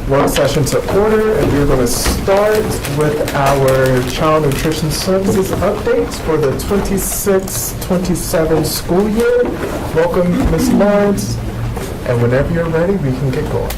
work session to order, and we're going to start with our Child Nutrition Services updates for the 26-27 school year. Welcome, Ms. Lawrence, and whenever you're ready, we can get going.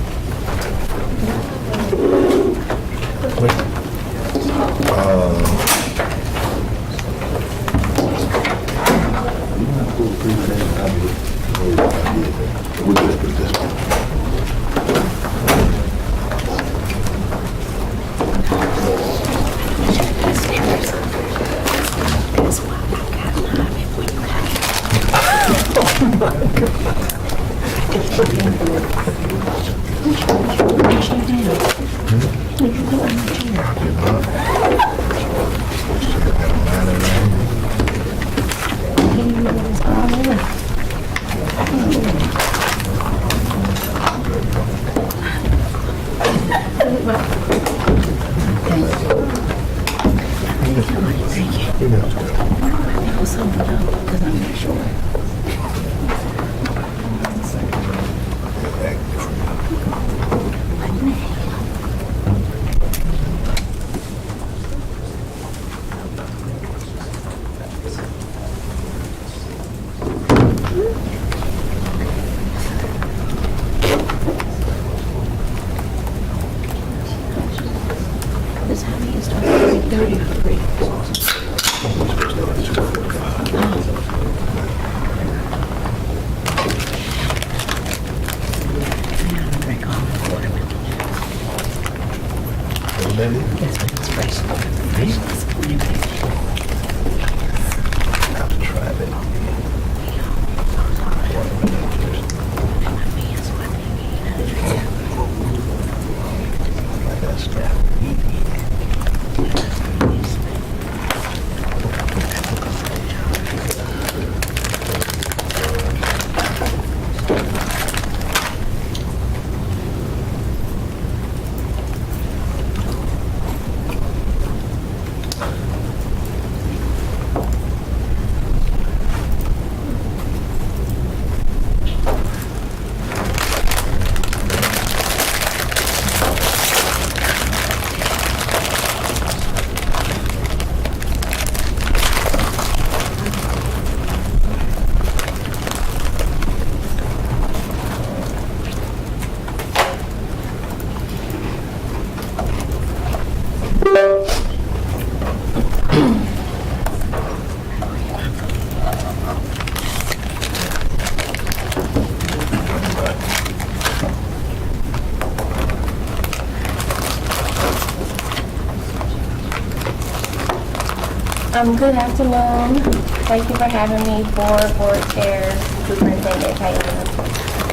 Good afternoon. Thank you for having me, Board Chair, Superintendent Taylor.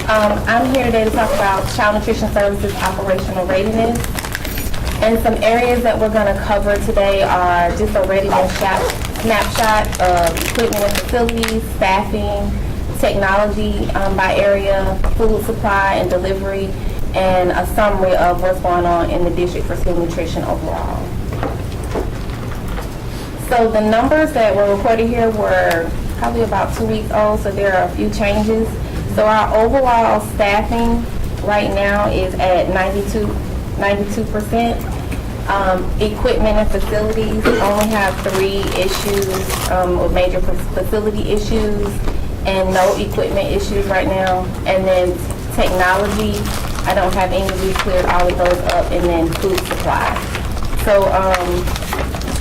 I'm here today to talk about Child Nutrition Services operational readiness. And some areas that we're going to cover today are just a readiness snapshot of equipment and facilities, staffing, technology by area, food supply and delivery, and a summary of what's going on in the district for school nutrition overall. So the numbers that were reported here were probably about 2 weeks old, so there are a few changes. So our overall staffing right now is at 92%. Equipment and facilities only have 3 issues with major facility issues and no equipment issues right now. And then technology, I don't have any, we cleared all of those up, and then food supply. So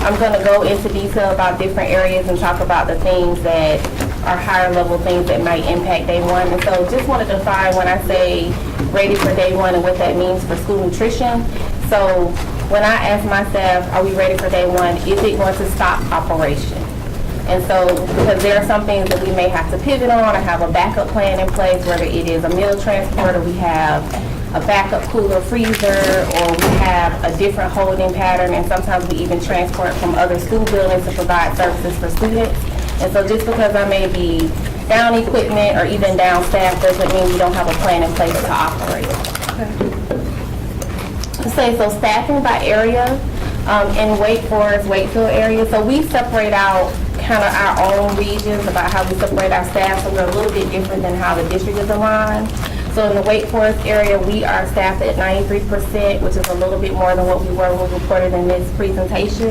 I'm going to go into detail about different areas and talk about the things that are higher level things that might impact day one. And so just want to define when I say ready for day one and what that means for school nutrition. So when I ask my staff, are we ready for day one, is it going to stop operation? And so, because there are some things that we may have to pivot on or have a backup plan in place, whether it is a meal transport or we have a backup cooler freezer, or we have a different holding pattern, and sometimes we even transport from other school buildings to provide services for students. And so just because I may be down equipment or even down staff doesn't mean we don't have a plan in place to operate. Okay. So staffing by area, in Wake Forest, Wakefield area, so we separate out kind of our own regions about how we separate our staff, so we're a little bit different than how the district is aligned. So in the Wake Forest area, we are staffed at 93%, which is a little bit more than what we were when we reported in this presentation.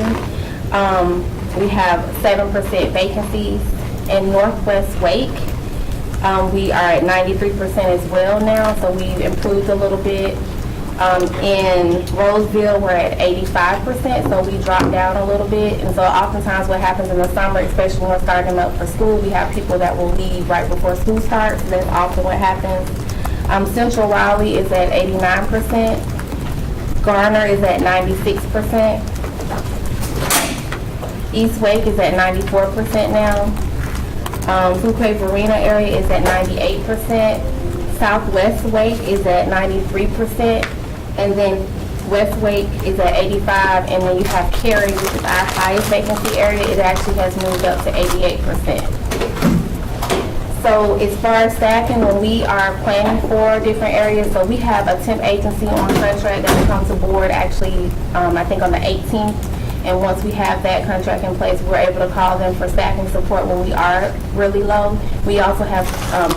We have 7% vacancies. In Northwest Wake, we are at 93% as well now, so we've improved a little bit. In Roseville, we're at 85%, so we dropped down a little bit. And so oftentimes what happens in the summer, especially when we're starting up for school, we have people that will leave right before school starts. That's often what happens. Central Raleigh is at 89%. Garner is at 96%. East Wake is at 94% now. Fuquay Varina area is at 98%. Southwest Wake is at 93%. And then West Wake is at 85%. And then you have Cary, which is our highest vacancy area. It actually has moved up to 88%. So as far as staffing, when we are planning for different areas, so we have a temp agency on contract that will come to board actually, I think on the 18th. And once we have that contract in place, we're able to call them for staffing support when we are really low. We also have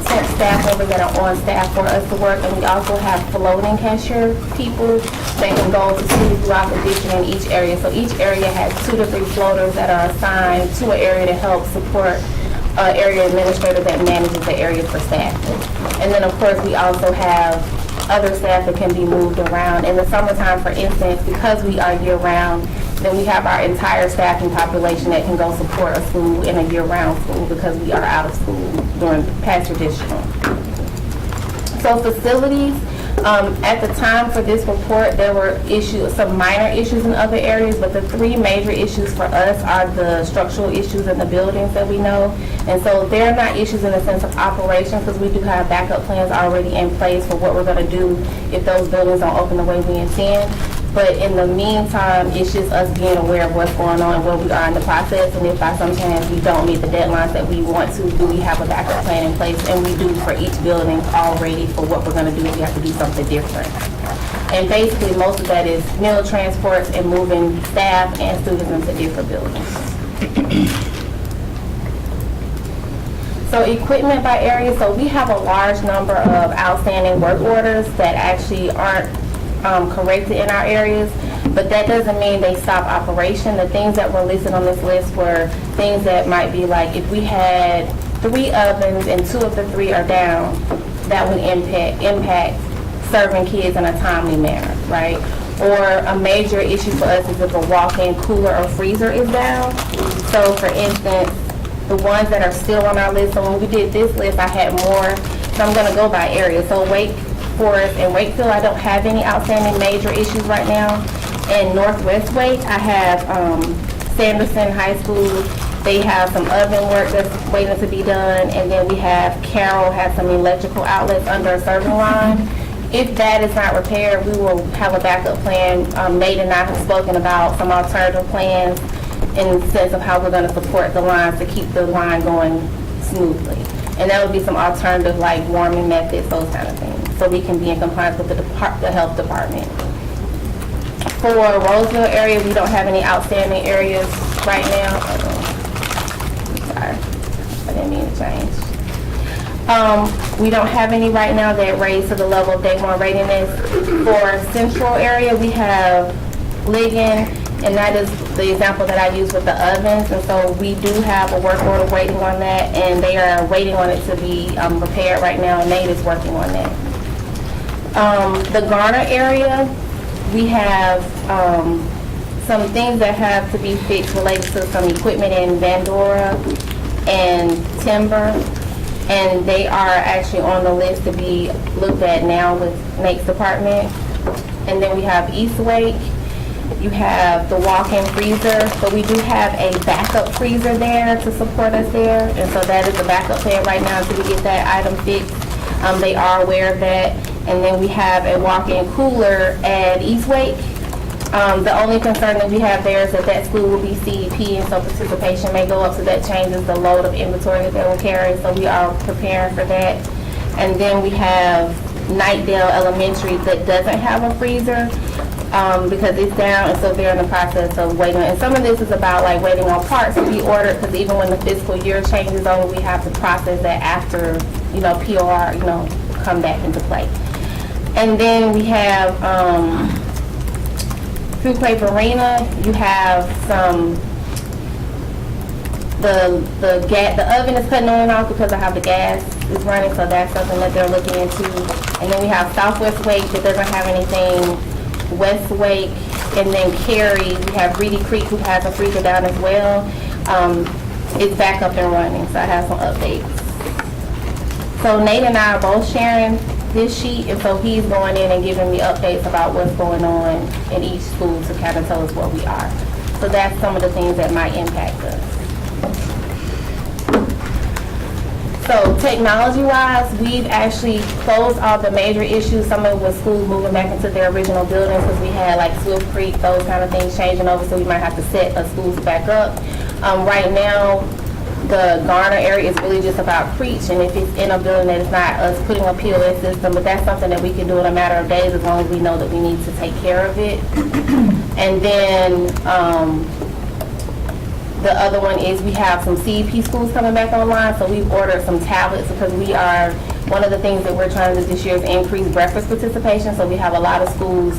temp staff members that are on staff for us to work, and we also have floating cashier people that can go to school throughout the district in each area. So each area has 2 to 3 floaters that are assigned to an area to help support area administrator that manages the area for staff. And then of course we also have other staff that can be moved around. In the summertime, for instance, because we are year-round, then we have our entire staffing population that can go support a school in a year-round school because we are out of school during past traditional. So facilities, at the time for this report, there were some minor issues in other areas, but the 3 major issues for us are the structural issues in the buildings that we know. And so they're not issues in the sense of operations, because we do have backup plans already in place for what we're going to do if those buildings don't open the way we intend. But in the meantime, it's just us being aware of what's going on and where we are in the process. And if by some chance we don't meet the deadlines that we want to, do we have a backup plan in place? And we do for each building already for what we're going to do if we have to do something different. And basically, most of that is meal transports and moving staff and students into different buildings. So equipment by area, so we have a large number of outstanding work orders that actually aren't corrected in our areas, but that doesn't mean they stop operation. The things that were listed on this list were things that might be like if we had 3 ovens and 2 of the 3 are down, that would impact serving kids in a timely manner, right? Or a major issue for us is if a walk-in cooler or freezer is down. So for instance, the ones that are still on our list, so when we did this list, I had more, so I'm gonna go by area. So Wake Forest and Wakefield, I don't have any outstanding major issues right now. In Northwest Wake, I have Sanderson High School. They have some oven work that's waiting to be done, and then we have Carroll has some electrical outlets under a serving line. If that is not repaired, we will have a backup plan. Nate and I have spoken about some alternative plans in the sense of how we're going to support the lines to keep the line going smoothly. And that would be some alternative like warming methods, those kind of things, so we can be in compliance with the health department. For Roseville area, we don't have any outstanding areas right now. Sorry, I didn't mean to change. We don't have any right now that raise to the level of day 1 readiness. For Central area, we have Ligon, and that is the example that I used with the ovens. And so we do have a work order waiting on that, and they are waiting on it to be repaired right now, and Nate is working on that. The Garner area, we have some things that have to be fixed related to some equipment in Vandora and timber, and they are actually on the list to be looked at now with Nate's department. And then we have East Wake. You have the walk-in freezer, so we do have a backup freezer there to support us there, and so that is the backup plan right now until we get that item fixed. They are aware of that. And then we have a walk-in cooler at East Wake. The only concern that we have there is that school will be CEP, and so participation may go up, so that changes the load of inventory that they will carry, so we are preparing for that. And then we have Knightdale Elementary that doesn't have a freezer because it's down, and so they're in the process of waiting. And some of this is about like waiting on parts to be ordered, because even when the fiscal year changes over, we have to process that after, POR, come back into play. And then we have through Clay Arena, you have some, the oven is cutting on and off because of how the gas is running, so that's something that they're looking into. And then we have Southwest Wake that doesn't have anything, West Wake, and then Cary, we have Reedy Creek who has a freezer down as well. It's back up and running, so I have some updates. So Nate and I are both sharing this sheet, and so he's going in and giving me updates about what's going on in each school to kind of tell us where we are. So that's some of the things that might impact us. So technology-wise, we've actually closed all the major issues. Some of it was schools moving back into their original buildings because we had like Swift Creek, those kind of things changing over, so we might have to set schools back up. Right now, the Garner area is really just about Preach, and if it's in a building that is not us putting a POS system, but that's something that we can do in a matter of days as long as we know that we need to take care of it. And then the other one is we have some CEP schools coming back online, so we've ordered some tablets because one of the things that we're trying to do this year is increase breakfast participation, so we have a lot of schools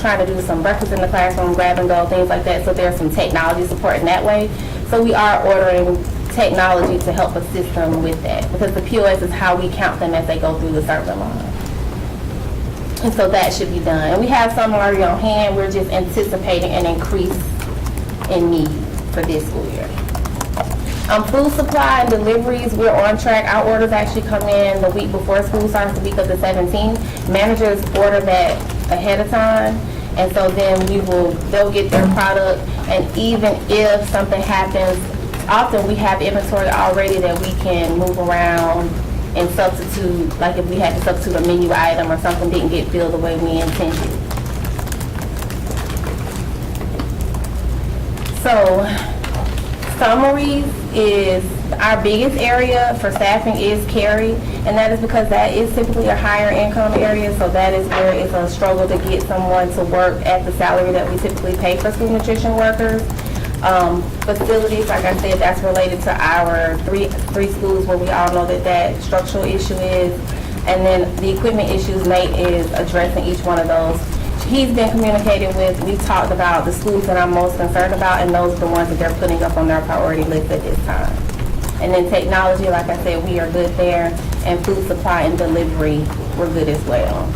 trying to do some breakfast in the classroom, grab and go, things like that, so there's some technology support in that way. So we are ordering technology to help assist them with that, because the POS is how we count them as they go through the server line. And so that should be done. And we have some already on hand, we're just anticipating an increase in need for this school year. Food supply and deliveries, we're on track. Our orders actually come in the week before school starts, the week of the 17th. Managers order that ahead of time, and so then they'll get their product, and even if something happens, often we have inventory already that we can move around and substitute, like if we had to substitute a menu item or something didn't get filled the way we intended. So, summaries is our biggest area for staffing is Cary, and that is because that is typically a higher income area, so that is where it's a struggle to get someone to work at the salary that we typically pay for school nutrition workers. Facilities, like I said, that's related to our three schools where we all know that structural issue is, and then the equipment issues, Nate is addressing each one of those. He's been communicating with, we talked about the schools that I'm most concerned about, and those are the ones that they're putting up on their priority list at this time. And then technology, like I said, we are good there, and food supply and delivery, we're good as well.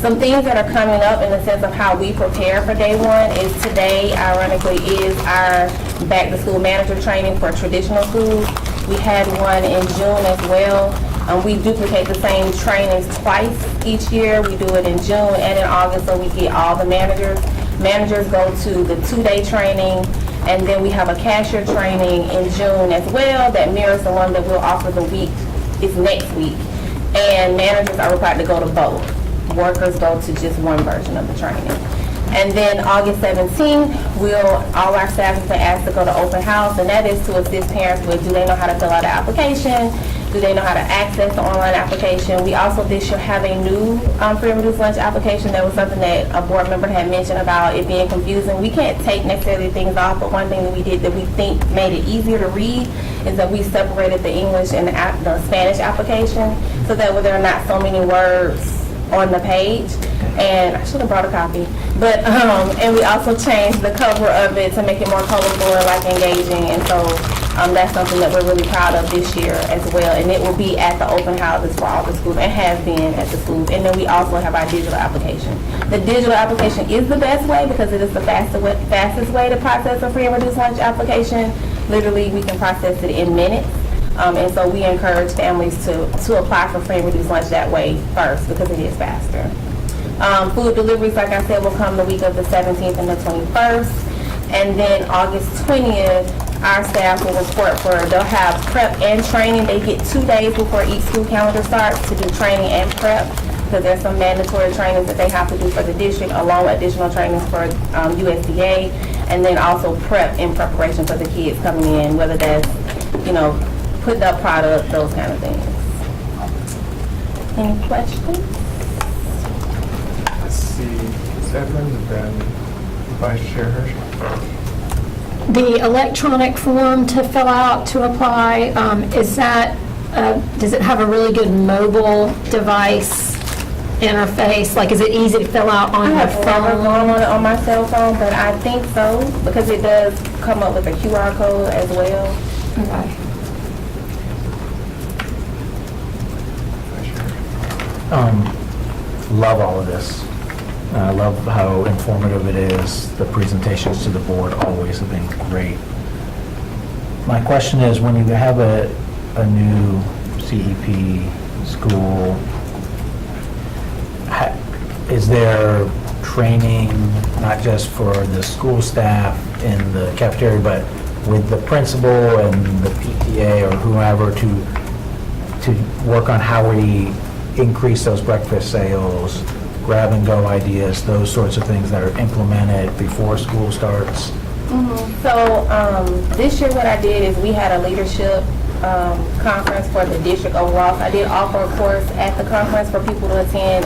Some things that are coming up in the sense of how we prepare for day one is today, ironically, is our back to school manager training for traditional schools. We had one in June as well. We duplicate the same trainings twice each year. We do it in June and in August, so we get all the managers. Managers go to the 2-day training, and then we have a cashier training in June as well that mirrors the one that we'll offer the week is next week. And managers are required to go to both. Workers go to just one version of the training. And then August 17th, all our staff has been asked to go to open house, and that is to assist parents with, do they know how to fill out an application? Do they know how to access the online application? We also this year have a new free and reduced lunch application. That was something that a board member had mentioned about it being confusing. We can't take necessarily things off, but one thing that we did that we think made it easier to read is that we separated the English and the Spanish application, so that way there are not so many words on the page. And I should have brought a copy, but and we also changed the cover of it to make it more colorful and like engaging, and so that's something that we're really proud of this year as well, and it will be at the open houses for all the schools, and has been at the schools. And then we also have our digital application. The digital application is the best way because it is the fastest way to process a free and reduced lunch application. Literally, we can process it in minutes. And so we encourage families to apply for free and reduced lunch that way first because it is faster. Food deliveries, like I said, will come the week of the 17th and the 21st. And then August 20th, our staff will report they'll have prep and training. They get 2 days before each school calendar starts to do training and prep, because there's some mandatory trainings that they have to do for the district, along with additional trainings for USDA, and then also prep in preparation for the kids coming in, whether that's, putting up product, those kind of things. Any questions? Let's see, Evelyn, and then Vice Chair Hershey. The electronic form to fill out to apply, is that Does it have a really good mobile device interface? Like, is it easy to fill out on I your have never phone? gone on it on my cell phone, but I think so, because it does come up with a QR code as well. Okay. Love all of this. I love how informative it is. The presentations to the board always have been great. My question is, when you have a new CEP school, is there training, not just for the school staff in the cafeteria, but with the principal and the PTA or whoever to work on how we increase those breakfast sales, grab-and-go ideas, those sorts of things that are implemented before school starts? So this year what I did is we had a leadership conference for the district overall. So I did offer a course at the conference for people to attend,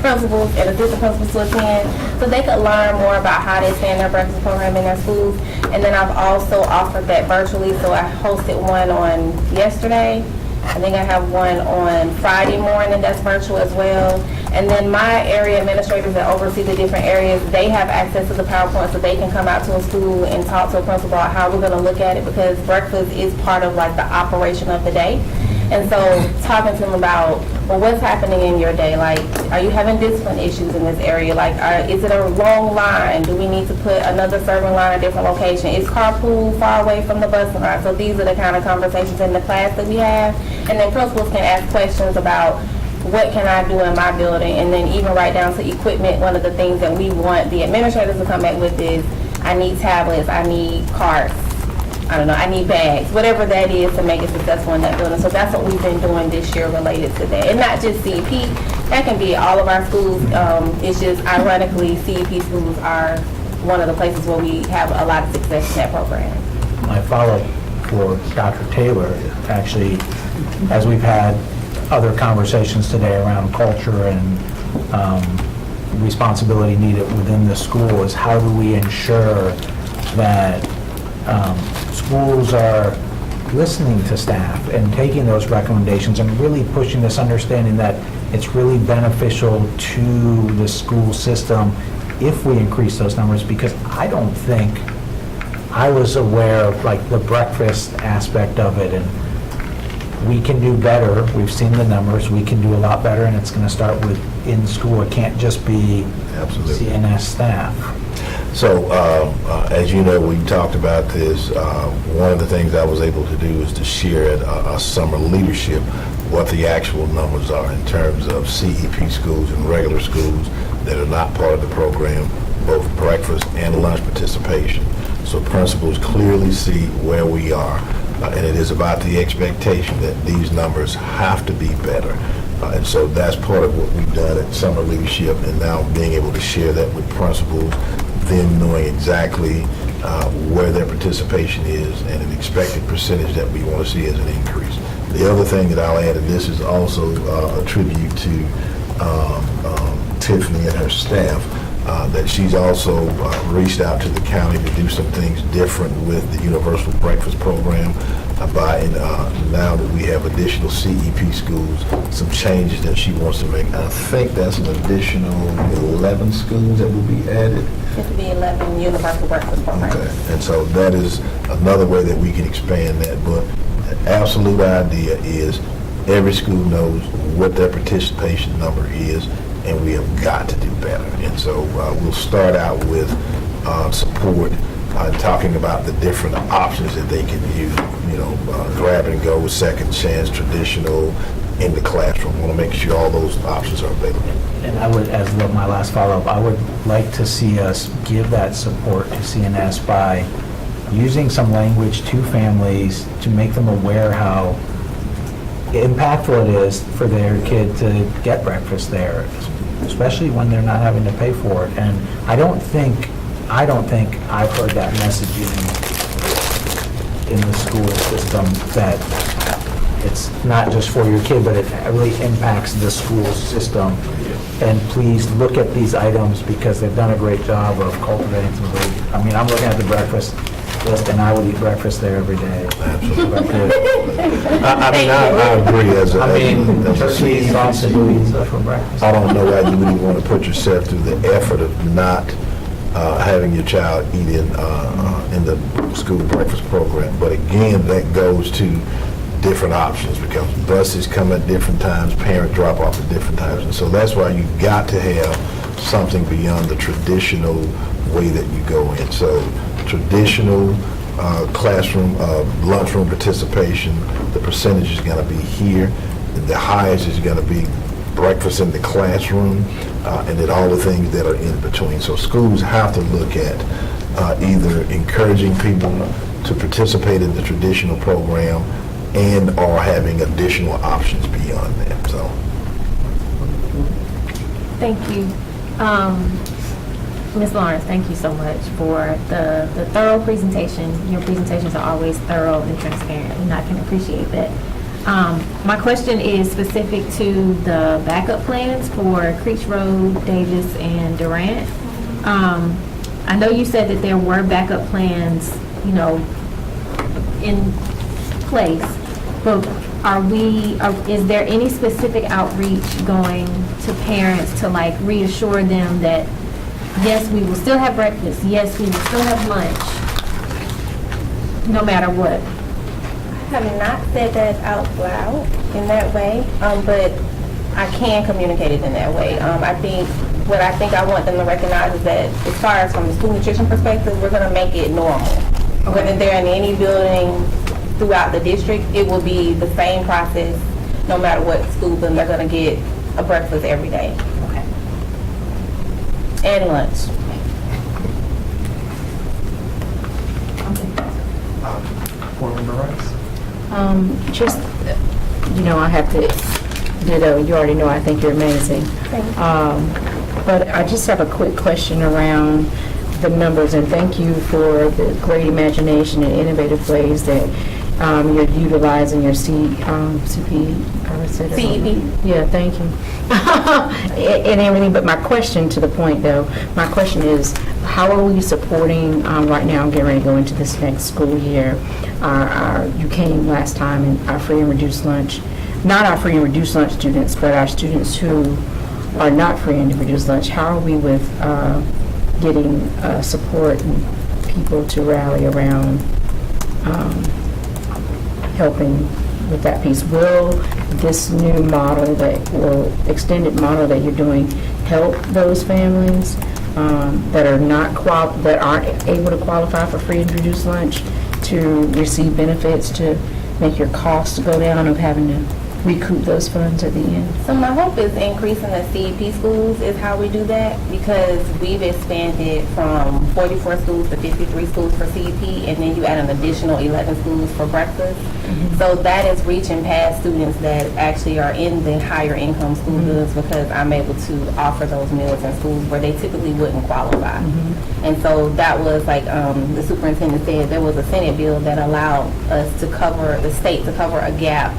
principals and assistant principals to attend, so they could learn more about how they stay in their breakfast program in their schools. And then I've also offered that virtually, so I hosted one on yesterday. I think I have one on Friday morning that's virtual as well. And then my area administrators that oversee the different areas, they have access to the PowerPoint, so they can come out to a school and talk to a principal about how we're going to look at it, because breakfast is part of like the operation of the day. And so talking to them about, well, what's happening in your day? Like, are you having discipline issues in this area? Like, is it a long line? Do we need to put another serving line at a different location? Is carpool far away from the bus line? So these are the kind of conversations in the class that we have. And then principals can ask questions about, what can I do in my building? And then even right down to equipment, one of the things that we want the administrators to come back with is, I need tablets, I need carts, I don't know, I need bags, whatever that is to make it successful in that building. So that's what we've been doing this year related to that. And not just CEP, that can be all of our schools. It's just ironically, CEP schools are one of the places where we have a lot of success in that program. My follow-up for Dr. Taylor, actually, as we've had other conversations today around culture and responsibility needed within the school, is how do we ensure that schools are listening to staff and taking those recommendations and really pushing this understanding that it's really beneficial to the school system if we increase those numbers, because I don't think I was aware of like the breakfast aspect of it, and we can do better. We've seen the numbers. We can do a lot better, and it's going to start with in school. It can't just be Absolutely. CNS staff. So, as you know, we talked about this. One of the things I was able to do is to share at a summer leadership what the actual numbers are in terms of CEP schools and regular schools that are not part of the program, both breakfast and lunch participation. So principals clearly see where we are. And it is about the expectation that these numbers have to be better. And so that's part of what we've done at summer leadership, and now being able to share that with principals, them knowing exactly where their participation is and an expected percentage that we want to see as an increase. The other thing that I'll add, and this is also a tribute to Tiffany and her staff, that she's also reached out to the county to do some things different with the Universal Breakfast Program by now that we have additional CEP schools, some changes that she wants to make. I think that's an additional 11 schools that will be added. It could be 11 Universal Breakfast Programs. Okay, and so that is another way that we can expand that, but the absolute idea is every school knows what their participation number is, and we have got to do better. And so we'll start out with support, talking about the different options that they can use, grab and go, second chance, traditional, in the classroom. We want to make sure all those options are available. And I would, as my last follow-up, I would like to see us give that support to CNS by using some language to families to make them aware how impactful it is for their kid to get breakfast there, especially when they're not having to pay for it. And I don't think I've heard that messaging in the school system, that it's not just for your kid, but it really impacts the school system. And please look at these items, because they've done a great job of cultivating some great, I'm looking at the breakfast. breakfast, and I would eat breakfast there every day. I agree as a, I mean, as a turkey, CEP sausage, student, pizza for breakfast. I don't know why you would even want to put yourself through the effort of not having your child eat in the school breakfast program. But again, that goes to different options because buses come at different times, parents drop off at different times. And so that's why you got to have something beyond the traditional way that you go in. So traditional classroom, lunchroom participation, the percentage is going to be here. The highest is going to be breakfast in the classroom, and then all the things that are in between. So schools have to look at either encouraging people to participate in the traditional program and or having additional options beyond that. So Thank you. Ms. Lawrence, thank you so much for the thorough presentation. Your presentations are always thorough and transparent, and I can appreciate that. My question is specific to the backup plans for Creech Road, Davis, and Durant. I know you said that there were backup plans, in place, but is there any specific outreach going to parents to reassure them that, yes, we will still have breakfast, yes, we will still have lunch, no matter what? I have not said that out loud in that way, but I can communicate it in that way. I think I want them to recognize is that as far as from the school nutrition perspective, we're going to make it normal. Whether they're in any building throughout the district, it will be the same process no matter what school, but they're going to get a breakfast every day. Okay. And lunch. Board Member Rice? I have to ditto, you already know I think you're amazing. But I just have a quick question around the numbers, and thank you for the great imagination and innovative ways that you're utilizing your CEP. Yeah, thank you. And everything, but my question to the point though, my question is, how are we supporting, right now, getting ready to go into this next school year, you came last time and our free and reduced lunch, not our free and reduced lunch students, but our students who are not free and reduced lunch, how are we with getting support and people to rally around helping with that piece? Will this new model extended model that you're doing help those families that aren't able to qualify for free and reduced lunch to receive benefits to make your costs go down of having to recoup those funds at the end? So my hope is increasing the CEP schools is how we do that, because we've expanded from 44 schools to 53 schools for CEP, and then you add an additional 11 schools for breakfast. So that is reaching past students that actually are in the higher income school buildings, because I'm able to offer those meals in schools where they typically wouldn't qualify. And so that was like the superintendent said, there was a Senate bill that allowed us to cover, the state to cover a gap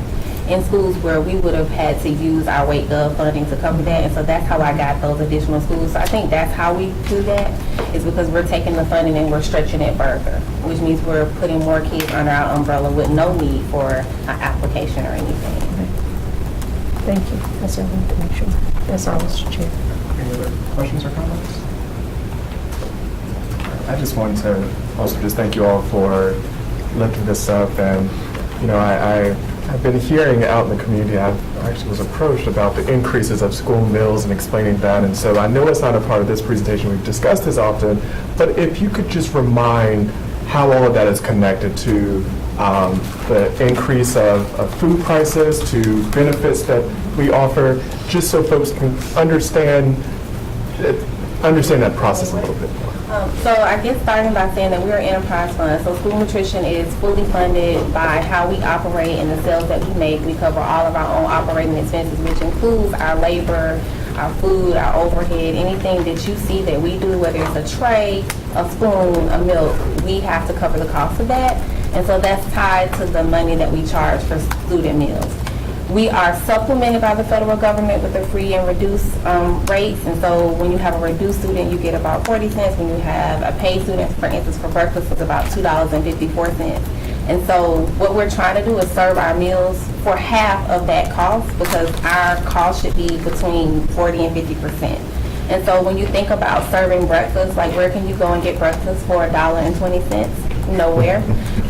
in schools where we would have had to use our WakeGov funding to cover that. And so that's how I got those additional schools. So I think that's how we do that, is because we're taking the funding and we're stretching it further, which means we're putting more kids under our umbrella with no need for an application or anything. Thank you. That's what I wanted to make sure. That's all, Mr. Chair. Any other questions or comments? I just wanted to also just thank you all for lifting this up. And, I've been hearing out in the community, I actually was approached about the increases of school meals and explaining that. And so I know it's not a part of this presentation, we've discussed this often, but if you could just remind how all of that is connected to the increase of food prices, to benefits that we offer, just so folks can understand that process a little bit more. So I guess starting by saying that we're an enterprise fund. So school nutrition is fully funded by how we operate and the sales that we make. We cover all of our own operating expenses, which includes our labor, our food, our overhead, anything that you see that we do, whether it's a tray, a spoon, a milk, we have to cover the cost of that. And so that's tied to the money that we charge for student meals. We are supplemented by the federal government with the free and reduced rates. And so when you have a reduced student, you get about 40 cents. When you have a paid student, for instance, for breakfast, it's about $2.54. And so what we're trying to do is serve our meals for half of that cost, because our cost should be between 40 and 50%. And so when you think about serving breakfast, like where can you go and get breakfast for $1.20? Nowhere.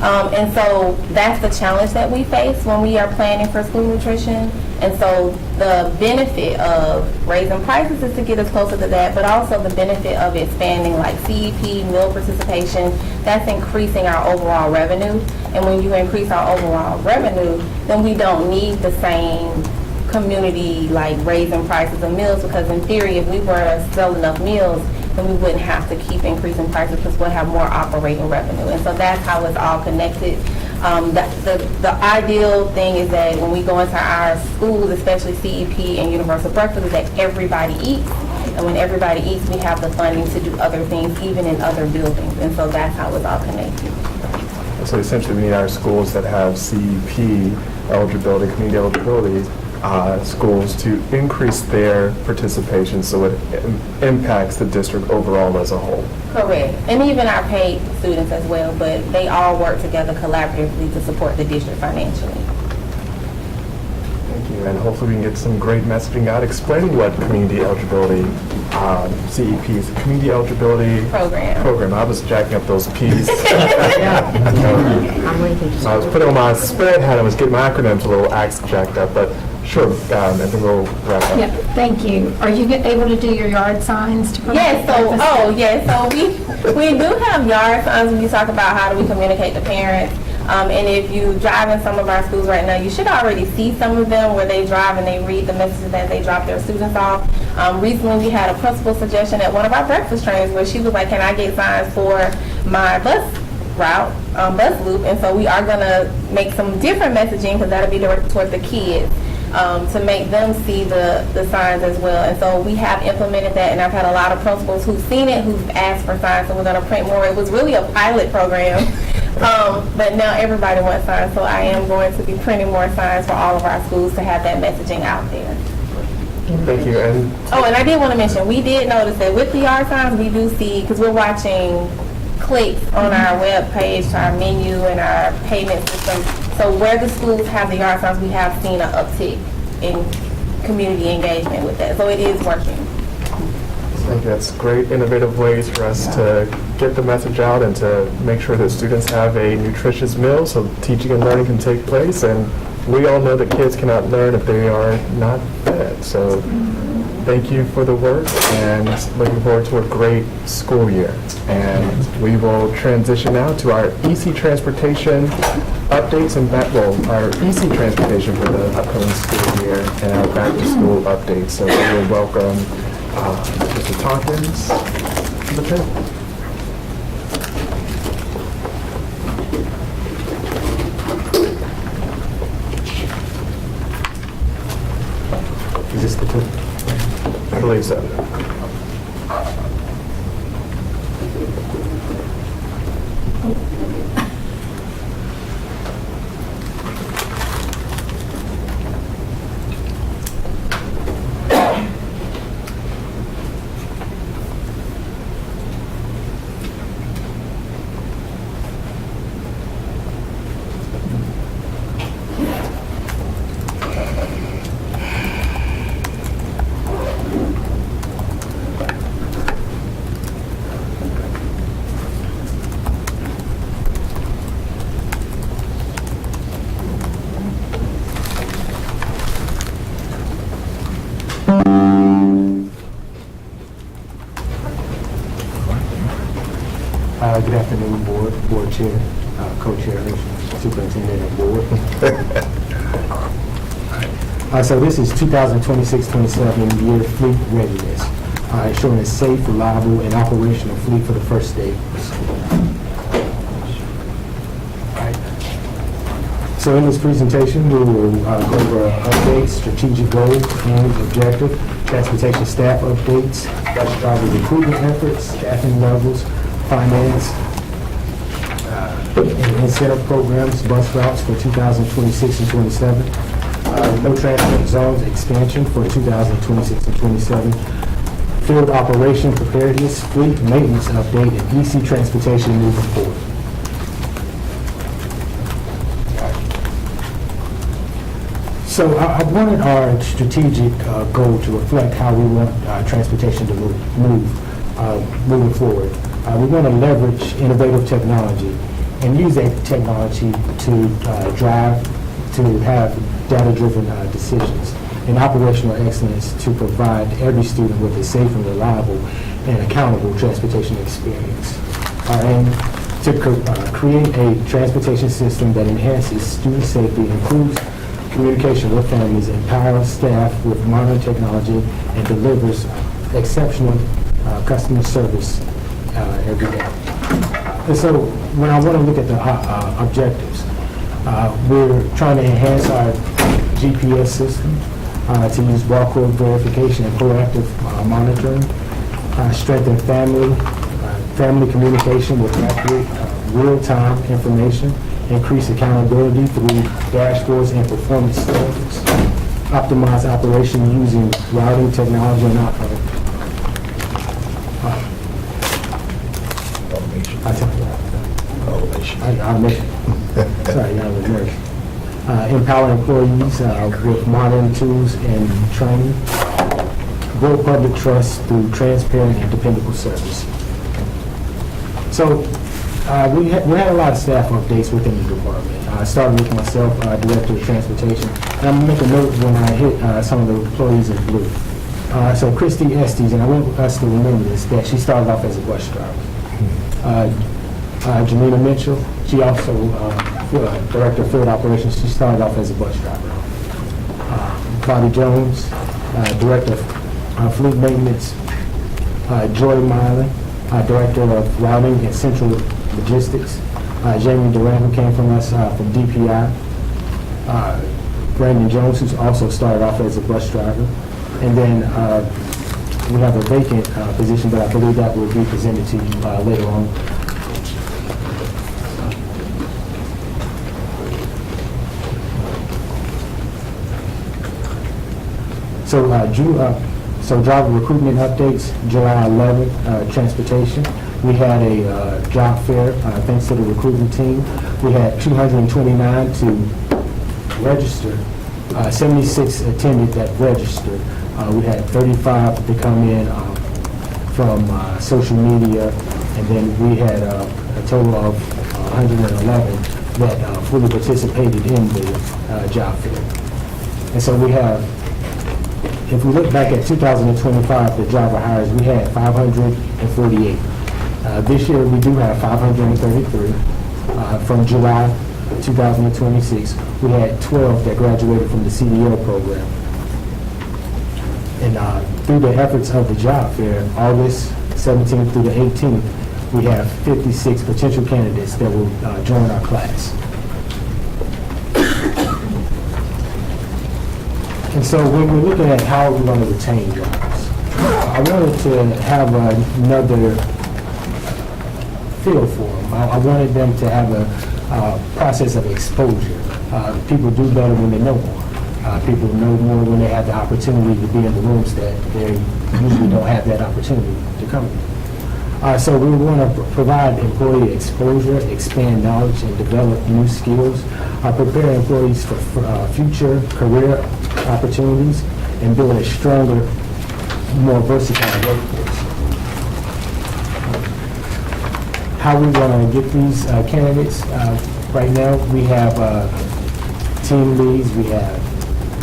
And so that's the challenge that we face when we are planning for school nutrition. And so the benefit of raising prices is to get us closer to that, but also the benefit of expanding like CEP, meal participation, that's increasing our overall revenue. And when you increase our overall revenue, then we don't need the same community like raising prices of meals, because in theory, if we were to sell enough meals, then we wouldn't have to keep increasing prices because we'll have more operating revenue. And so that's how it's all connected. The ideal thing is that when we go into our schools, especially CEP and universal breakfast, is that everybody eats. And when everybody eats, we have the funding to do other things, even in other buildings. And so that's how it's all connected. So essentially, we need our schools that have CEP eligibility, community eligibility, schools to increase their participation so it impacts the district overall as a whole. Correct. And even our paid students as well, but they all work together collaboratively to support the district financially. Thank you. And hopefully we can get some great messaging out explaining what community eligibility, CEP is, a community eligibility program. I was jacking up those P's. I'm waiting. I was putting on my spread hat, I was getting my acronyms a little jacked up, but sure, and then we'll wrap up. Yeah, thank you. Are you able to do your yard signs to promote Yes, breakfast? so we do have yard signs when you talk about how do we communicate to parents. And if you drive in some of our schools right now, you should already see some of them where they drive and they read the messages that they drop their students off. Recently, we had a principal suggestion at one of our breakfast trains where she was like, can I get signs for my bus route, bus loop? And so we are going to make some different messaging, because that'll be directed toward the kids, to make them see the signs as well. And so we have implemented that, and I've had a lot of principals who've seen it, who've asked for signs, so we're going to print more. It was really a pilot program, but now everybody wants signs, so I am going to be printing more signs for all of our schools to have that messaging out there. Thank you. And Oh, and I did want to mention, we did notice that with the yard signs, we do see, because we're watching clicks on our web page to our menu and our payment system. So where the schools have the yard signs, we have seen an uptick in community engagement with that. So it is working. I think that's great, innovative ways for us to get the message out and to make sure that students have a nutritious meal so teaching and learning can take place. And we all know that kids cannot learn if they are not fed. So thank you for the work, and looking forward to a great school year. And we will transition now to our EC transportation updates and our EC transportation for the upcoming school year and our back to school updates. So we will welcome Mr. Tompkins to the table. Is this the clip? I believe so. Good afternoon, board chair, co-chair, superintendent, and board. So this is 2026-27 year fleet readiness, ensuring a safe, reliable, and operational fleet for the first day of school. So in this presentation, we will go over updates, strategic goals, and objective, transportation staff updates, bus driver recruitment efforts, staffing levels, finance, and incentive programs, bus routes for 2026 and 27, No transport zones expansion for 2026 and 27. Field operation preparedness, fleet maintenance update, and EC transportation moving forward. So I wanted our strategic goal to reflect how we want transportation to moving forward. We want to leverage innovative technology and use that technology to drive, to have data-driven decisions, and operational excellence to provide every student with a safe and reliable and accountable transportation experience. Our aim to create a transportation system that enhances student safety, improves communication with families, empowers staff with modern technology, and delivers exceptional customer service every day. And so when I want to look at the objectives, we're trying to enhance our GPS system to use barcode verification and proactive monitoring, strengthen family communication with accurate real-time information, increase accountability through dashboards and performance standards, optimize operation using routing technology and automation. Sorry, I was nervous. Empower employees with modern tools and training. Build public trust through transparent and dependable service. So we had a lot of staff updates within the department. I started with myself, Director of Transportation, and I'm going to make a note when I hit some of the employees in blue. So Christy Estes, and I want us to remember this, that she started off as a bus driver. Janina Mitchell, she also, Director of Field Operations, she started off as a bus driver. Bobby Jones, Director of Fleet Maintenance. Joy Miley, Director of Routing and Central Logistics. Jamie Duran, who came from us from DPI. Brandon Jones, who's also started off as a bus driver. And then we have a vacant position, but I believe that will be presented to you later on. So driver recruitment updates, July 11th, transportation. We had a job fair, thanks to the recruitment team. We had 229 to register, 76 attended that registered. We had 35 to come in from social media, and then we had a total of 111 that fully participated in the job fair. And so we have, if we look back at 2025, the driver hires, we had 548. This year, we do have 533. From July 2026, we had 12 that graduated from the CDL program. And through the efforts of the job fair, August 17th through the 18th, we have 56 potential candidates that will join our class. And so when we're looking at how we're going to retain drivers, I wanted to have another feel for them. I wanted them to have a process of exposure. People do better when they know more. People know more when they have the opportunity to be in the rooms that they usually don't have that opportunity to come in. So we want to provide employee exposure, expand knowledge, and develop new skills, prepare employees for future career opportunities, and build a stronger, more versatile workforce. How we want to get these candidates? Right now, we have team leads, we have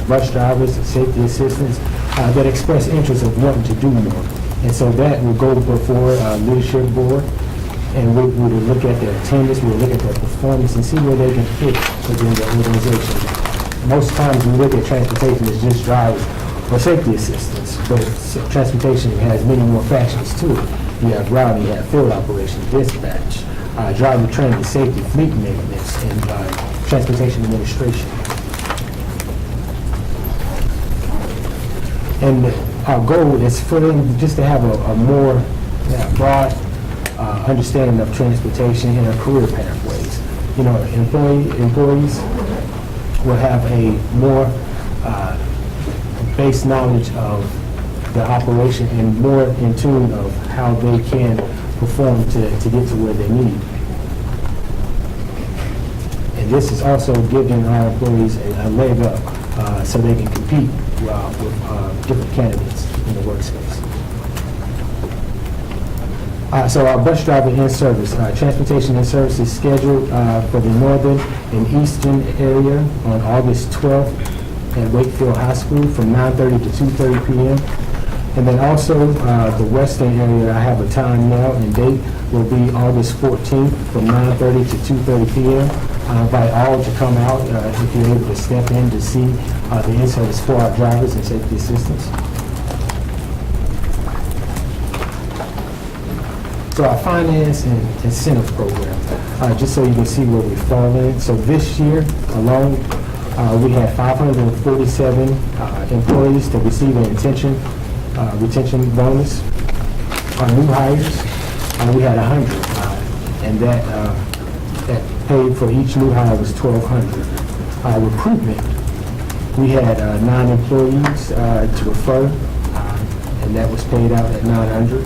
bus drivers, safety assistants that express interest of wanting to do more. And so that will go before leadership board, and we will look at their attendance, we'll look at their performance, and see where they can fit within the organization. Most times we look at transportation as just drivers or safety assistants, but transportation has many more factions to it. You have routing, you have field operations, dispatch, driver training, safety, fleet maintenance, and transportation administration. And our goal is for them just to have a more broad understanding of transportation and our career pathways. You know, employees will have a more base knowledge of the operation and more in tune of how they can perform to get to where they need. And this is also giving our employees a leg up so they can compete with different candidates in the workspace. So our bus driver in service, transportation in service is scheduled for the northern and eastern area on August 12th at Wakefield High School from 9:30 to 2:30 p.m. And then also the western area, I have a time now and date, will be August 14th from 9:30 to 2:30 p.m. I invite all to come out if you're able to step in to see the in-service for our drivers and safety assistants. So our finance and incentive program, just so you can see where we fall in. So this year alone, we had 547 employees to receive an retention bonus. Our new hires, we had 100, and that paid for each new hire was $1,200. Recruitment, we had 9 employees to refer, and that was paid out at $900.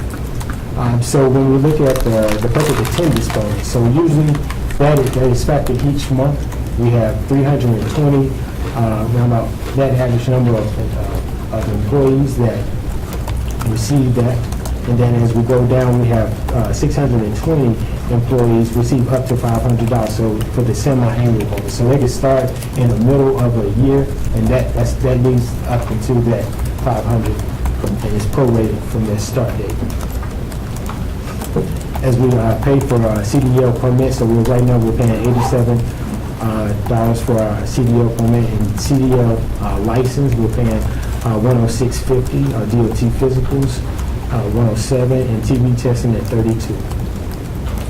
So when we look at the public attendance bonus, so usually that is factored each month. We have 320, around about that average number of employees that receive that. And then as we go down, we have 620 employees receive up to $500 so for the semi-annual bonus. So they can start in the middle of a year, and that leads up into that 500, and it's prorated from their start date. As we pay for our CDL permit, so right now we're paying $87 for our CDL permit, and CDL license, we're paying $106.50, our DOT physicals, $107, and TB testing at $32.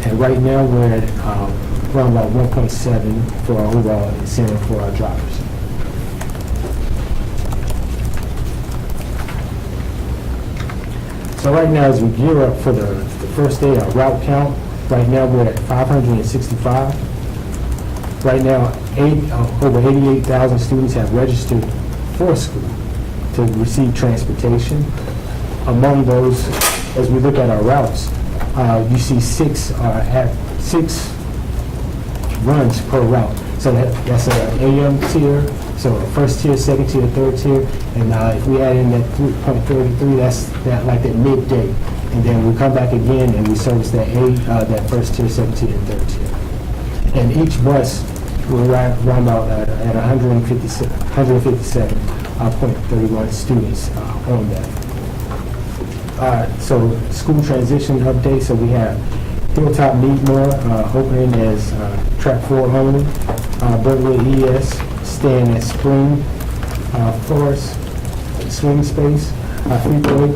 And right now we're at around about 1.7 for our overall incentive for our drivers. So right now, as we gear up for the first day, our route count, right now we're at 565. Right now, over 88,000 students have registered for school to receive transportation. Among those, as we look at our routes, you see 6 runs per route. So that's an AM tier, so first tier, second tier, third tier, and if we add in that 3.33, that's like that midday. And then we come back again and we service that that first tier, second tier, and third tier. And each bus will run about at 157.31 students on that. So school transition update, so we have Hilltop Needmore opening as track 4 only. Brentwood ES staying at Spring Forest swing space. Freeport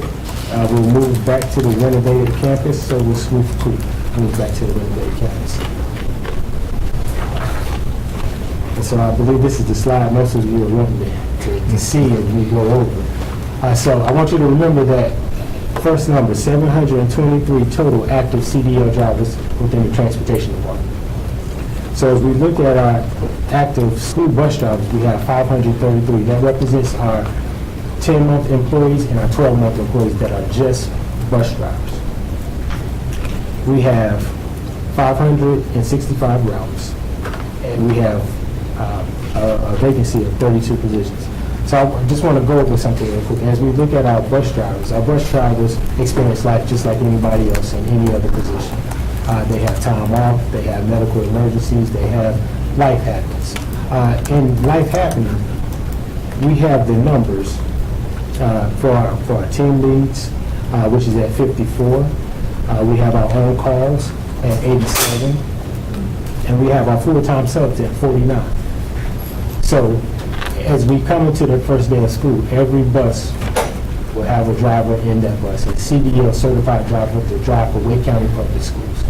will move back to the renovated campus, so will Smooth Creek move back to the renovated campus. And so I believe this is the slide most of you are wanting to see as we go over. So I want you to remember that first number, 723 total active CDL drivers within the transportation department. So as we look at our active school bus drivers, we have 533. That represents our 10-month employees and our 12-month employees that are just bus drivers. We have 565 routes, and we have a vacancy of 32 positions. So I just want to go over something real quick. As we look at our bus drivers experience life just like anybody else in any other position. They have time off, they have medical emergencies, they have life happens. In life happening, we have the numbers for our team leads, which is at 54. We have our own calls at 87. And we have our full-time subs at 49. So as we come into the first day of school, every bus will have a driver in that bus, a CDL certified driver to drive for Wake County Public Schools.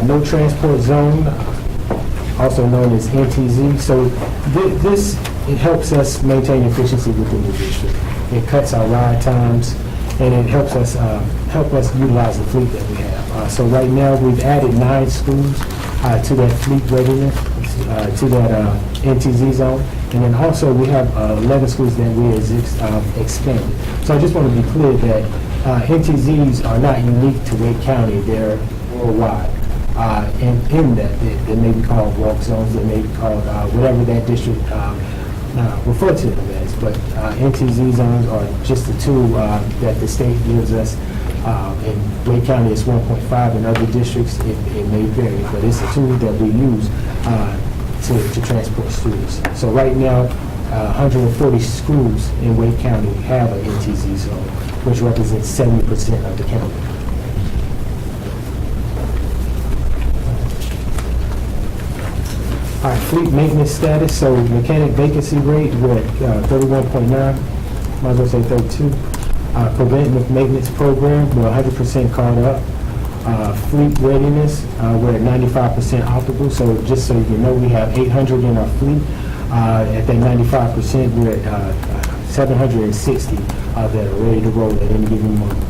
No transport zone, also known as NTZ. So it helps us maintain efficiency within the district. It cuts our ride times, and it helps us utilize the fleet that we have. So right now, we've added 9 schools to that fleet readiness, to that NTZ zone. And then also, we have 11 schools that we expanded. So I just want to be clear that NTZs are not unique to Wake County. They're worldwide. And in that, they may be called walk zones, they may be called whatever that district refer to them as. But NTZ zones are just a tool that the state gives us. In Wake County, it's 1.5. In other districts, it may vary, but it's a tool that we use to transport students. So right now, 140 schools in Wake County have an NTZ zone, which represents 70% of the county. All right, fleet maintenance status, so mechanic vacancy rate, we're at 31.9, might as well say 32. Preventive maintenance program, we're 100% caught up. Fleet readiness, we're at 95% operable, so just so you know, we have 800 in our fleet. At that 95%, we're at 760 that are ready to roll at any given moment.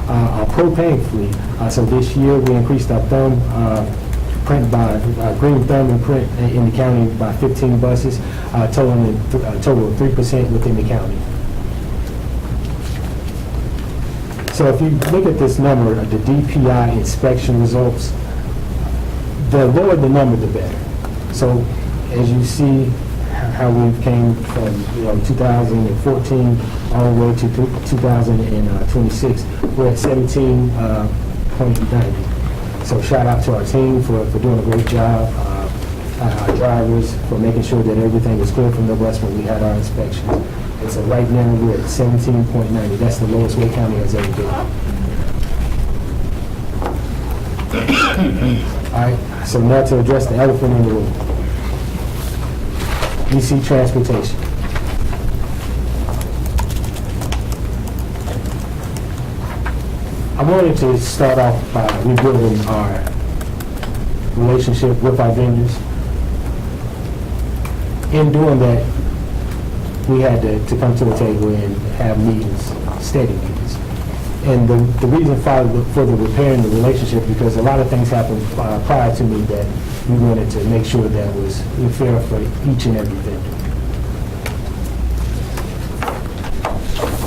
Our propane fleet, so this year we increased our print by green thumb and print in the county by 15 buses, total of 3% within the county. So if you look at this number, the DPI inspection results, the lower the number, the better. So as you see how we came from 2014 all the way to 2026, we're at 17.90. So shout out to our team for doing a great job, our drivers for making sure that everything was clear from the bus when we had our inspections. And so right now, we're at 17.90. That's the lowest Wake County has ever been. All right, so now to address the elephant in the room. EC transportation. I wanted to start off by rebuilding our relationship with our vendors. In doing that, we had to come to the table and have meetings, steady meetings. And the reason for the repairing the relationship, because a lot of things happened prior to me that we wanted to make sure that was fair for each and every vendor.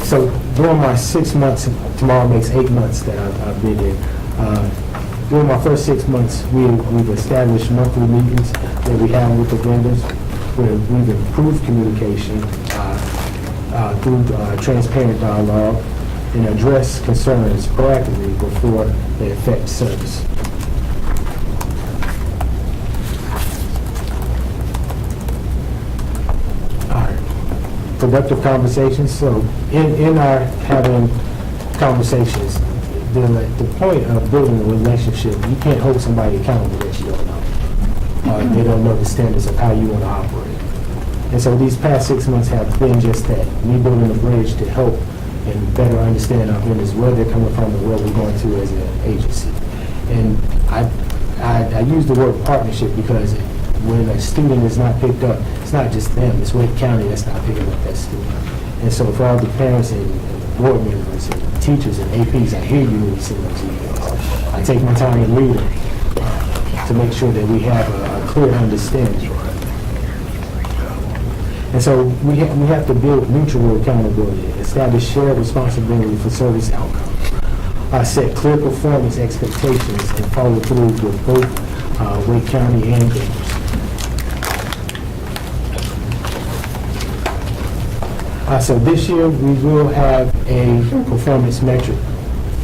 So during my 6 months, tomorrow makes 8 months that I've been there. During my first 6 months, we've established monthly meetings that we have with the vendors, where we've improved communication through transparent dialogue and address concerns proactively before they affect service. Productive conversations. So in our having conversations, the point of building a relationship, you can't hold somebody accountable that you don't know. They don't know the standards of how you want to operate. And so these past 6 months have been just that, me building a bridge to help and better understand our vendors, where they're coming from and where we're going to as an agency. And I use the word partnership because when a student is not picked up, it's not just them, it's Wake County that's not picking up that student. And so for all the parents and board members and teachers and APs, I hear you when you send those emails. I take my time and read them to make sure that we have a clear understanding. And so we have to build mutual accountability, establish shared responsibility for service outcomes, set clear performance expectations, and follow through with both Wake County and vendors. So this year, we will have a performance metric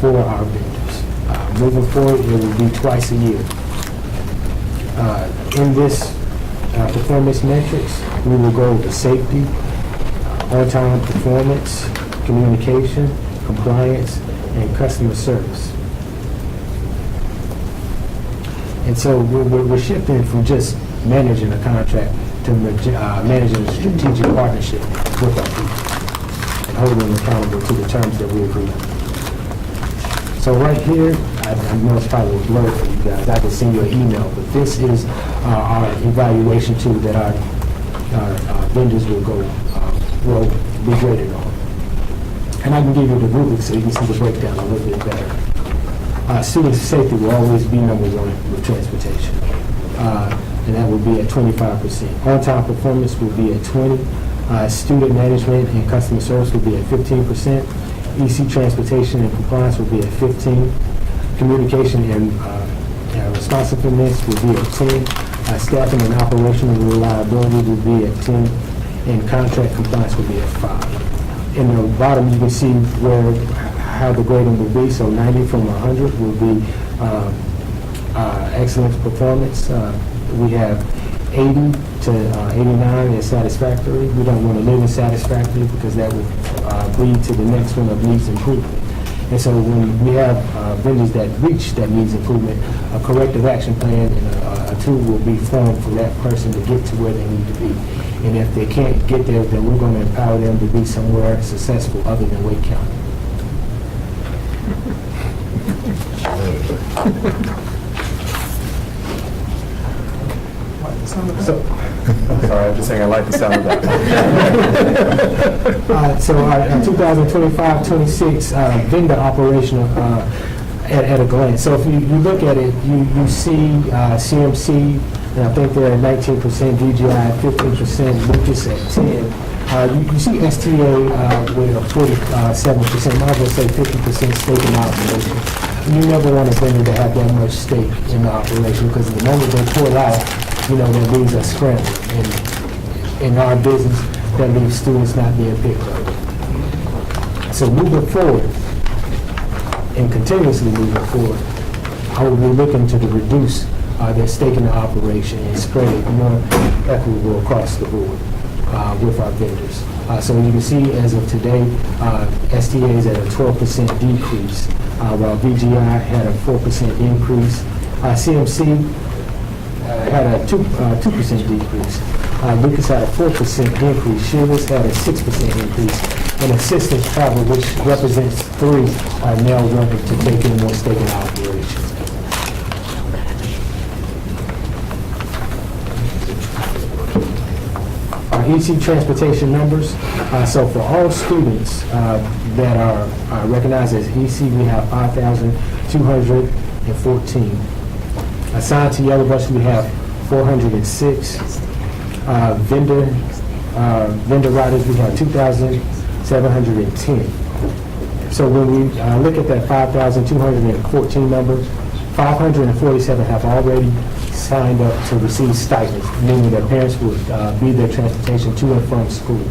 for our vendors. Moving forward, it will be twice a year. In this performance metrics, we will go over safety, on-time performance, communication, compliance, and customer service. And so we're shifting from just managing a contract to managing a strategic partnership with our people and holding them accountable to the terms that we agree on. So right here, I know it's probably blurred for you guys. I can send you an email, but this is our evaluation tool that our vendors will be graded on. And I can give you the rubric so you can see the breakdown a little bit better. Student safety will always be number one with transportation, and that will be at 25%. On-time performance will be at 20%. Student management and customer service will be at 15%. EC transportation and compliance will be at 15%. Communication and responsiveness will be at 10%. Staffing and operational reliability will be at 10%. And contract compliance will be at 5%. In the bottom, you can see how the grading will be. So 90 from 100 will be excellent performance. We have 80 to 89 is satisfactory. We don't want to live in satisfactory because that will lead to the next one of needs improvement. And so when we have vendors that reach that needs improvement, a corrective action plan and a tool will be formed for that person to get to where they need to be. And if they can't get there, then we're going to empower them to be somewhere successful other than Wake County. Sorry, I'm just saying I like the sound of that. So our 2025-26 vendor operational at a glance. So if you look at it, you see CMC, and I think they're at 19%, DGI at 15%, Lucas at 10%. You see STA with a 47%, might as well say 50% stake in the operation. You never want a vendor to have that much stake in the operation because the moment they pull out, that leaves us scrambling. And in our business, that leaves students not being picked up. So moving forward, and continuously moving forward, I will be looking to reduce their stake in the operation and spread it more equitable across the board with our vendors. So you can see as of today, STA is at a 12% decrease, while VGI had a 4% increase. CMC had a 2% decrease. Lucas had a 4% increase. Shivers had a 6% increase. And Assistance Travel, which represents 3, are now working to take in more stake in our operations. Our EC transportation numbers. So for all students that are recognized as EC, we have 5,214. Assigned to Yellow Bus, we have 406. Vendor riders, we have 2,710. So when we look at that 5,214 number, 547 have already signed up to receive stipends, meaning their parents would be their transportation to and from school.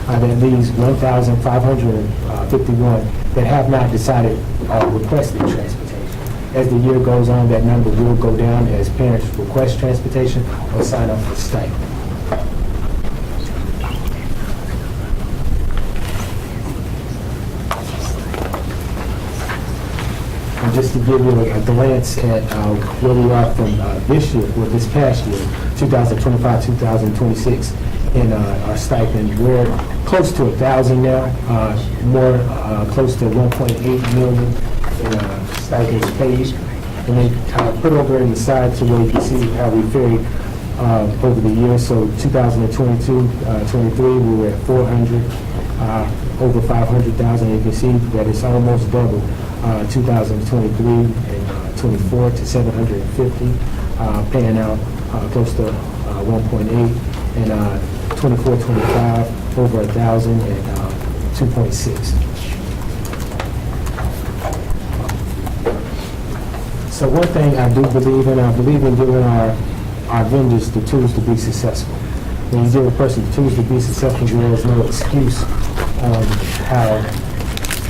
That leaves 1,551 that have not decided or requested transportation. As the year goes on, that number will go down as parents request transportation or sign up for stipend. And just to give you a glance at where we are from this year, or this past year, 2025, 2026, in our stipend, we're close to 1,000 now, close to 1.8 million in stipends paid. And then put over in the side to where you can see how we varied over the years. So 2022, 23, we were at 400, over 500,000. You can see that it's almost double 2023 and 24 to 750, paying out close to 1.8, and 24, 25 over 1,000 at 2.6. So one thing I do believe in, I believe in giving our vendors the tools to be successful. When you give a person the tools to be successful, there is no excuse on how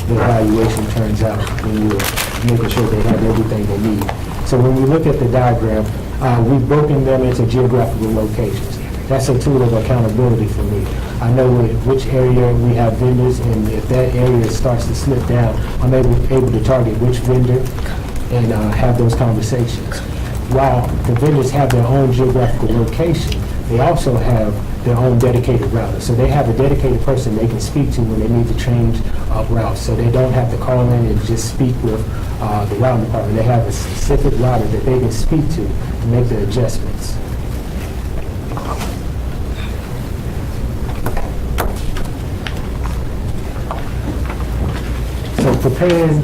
the evaluation turns out when you're making sure they have everything they need. So when we look at the diagram, we've broken them into geographical locations. That's a tool of accountability for me. I know which area we have vendors, and if that area starts to slip down, I'm able to target which vendor and have those conversations. While the vendors have their own geographical location, they also have their own dedicated router. So they have a dedicated person they can speak to when they need to change routes. So they don't have to call in and just speak with the routing department. They have a specific router that they can speak to make the adjustments. So preparing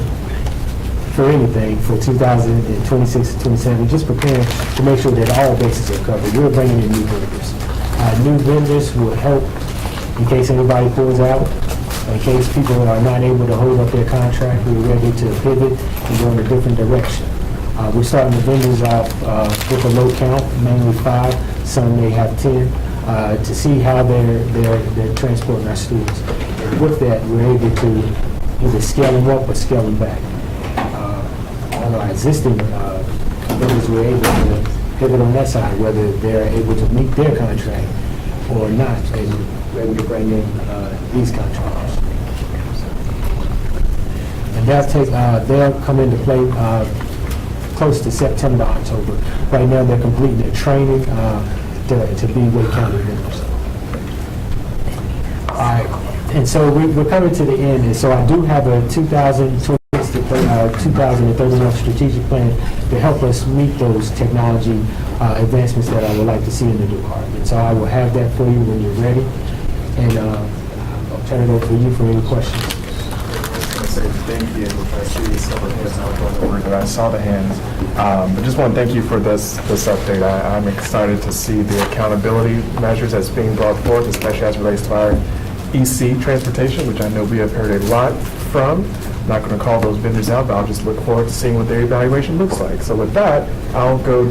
for anything for 2026 to 27, just preparing to make sure that all bases are covered. We're bringing in new vendors. New vendors will help in case anybody pulls out, in case people are not able to hold up their contract. We're ready to pivot and go in a different direction. We're starting the vendors off with a low count, mainly 5. Some may have 10, to see how they're transporting our students. And with that, we're able to either scale them up or scale them back. On our existing vendors, we're able to pivot on that side, whether they're able to meet their contract or not, and we're able to bring in these contractors. And they'll come into play close to September, October. Right now, they're completing their training to be Wake County vendors. All right, and so we're coming to the end, and so I do have a 2031 strategic plan to help us meet those technology advancements that I would like to see in the department. So I will have that for you when you're ready, and I'll turn it over to you for any questions. Say thank you, which I see several hands now going over that I saw the hands. But just want to thank you for this update. I'm excited to see the accountability measures that's being brought forth, especially as it relates to our EC transportation, which I know we have heard a lot from. I'm not going to call those vendors out, but I'll just look forward to seeing what their evaluation looks like. So with that, I'll go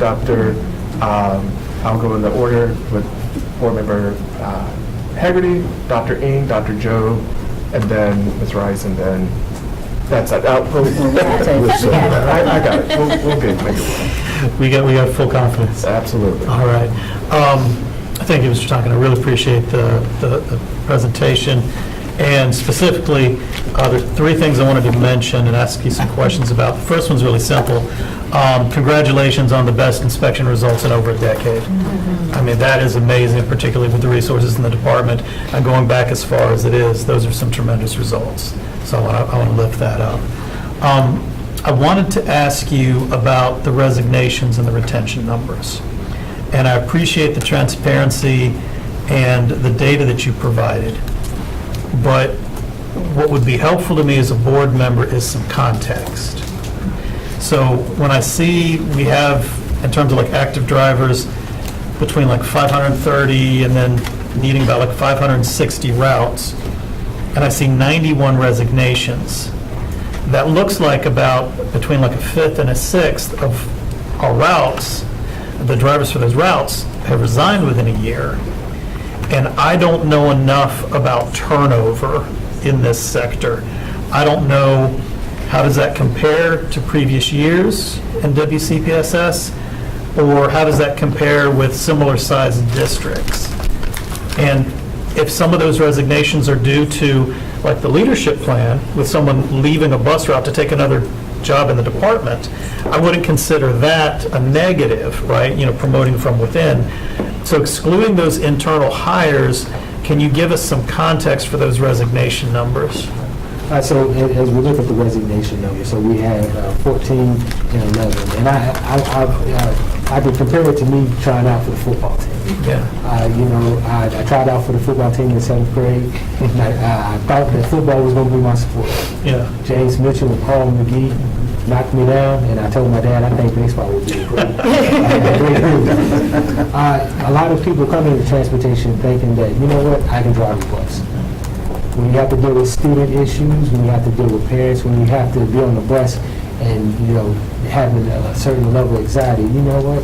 I'll go in the order with Board Member Hegarty, Dr. Ng, Dr. Joe, and then Ms. Rice, and then that's it. I got it. We'll get it. We got full confidence. Absolutely. All right. Thank you, Mr. Tonkin. I really appreciate the presentation. And specifically, there are 3 things I wanted to mention and ask you some questions about. The first one's really simple. Congratulations on the best inspection results in over a decade. I mean, that is amazing, particularly with the resources in the department. And going back as far as it is, those are some tremendous results. So I want to lift that up. I wanted to ask you about the resignations and the retention numbers. And I appreciate the transparency and the data that you provided. But what would be helpful to me as a board member is some context. So when I see we have, in terms of like active drivers, between like 530 and then needing about like 560 routes, and I see 91 resignations, that looks like about between like a fifth and a sixth of our routes, the drivers for those routes have resigned within a year. And I don't know enough about turnover in this sector. I don't know, how does that compare to previous years in WCPSS? Or how does that compare with similar sized districts? And if some of those resignations are due to, like the leadership plan, with someone leaving a bus route to take another job in the department, I wouldn't consider that a negative, right? You know, promoting from within. So excluding those internal hires, can you give us some context for those resignation numbers? So as we look at the resignation numbers, so we have 14 and 11, and I could compare it to me trying out for the football team. Yeah. I tried out for the football team in 7th grade, and I thought that football was going to be my sport. Yeah. James Mitchell and Paul McGee knocked me down, and I told my dad I think baseball would be a great move. A lot of people come into transportation thinking that, you know what, I can drive a bus. When you have to deal with student issues, when you have to deal with parents, when you have to be on the bus and, having a certain level of anxiety, you know what?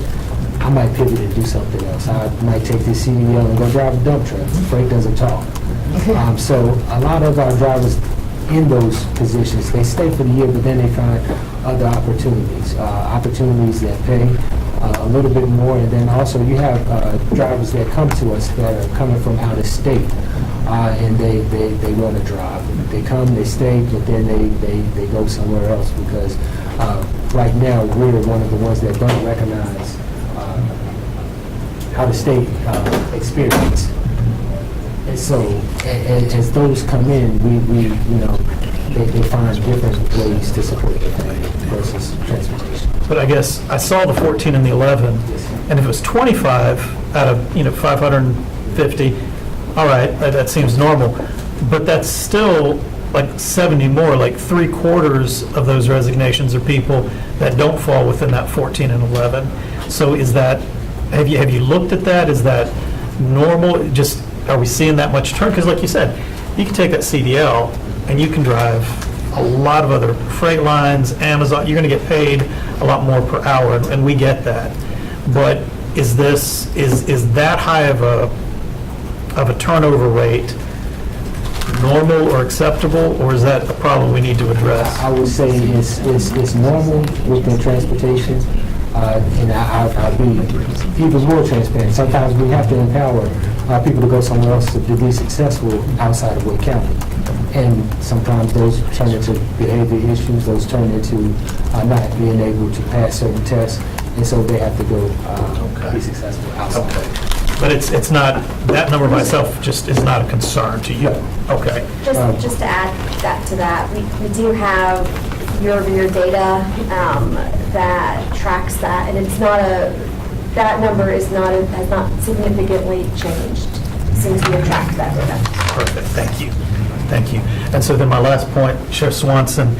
I might pivot and do something else. I might take this CDL and go drive a dump truck. Freight doesn't talk. So a lot of our drivers in those positions, they stay for the year, but then they find other opportunities that pay a little bit more. And then also you have drivers that come to us that are coming from out of state. And they want to drive. They come, they stay, but then they go somewhere else because right now we're one of the ones that don't recognize how the state experience. And so as those come in, they find different ways to support their family versus transportation. But I guess I saw the 14 and the 11, and if it was 25 out of 550, all right, that seems normal. But that's still like 70 more, like 3/4 of those resignations are people that don't fall within that 14 and 11. So is that, have you looked at that? Is that normal? Just, are we seeing that much turn? Because like you said, you can take that CDL and you can drive a lot of other freight lines, Amazon, you're going to get paid a lot more per hour, and we get that. But is that high of a turnover rate normal or acceptable, or is that a problem we need to address? I would say it's normal within transportation, and I'll be even more transparent. Sometimes we have to empower people to go somewhere else to be successful outside of Wake County. And sometimes those turn into behavior issues, those turn into not being able to pass certain tests, and so they have to go be successful outside. Okay. But it's not, that number by itself just is not a concern to you? Okay. Just to add that to that, we do have year-over-year data that tracks that, and it's not that number has not significantly changed since we have tracked that data. Perfect, thank you. Thank you. And so then my last point, Sheriff Swanson,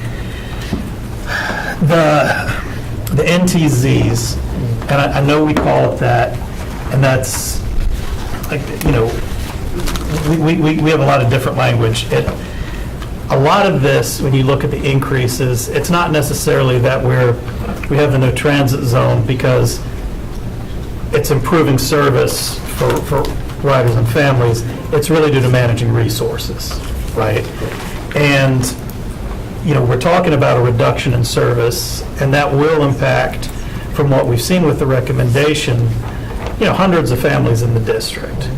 the NTZs, and I know we call it that, and that's, like, you know, we have a lot of different language. A lot of this, when you look at the increases, it's not necessarily that we have the no transit zone because it's improving service for riders and families. It's really due to managing resources, right? And, you know, we're talking about a reduction in service, and that will impact, from what we've seen with the recommendation, you know, hundreds of families in the district.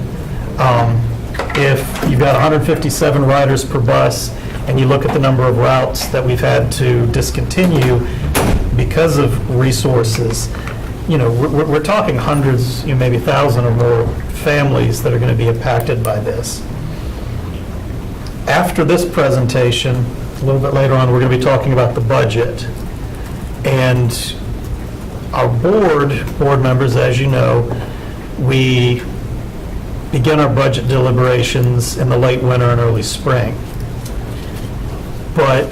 If you've got 157 riders per bus, and you look at the number of routes that we've had to discontinue because of resources, you know, we're talking hundreds, you know, maybe 1,000 or more families that are going to be impacted by this. After this presentation, a little bit later on, we're going to be talking about the budget. And our board members, as you know, we begin our budget deliberations in the late winter and early spring. But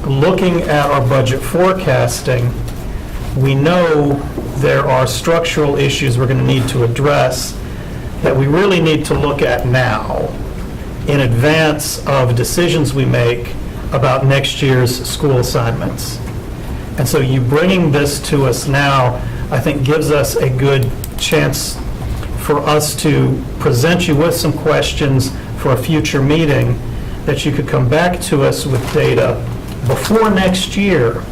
looking at our budget forecasting, we know there are structural issues we're going to need to address that we really need to look at now in advance of decisions we make about next year's school assignments. And so you bringing this to us now, I think, gives us a good chance for us to present you with some questions for a future meeting that you could come back to us with data before next year.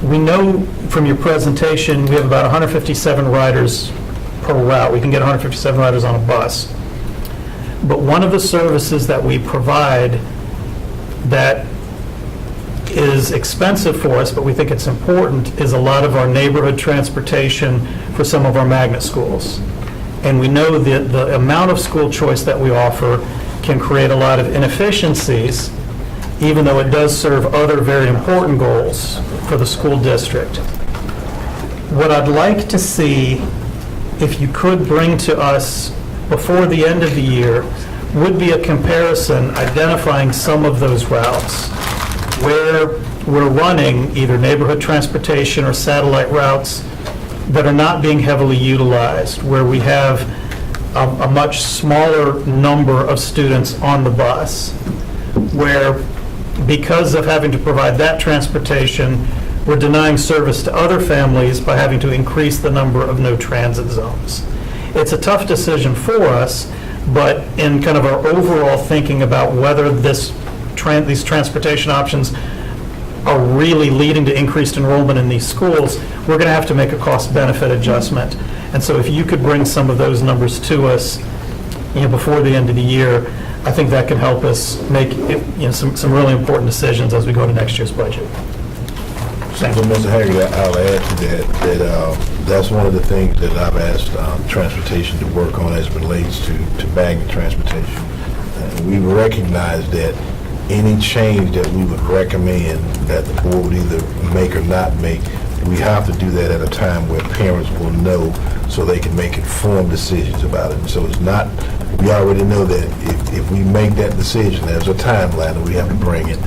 We know from your presentation, we have about 157 riders per route. We can get 157 riders on a bus. But one of the services that we provide that is expensive for us, but we think it's important, is a lot of our neighborhood transportation for some of our magnet schools. And we know that the amount of school choice that we offer can create a lot of inefficiencies, even though it does serve other very important goals for the school district. What I'd like to see, if you could bring to us before the end of the year, would be a comparison identifying some of those routes where we're running either neighborhood transportation or satellite routes that are not being heavily utilized, where we have a much smaller number of students on the bus, where because of having to provide that transportation, we're denying service to other families by having to increase the number of no transit zones. It's a tough decision for us, but in kind of our overall thinking about whether these transportation options are really leading to increased enrollment in these schools, we're going to have to make a cost-benefit adjustment. And so if you could bring some of those numbers to us, you know, before the end of the year, I think that can help us make, you know, some really important decisions as we go to next year's budget. So, Mr. Hagerty, I'll add to that, that's one of the things that I've asked transportation to work on as it relates to magnet transportation. We recognize that any change that we would recommend that the board would either make or not make, we have to do that at a time where parents will know so they can make informed decisions about it. So it's not we already know that if we make that decision, there's a timeline that we have to bring it,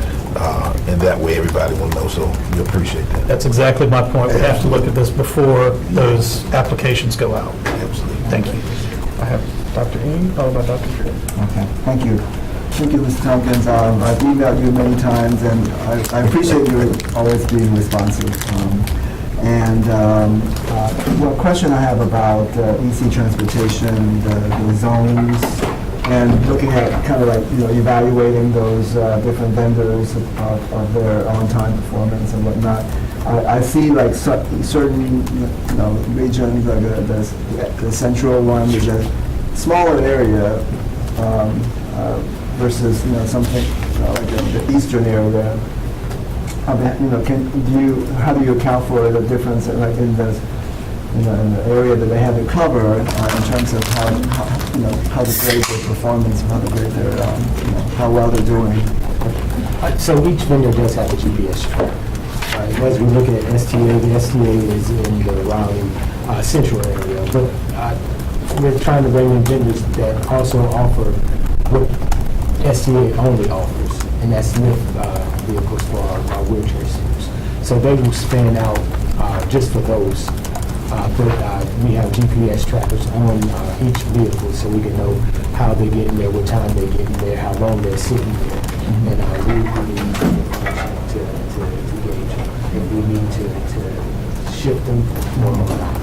and that way everybody will know, so we appreciate that. That's exactly my point. We have to look at this before those applications go out. Absolutely. Thank you. I have Dr. Eaton, followed by Dr. Drew. Okay, thank you. Thank you, Mr. Tompkins. I've emailed you many times, and I appreciate you always being responsive. Well, question I have about EC transportation, the zones, and looking at kind of like, evaluating those different vendors of their on-time performance and whatnot. I see like certain, regions, like the central one is a smaller area versus, something like the eastern area. I mean, how do you account for the difference, like in the area that they have it covered in terms of how to grade their performance, how to grade their, how well they're doing? So each vendor does have a GPS track. As we look at STA, the STA is in the Raleigh central area, but we're trying to bring in vendors that also offer what STA only offers, and that's lift vehicles for our wheelchair users. So they will span out just for those. But we have GPS trackers on each vehicle, so we can know how they get in there, what time they get in there, how long they're sitting there, and we need information to gauge if we need to shift them or not.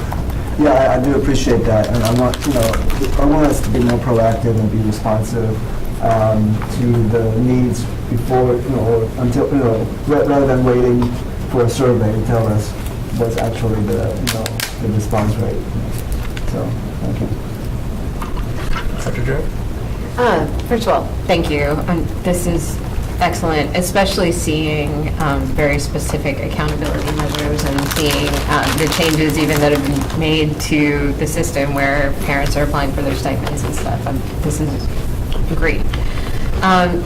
Yeah, I do appreciate that, and I want us to be more proactive and be responsive to the needs before, or until, rather than waiting for a survey to tell us what's actually the response rate. So, thank you. Dr. Drew? First of all, thank you. This is excellent, especially seeing very specific accountability measures and seeing the changes even that have been made to the system where parents are applying for their stipends and stuff. This is great.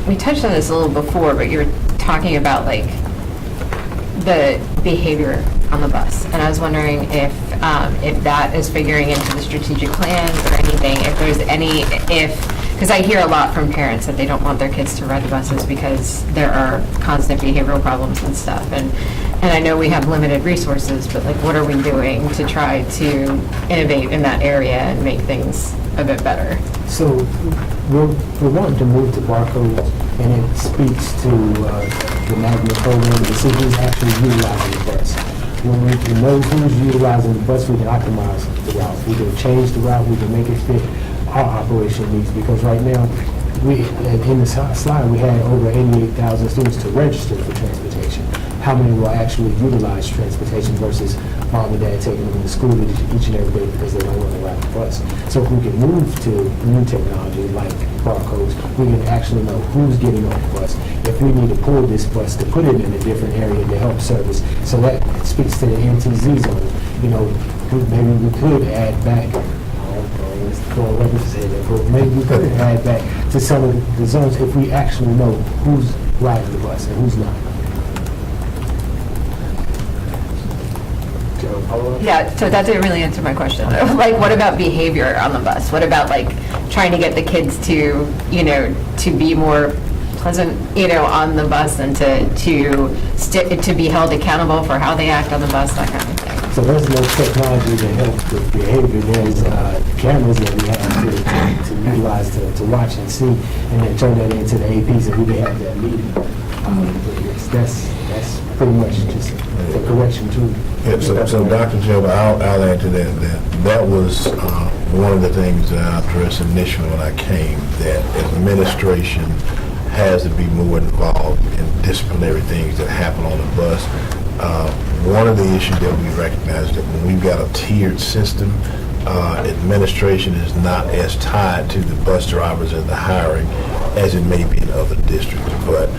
We touched on this a little before, but you were talking about like the behavior on the bus, and I was wondering if that is figuring into the strategic plans or anything, if there's any, because I hear a lot from parents that they don't want their kids to ride the buses because there are constant behavioral problems and stuff, and I know we have limited resources, but like what are we doing to try to innovate in that area and make things a bit better? So we're wanting to move to barcodes, and it speaks to the Magnet program to see who's actually utilizing the bus. When we can know who's utilizing the bus, we can optimize the route. We can change the route, we can make it fit our operation needs, because right now, in this slide, we had over 88,000 students to register for transportation. How many will actually utilize transportation versus mom and dad taking them to school each and every day because they don't want to ride the bus? So if we can move to new technology like barcodes, we can actually know who's getting on the bus. If we need to pull this bus to put it in a different area to help service, so that speaks to the NTZ zone. Maybe we could add back. But maybe we could add back to some of the zones if we actually know who's riding the bus and who's not. Yeah, so that didn't really answer my question. Like, what about behavior on the bus? What about like trying to get the kids to, to be more pleasant, on the bus and to be held accountable for how they act on the bus, that kind of thing. So there's no technology to help with behavior. There's cameras that we have to utilize to watch and see, and then turn that into the APs and we can have that meeting. That's pretty much just the correction too. Yeah, so Dr. Joe, I'll add to that was one of the things that I addressed initially when I came, that administration has to be more involved in disciplinary things that happen on the bus. One of the issues that we recognize that when we've got a tiered system, administration is not as tied to the bus drivers and the hiring as it may be in other districts. But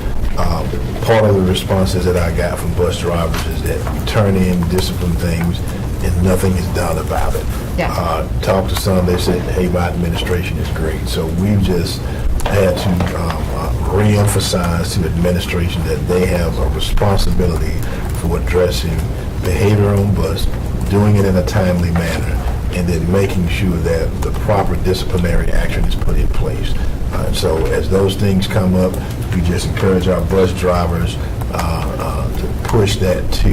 part of the responses that I got from bus drivers is that you turn in discipline things and nothing is done about it. Yeah. Talked to some, they said, hey, my administration is great. So we've just had to re-emphasize to administration that they have a responsibility for addressing behavior on bus, doing it in a timely manner, and then making sure that the proper disciplinary action is put in place. So as those things come up, we just encourage our bus drivers to push that to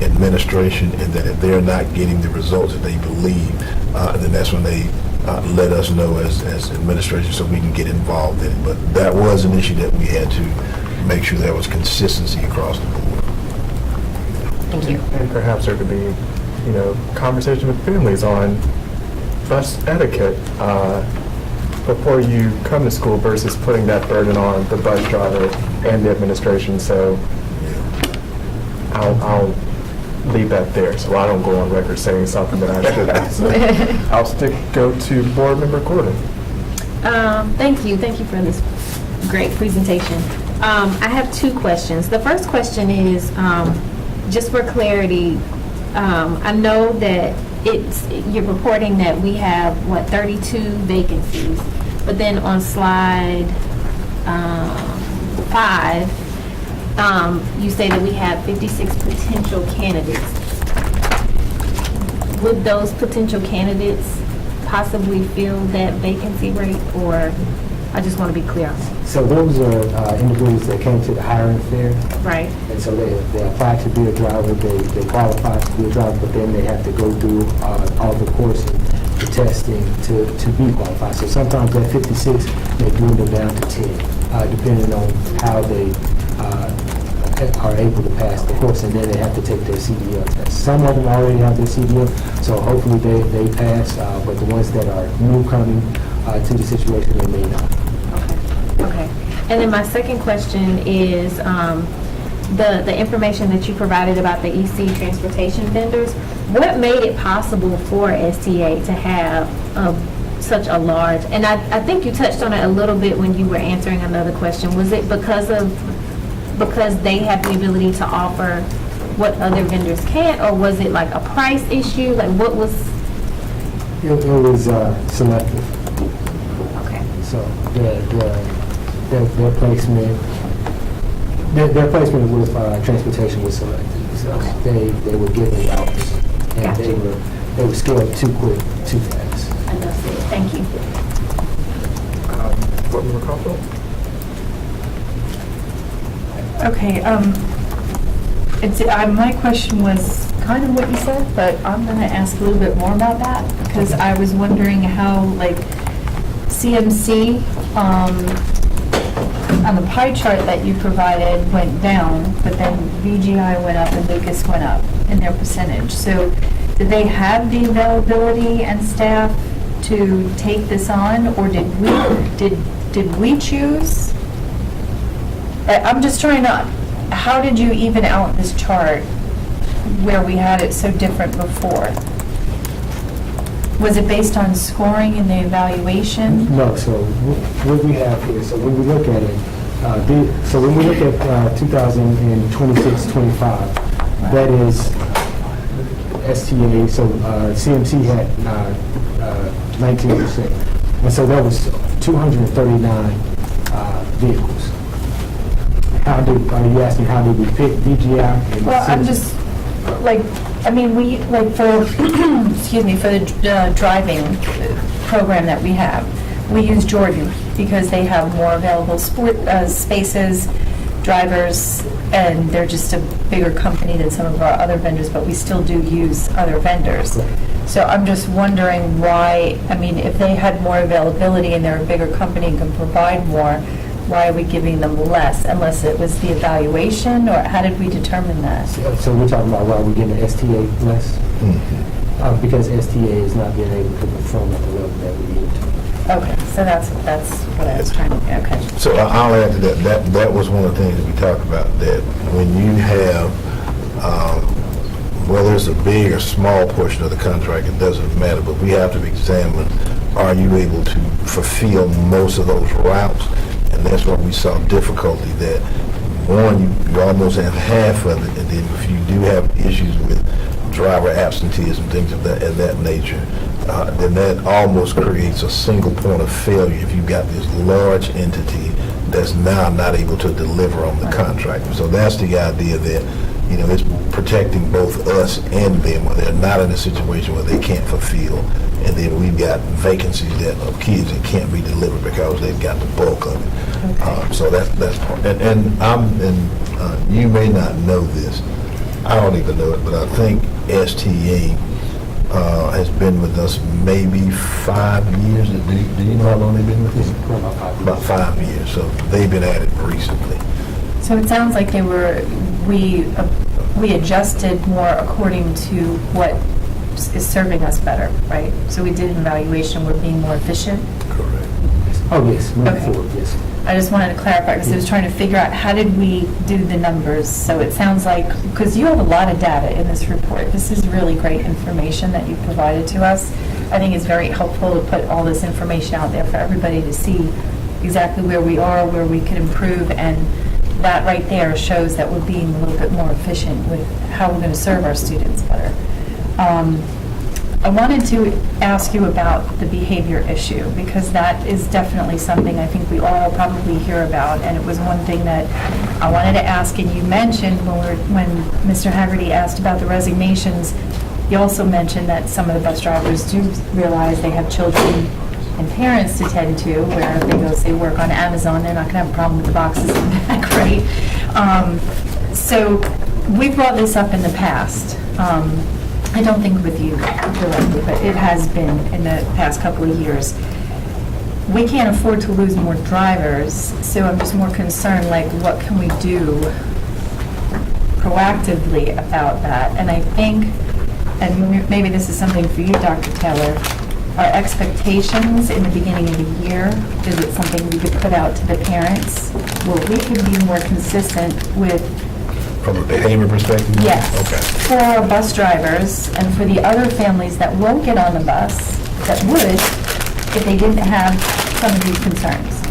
administration, and that if they're not getting the results that they believe, then that's when they let us know as administration so we can get involved in it. But that was an issue that we had to make sure there was consistency across the board. Thank you. And perhaps there could be, conversation with families on bus etiquette before you come to school versus putting that burden on the bus driver and the administration. So I'll leave that there, so I don't go on record saying something that I shouldn't. So I'll go to Board Member Gordon. Thank you for this great presentation. I have two questions. The first question is, just for clarity, I know that you're reporting that we have, 32 vacancies, but then on slide 5, you say that we have 56 potential candidates. Would those potential candidates possibly fill that vacancy rate, or, I just want to be clear. So those are individuals that came to the hiring fair, Right. and so they applied to be a driver, they qualified to be a driver, but then they have to go through all the courses, the testing to be qualified. So sometimes that 56 may dwindle down to 10, depending on how they are able to pass the course, and then they have to take their CDL test. Some of them already have their CDL, so hopefully they pass, but the ones that are new coming to the situation, they may not. Okay. And then my second question is, the information that you provided about the EC transportation vendors, what made it possible for STA to have such a large, and I think you touched on it a little bit when you were answering another question, was it because they have the ability to offer what other vendors can't, or was it like a price issue? Like, what was? It was selective. Okay. So their placement, their placement with transportation was selective. So they were given routes, and Gotcha. they were scaled too quick, too fast. Understood. Thank you. Board Member Caulfield? Okay, my question was kind of what you said, but I'm going to ask a little bit more about that, because I was wondering how, CMC, on the pie chart that you provided went down, but then VGI went up and Lucas went up in their percentage. So did they have the availability and staff to take this on, or did we choose? I'm just trying to, how did you even out this chart where we had it so different before? Was it based on scoring and the evaluation? No, so what we have here, so when we look at it, when we look at 2026-25, that is STA, so CMC had 19%. And so that was 239 vehicles. Are you asking how did we pick VGI? And Well, I'm CMC? just, for, excuse me, for the driving program that we have, we use Jordan because they have more available spaces, drivers, and they're just a bigger company than some of our other vendors, but we still do use other vendors. So I'm just wondering why, if they had more availability and they're a bigger company and can provide more, why are we giving them less, unless it was the evaluation, or how did we determine that? So we're talking about why we're getting the STA less? Because STA is not being able to perform at the level that we need to. Okay, so that's what I was trying to, okay. So I'll add to that. That was one of the things that we talked about, that when you have, whether it's a big or small portion of the contract, it doesn't matter, but we have to examine, are you able to fulfill most of those routes? And that's where we saw difficulty, that one, you almost have half of it, and then if you do have issues with driver absenteeism, things of that nature, then that almost creates a single point of failure if you've got this large entity that's now not able to deliver on the contract. So that's the idea, that it's protecting both us and them, where they're not in a situation where they can't fulfill. And then we've got vacancies of kids that can't be delivered because they've got the bulk of it. So that's part. And you may not know this. I don't even know it, but I think STA has been with us maybe 5 years. Do you know how long they've been with us? About 5 years. So they've been at it recently. So it sounds like we adjusted more according to what is serving us better, right? So we did an evaluation, we're being more efficient. Correct. Oh, yes, moving Okay. forward, yes. I just wanted to clarify, because I was trying to figure out, how did we do the numbers? So it sounds like, because you have a lot of data in this report, this is really great information that you provided to us. I think it's very helpful to put all this information out there for everybody to see exactly where we are, where we could improve, and that right there shows that we're being a little bit more efficient with how we're going to serve our students better. I wanted to ask you about the behavior issue, because that is definitely something I think we all probably hear about, and it was one thing that I wanted to ask, and you mentioned when Mr. Haggerty asked about the resignations, you also mentioned that some of the bus drivers do realize they have children and parents to tend to, where if they go, say, work on Amazon, they're not going to have a problem with the boxes in the back, right? So we brought this up in the past. I don't think with you directly, but it has been in the past couple of years. We can't afford to lose more drivers, so I'm just more concerned, like, what can we do proactively about that? And I think, and maybe this is something for you, Dr. Taylor, our expectations in the beginning of the year, is it something we could put out to the parents? Well, we could be more consistent with. From a behavior perspective? Yes. Okay. For our bus drivers and for the other families that won't get on the bus, that would, if they didn't have some of these concerns.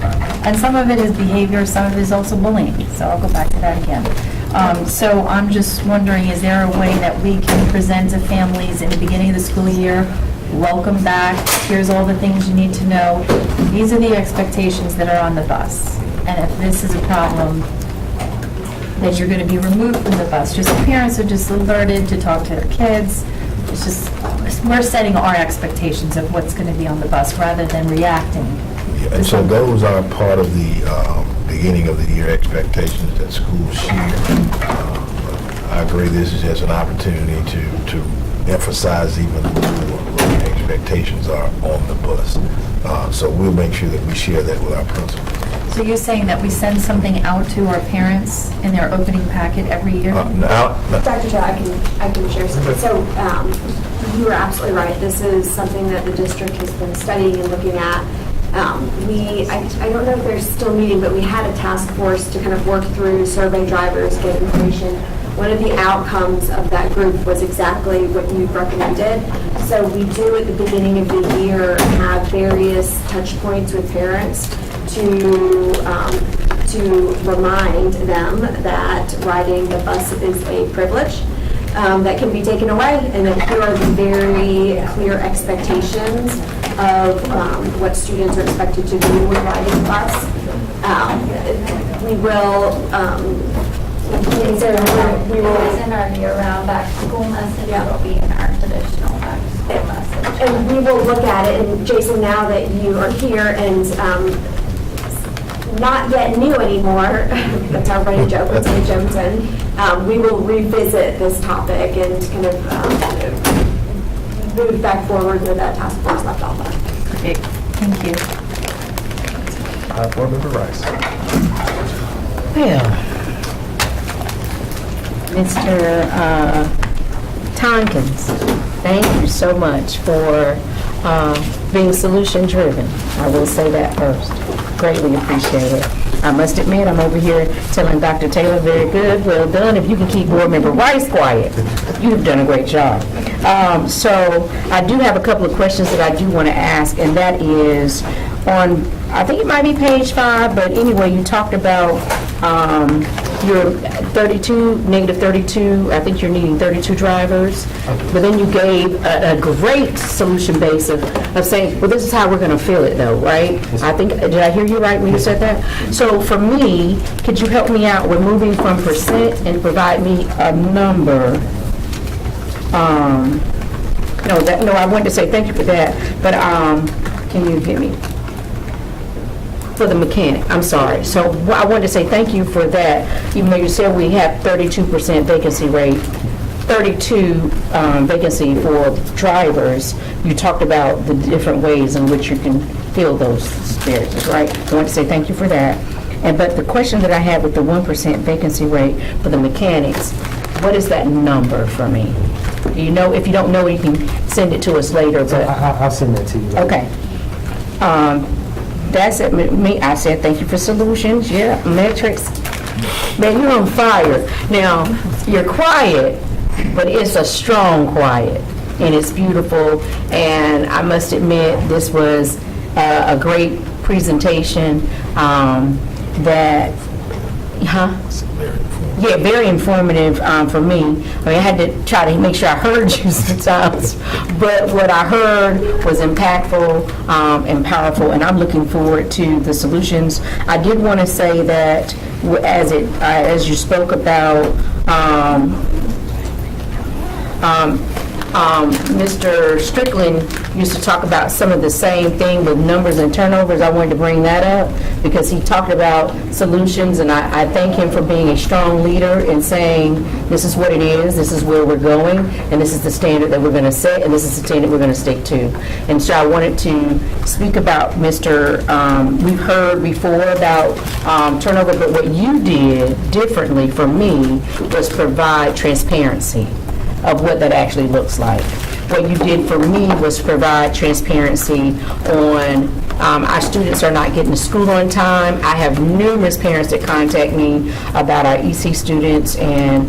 And some of it is behavior, some of it is also bullying, so I'll go back to that again. So I'm just wondering, is there a way that we can present to families in the beginning of the school year, welcome back, here's all the things you need to know, these are the expectations that are on the bus, and if this is a problem, then you're going to be removed from the bus. Just parents are just alerted to talk to their kids. It's just, we're setting our expectations of what's going to be on the bus rather than reacting. Yeah, and so those are part of the beginning of the year expectations that schools share. I agree, this is just an opportunity to emphasize even more what the expectations are on the bus. So we'll make sure that we share that with our principals. So you're saying that we send something out to our parents in their opening packet every year? Dr. Taylor, I can share something. So you are absolutely right. This is something that the district has been studying and looking at. I don't know if they're still meeting, but we had a task force to kind of work through survey drivers, get information. One of the outcomes of that group was exactly what you recommended. So we do at the beginning of the year have various touch points with parents to remind them that riding the bus is a privilege that can be taken away, and that here are the very clear expectations of what students are expected to do when riding the bus. We will in our year-round back to school message, it'll be in our traditional back to school message. And we will look at it, and Jason, now that you are here and not yet new anymore, that's our running joke with St. Johnson, we will revisit this topic and kind of move back forward where that task force left off. Great, thank you. Board Member Rice. Well, Mr. Tompkins, thank you so much for being solution-driven. I will say that first. Greatly appreciate it. I must admit, I'm over here telling Dr. Taylor, very good, well done. If you can keep Board Member Rice quiet, you've done a great job. So I do have a couple of questions that I do want to ask, and that is on, I think it might be page 5, but anyway, you talked about you're 32, negative 32, I think you're needing 32 drivers. But then you gave a great solution base of saying, well, this is how we're going to fill it though, right? I think, did I hear you right when you said that? So for me, could you help me out with moving from percent and provide me a number? No, I wanted to say thank you for that, but can you hear me? For the mechanic, I'm sorry. So I wanted to say thank you for that, even though you said we have 32% vacancy rate, 32 vacancy for drivers. You talked about the different ways in which you can fill those spaces, right? I want to say thank you for that. But the question that I have with the 1% vacancy rate for the mechanics, what is that number for me? Do you know? If you don't know, you can send it to us later. So But I'll send that to you. okay. That's it. Me, I said thank you for solutions. Yeah, metrics. Man, you're on fire. Now, you're quiet, but it's a strong quiet, and it's beautiful. And I must admit, this was a great presentation. Yeah, very informative for me. I mean, I had to try to make sure I heard you sometimes, but what I heard was impactful and powerful, and I'm looking forward to the solutions. I did want to say that as you spoke about Mr. Strickland used to talk about some of the same thing with numbers and turnovers. I wanted to bring that up because he talked about solutions, and I thank him for being a strong leader and saying, this is what it is, this is where we're going, and this is the standard that we're going to set, and this is the standard we're going to stick to. And so I wanted to speak about we've heard before about turnover, but what you did differently for me was provide transparency of what that actually looks like. What you did for me was provide transparency on our students are not getting to school on time. I have numerous parents that contact me about our EC students and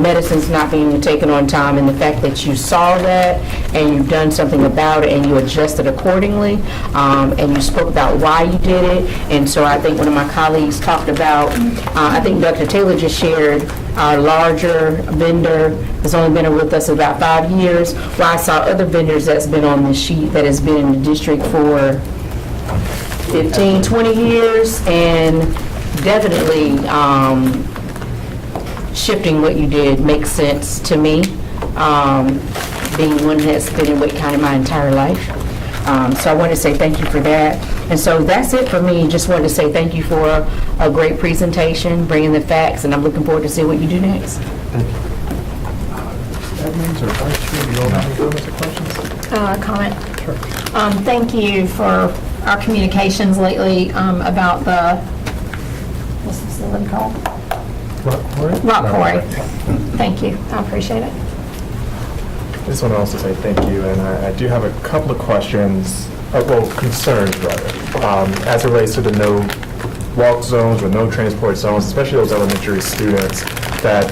medicines not being taken on time, and the fact that you saw that and you've done something about it and you adjusted accordingly, and you spoke about why you did it. And so I think one of my colleagues talked about, I think Dr. Taylor just shared, our larger vendor has only been with us about 5 years, while I saw other vendors that's been on the sheet that has been in the district for 15, 20 years, and definitely shifting what you did makes sense to me, being one that's been in Wake County my entire life. So I want to say thank you for that. And so that's it for me. Just wanted to say thank you for a great presentation, bringing the facts, and I'm looking forward to see what you do next. Edmonds or Vice Chair, do you all have any comments or questions? Comment. Sure. Thank you for our communications lately about what's the facility called? Rock Quarry. Thank you. I appreciate it. I just want to also say thank you, and I do have a couple of questions, concerns rather, as it relates to the no walk zones or no transport zones, especially those elementary students that,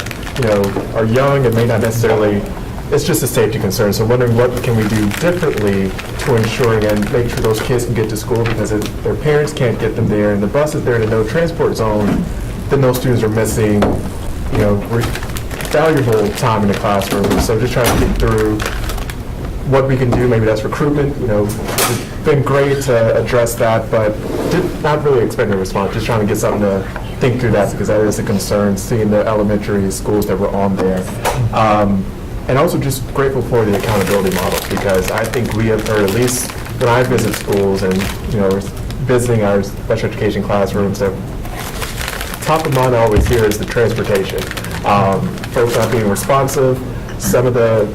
are young and may not necessarily, it's just a safety concern. So wondering what can we do differently to ensuring and make sure those kids can get to school, because if their parents can't get them there and the bus is there in a no transport zone, then those students are missing, valuable time in the classroom. So just trying to think through what we can do. Maybe that's recruitment. It's been great to address that, but did not really expect a response. Just trying to get something to think through that, because that is a concern, seeing the elementary schools that were on there. And also just grateful for the accountability model, because I think we have heard, at least when I visit schools and, visiting our special education classrooms, that top of mind I always hear is the transportation. Folks not being responsive. Some of the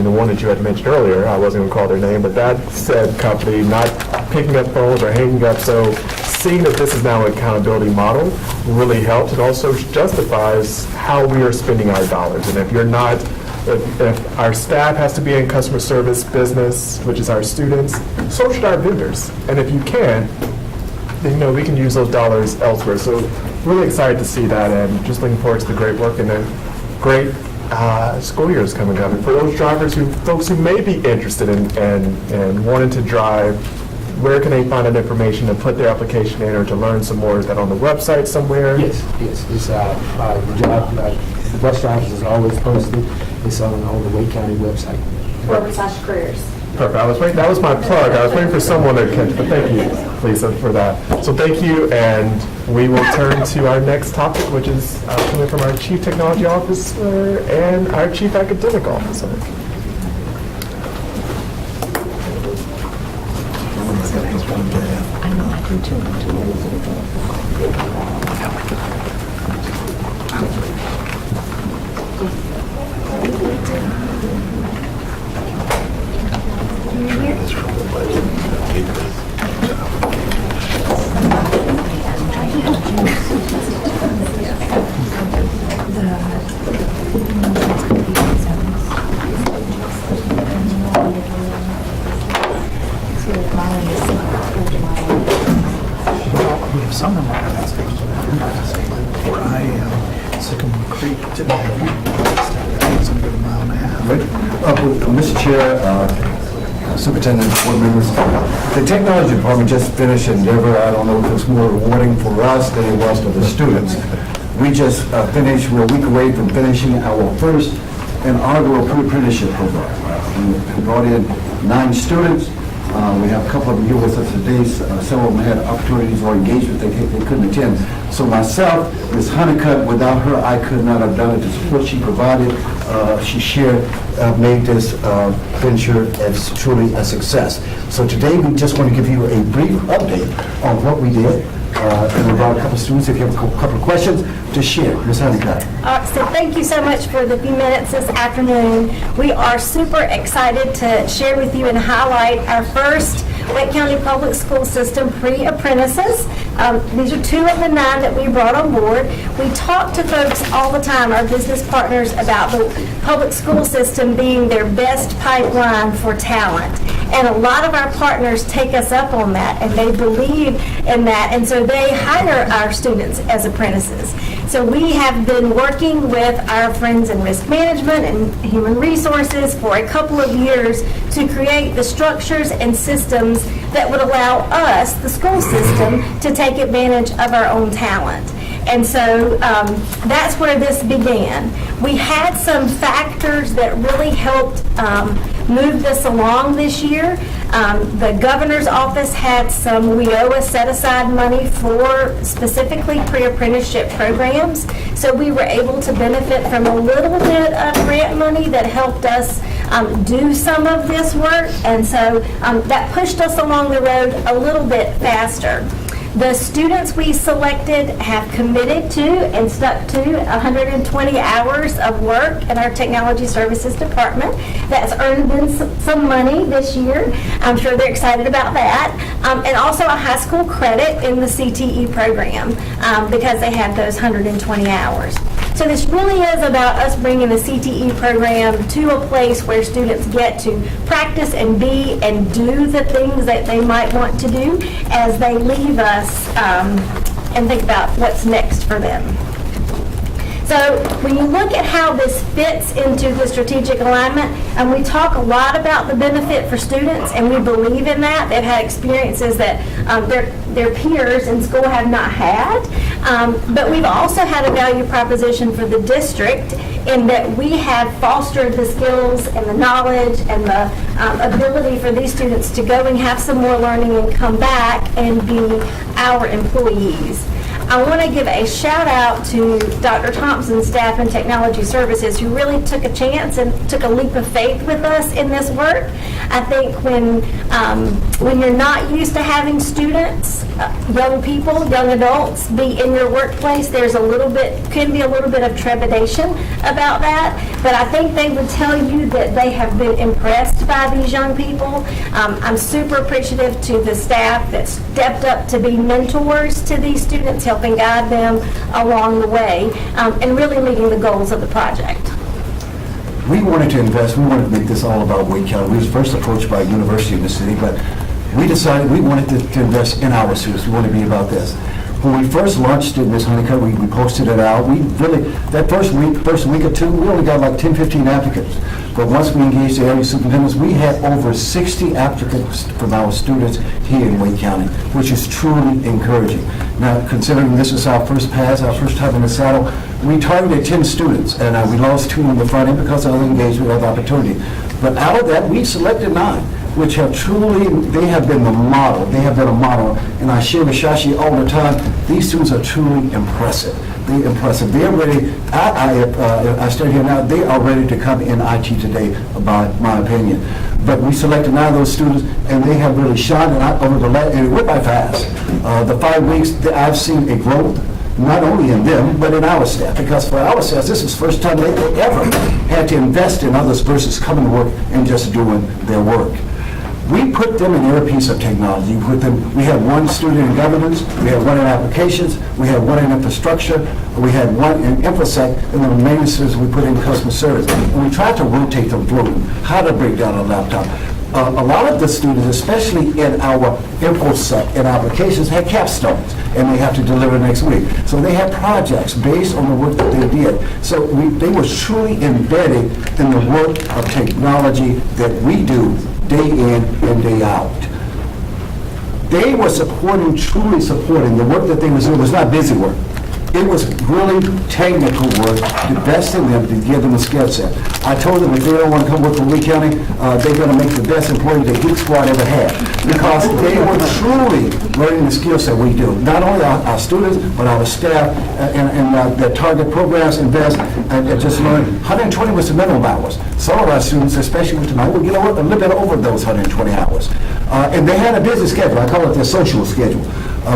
one that you had mentioned earlier, I wasn't going to call their name, but that said company not picking up phones or hanging up. So seeing that this is now an accountability model really helps. It also justifies how we are spending our dollars. And if our staff has to be in customer service business, which is our students, so should our vendors. And if you can, then we can use those dollars elsewhere. So really excited to see that, and just looking forward to the great work and the great school years coming up. And for those folks who may be interested in wanting to drive where can they find that information to put their application in or to learn some more? Is that on the website somewhere? Yes, it's, the bus drivers is always posted, it's on the Wake County website. /careers. Perfect. That was my plug. I was waiting for someone to catch, but thank you, Lisa, for that. So thank you, and we will turn to our next topic, which is coming from our Chief Technology Officer and our Chief Academic Officer. We have some of them where I am, Sycamore Creek today, it's under a mile and a half. Mr. Chair, Superintendent, board members, the technology department just finished an endeavor. I don't know if it's more rewarding for us than it was for the students. We just finished, we're a week away from finishing our first inaugural pre-apprenticeship program. We brought in 9 students. We have a couple of them here with us today. Several of them had opportunities or engagement they couldn't attend. So myself, Ms. Honeycutt, without her, I could not have done it. The support she provided, she shared, made this venture as truly a success. So today, we just want to give you a brief update on what we did. And we brought a couple of students, if you have a couple of questions, to share. Ms. Honeycutt. So thank you so much for the few minutes this afternoon. We are super excited to share with you and highlight our first Wake County Public School System pre-apprentices. These are 2 of the 9 that we brought on board. We talk to folks all the time, our business partners, about the public school system being their best pipeline for talent. And a lot of our partners take us up on that, and they believe in that, and so they hire our students as apprentices. So we have been working with our friends in risk management and human resources for a couple of years to create the structures and systems that would allow us, the school system, to take advantage of our own talent. And so that's where this began. We had some factors that really helped move this along this year. The governor's office had some WIOA set-aside money for specifically pre-apprenticeship programs. So we were able to benefit from a little bit of grant money that helped us do some of this work. And so that pushed us along the road a little bit faster. The students we selected have committed to and stuck to 120 hours of work in our Technology Services Department. That's earned them some money this year. I'm sure they're excited about that. And also a high school credit in the CTE program because they had those 120 hours. So this really is about us bringing the CTE program to a place where students get to practice and be and do the things that they might want to do as they leave us and think about what's next for them. So when you look at how this fits into the strategic alignment, and we talk a lot about the benefit for students, and we believe in that. They've had experiences that their peers in school have not had. But we've also had a value proposition for the district in that we have fostered the skills and the knowledge and the ability for these students to go and have some more learning and come back and be our employees. I want to give a shout out to Dr. Thompson's staff in Technology Services who really took a chance and took a leap of faith with us in this work. I think when you're not used to having students, young people, young adults be in your workplace, can be a little bit of trepidation about that. But I think they would tell you that they have been impressed by these young people. I'm super appreciative to the staff that stepped up to be mentors to these students, helping guide them along the way, and really meeting the goals of the project. We wanted to invest, we wanted to make this all about Wake County. We was first approached by a university in the city, but we decided we wanted to invest in our students. We wanted to be about this. When we first launched it, Ms. Honeycutt, we posted it out. We really, that first week or two, we only got like 10, 15 applicants. But once we engaged the area superintendents, we had over 60 applicants from our students here in Wake County, which is truly encouraging. Now, considering this is our first pass, our first time in the saddle, we targeted 10 students, and we lost 2 on the front end because of other engagement, other opportunity. But out of that, we selected 9, which have truly, they have been the model. They have been a model, and I share with Shashi all the time, these students are truly impressive. They're impressive. They're ready, I stand here now, they are ready to come in IT today, by my opinion. But we selected 9 of those students, and they have really shined, and over the last, and it went by fast. The 5 weeks, I've seen a growth, not only in them, but in our staff. Because for our staff, this is the first time they ever had to invest in others versus coming to work and just doing their work. We put them in every piece of technology. We had 1 student in governance, we had 1 in applications, we had 1 in infrastructure, we had 1 in InfoSec, and the remaining students we put in customer service. And we tried to rotate them through how to break down a laptop. A lot of the students, especially in our InfoSec and applications, had capstones, and they have to deliver next week. So they had projects based on the work that they did. So they were truly embedded in the work of technology that we do day in and day out. They were truly supporting the work that they were doing. It was not busy work. It was really technical work, the best in them to give them a skill set. I told them if they don't want to come work for Wake County, they're going to make the best employee that Geek Squad ever had. Because they were truly learning the skill set we do. Not only our students, but our staff and the target programs invest and just learn. 120 was the minimum hours. Some of our students, especially with tonight, will get a little bit over those 120 hours. And they had a busy schedule. I call it their social schedule.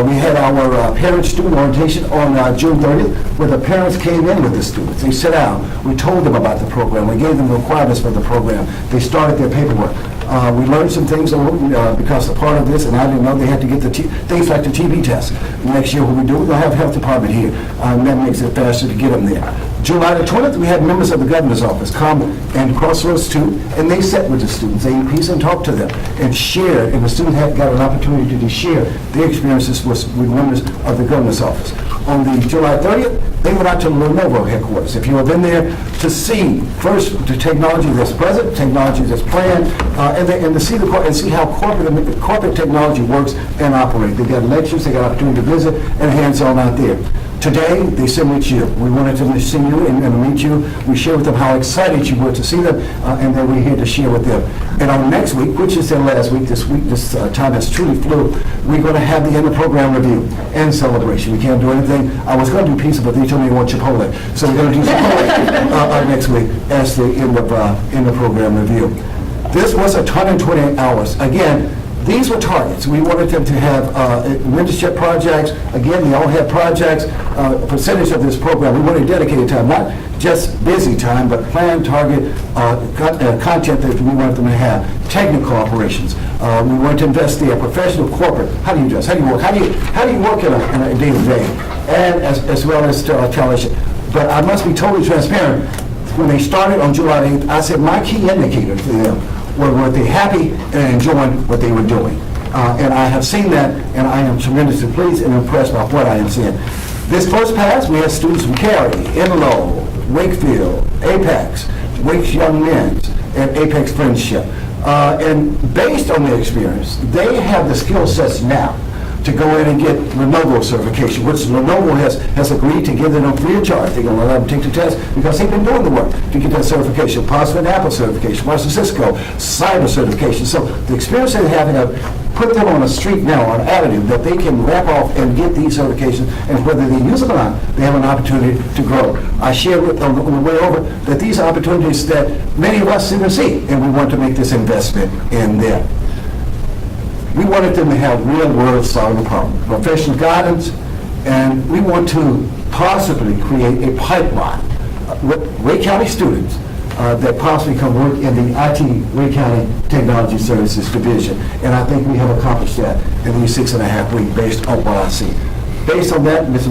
We had our parent-student orientation on June 30th, where the parents came in with the students. They sat down. We told them about the program. We gave them requirements for the program. They started their paperwork. We learned some things because a part of this, and I didn't know they had to get the things like the TB test. Next year, what we do, we'll have health department here. That makes it faster to get them there. July the 20th, we had members of the governor's office come and Crossroads too, and they sat with the students. They increased and talked to them and shared, and the students had got an opportunity to share their experiences with members of the governor's office. On the July 30th, they went out to Lenovo headquarters. If you have been there to see first the technology that's present, technology that's planned, and to see and see how corporate technology works and operates. They got lectures, they got opportunity to visit, and hands-on out there. Today, they sit with you. We wanted to see you and meet you. We share with them how excited you were to see them, and then we're here to share with them. And on next week, which is their last week, this time has truly flew, we're going to have the end of program review and celebration. We can't do anything. I was going to do pizza, but they told me they want Chipotle. So we're going to do Chipotle next week as the end of program review. This was 128 hours. Again, these were targets. We wanted them to have mentorship projects. Again, they all had projects, a percentage of this program. We wanted dedicated time, not just busy time, but planned target content that we wanted them to have. Technical operations. We wanted to invest there. Professional, corporate. How do you dress? How do you work? How do you work in a day-to-day? And as well as television. But I must be totally transparent. When they started on July 8th, I said my key indicator to them were they happy and enjoying what they were doing. And I have seen that, and I am tremendously pleased and impressed by what I am seeing. This first pass, we had students from Cary, Enloe, Wakefield, Apex, Wake's Young Men's, and Apex Friendship. And based on their experience, they have the skill sets now to go in and get Lenovo certification, which Lenovo has agreed to give them free of charge. They're going to let them take the test because they've been doing the work to get that certification. Possibly an Apple certification, Western Cisco, cyber certification. So the experience they have put them on a streak now, on an avenue that they can wrap off and get these certifications, and whether they use them or not, they have an opportunity to grow. I shared on the way over that these are opportunities that many of us didn't see, and we want to make this investment in them. We wanted them to have real-world solving problems, professional guidance, and we want to possibly create a pipeline with Wake County students that possibly can work in the IT Wake County Technology Services Division. And I think we have accomplished that in these 6.5 weeks based on what I see. Based on that, Ms.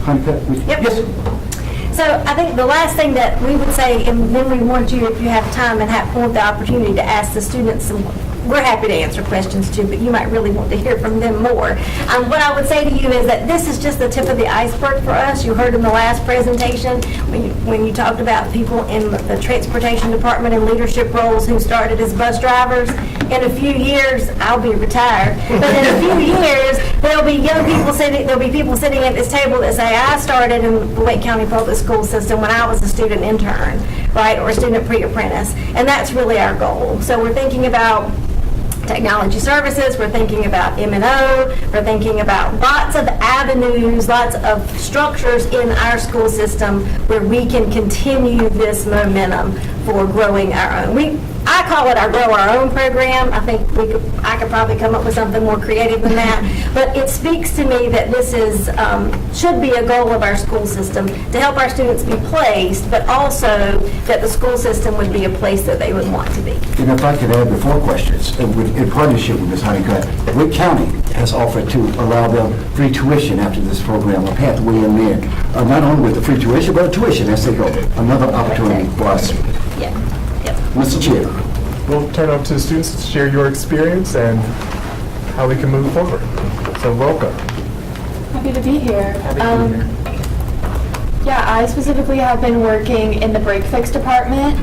Honeycutt? Yep. Yes. So I think the last thing that we would say, and then we want you, if you have time and want the opportunity to ask the students some we're happy to answer questions too, but you might really want to hear from them more. What I would say to you is that this is just the tip of the iceberg for us. You heard in the last presentation when you talked about people in the transportation department and leadership roles who started as bus drivers. In a few years, I'll be retired, but in a few years, there'll be people sitting at this table that say, I started in the Wake County Public School System when I was a student intern, right, or a student pre-apprentice, and that's really our goal. So we're thinking about technology services, we're thinking about M&O, we're thinking about lots of avenues, lots of structures in our school system where we can continue this momentum for growing our own. I call it our Grow Our Own program. I think I could probably come up with something more creative than that. But it speaks to me that this should be a goal of our school system to help our students be placed, but also that the school system would be a place that they would want to be. And if I could add before questions, in partnership with Ms. Honeycutt, Wake County has offered to allow them free tuition after this program, a pathway in there. Not only with the free tuition, but a tuition as they go. Another opportunity for us. Yeah. Mr. Chair. We'll turn over to the students to share your experience and how we can move forward. So welcome. Happy to be here. Happy to be here. Yeah, I specifically have been working in the break fix department.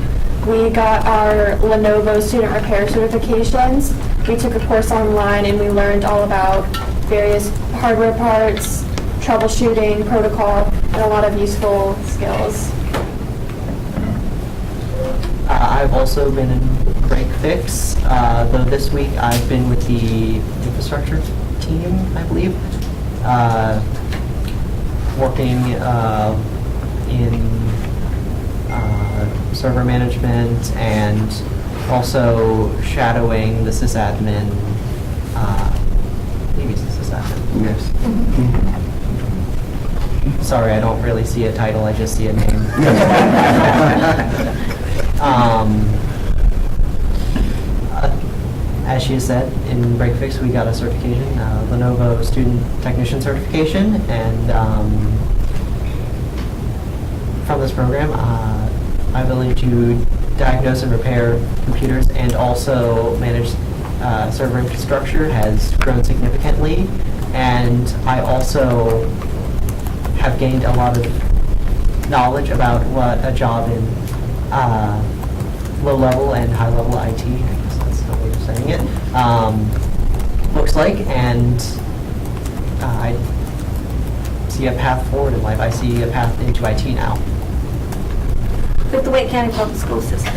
We got our Lenovo student repair certifications. We took a course online and we learned all about various hardware parts, troubleshooting, protocol, and a lot of useful skills. I've also been in break fix, though this week I've been with the infrastructure team, I believe, working in server management and also shadowing the sysadmin. Maybe it's the sysadmin. Yes. Sorry, I don't really see a title, I just see a name. As she said, in BreakFix we got a certification, Lenovo Student Technician Certification, and from this program, my ability to diagnose and repair computers and also manage server infrastructure has grown significantly, and I also have gained a lot of knowledge about what a job in low-level and high-level IT, I guess that's the way of saying it, looks like, and I see a path forward in life. I see a path into IT now. With the Wake County Public School System.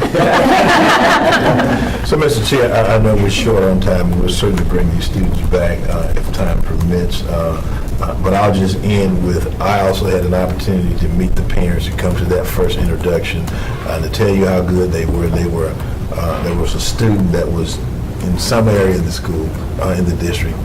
So, Mr. Chair, I know we're short on time, and we'll certainly bring these students back if time permits. But I'll just end with, I also had an opportunity to meet the parents who come to that first introduction and to tell you how good they were. There was a student that was in some area of the school, in the district,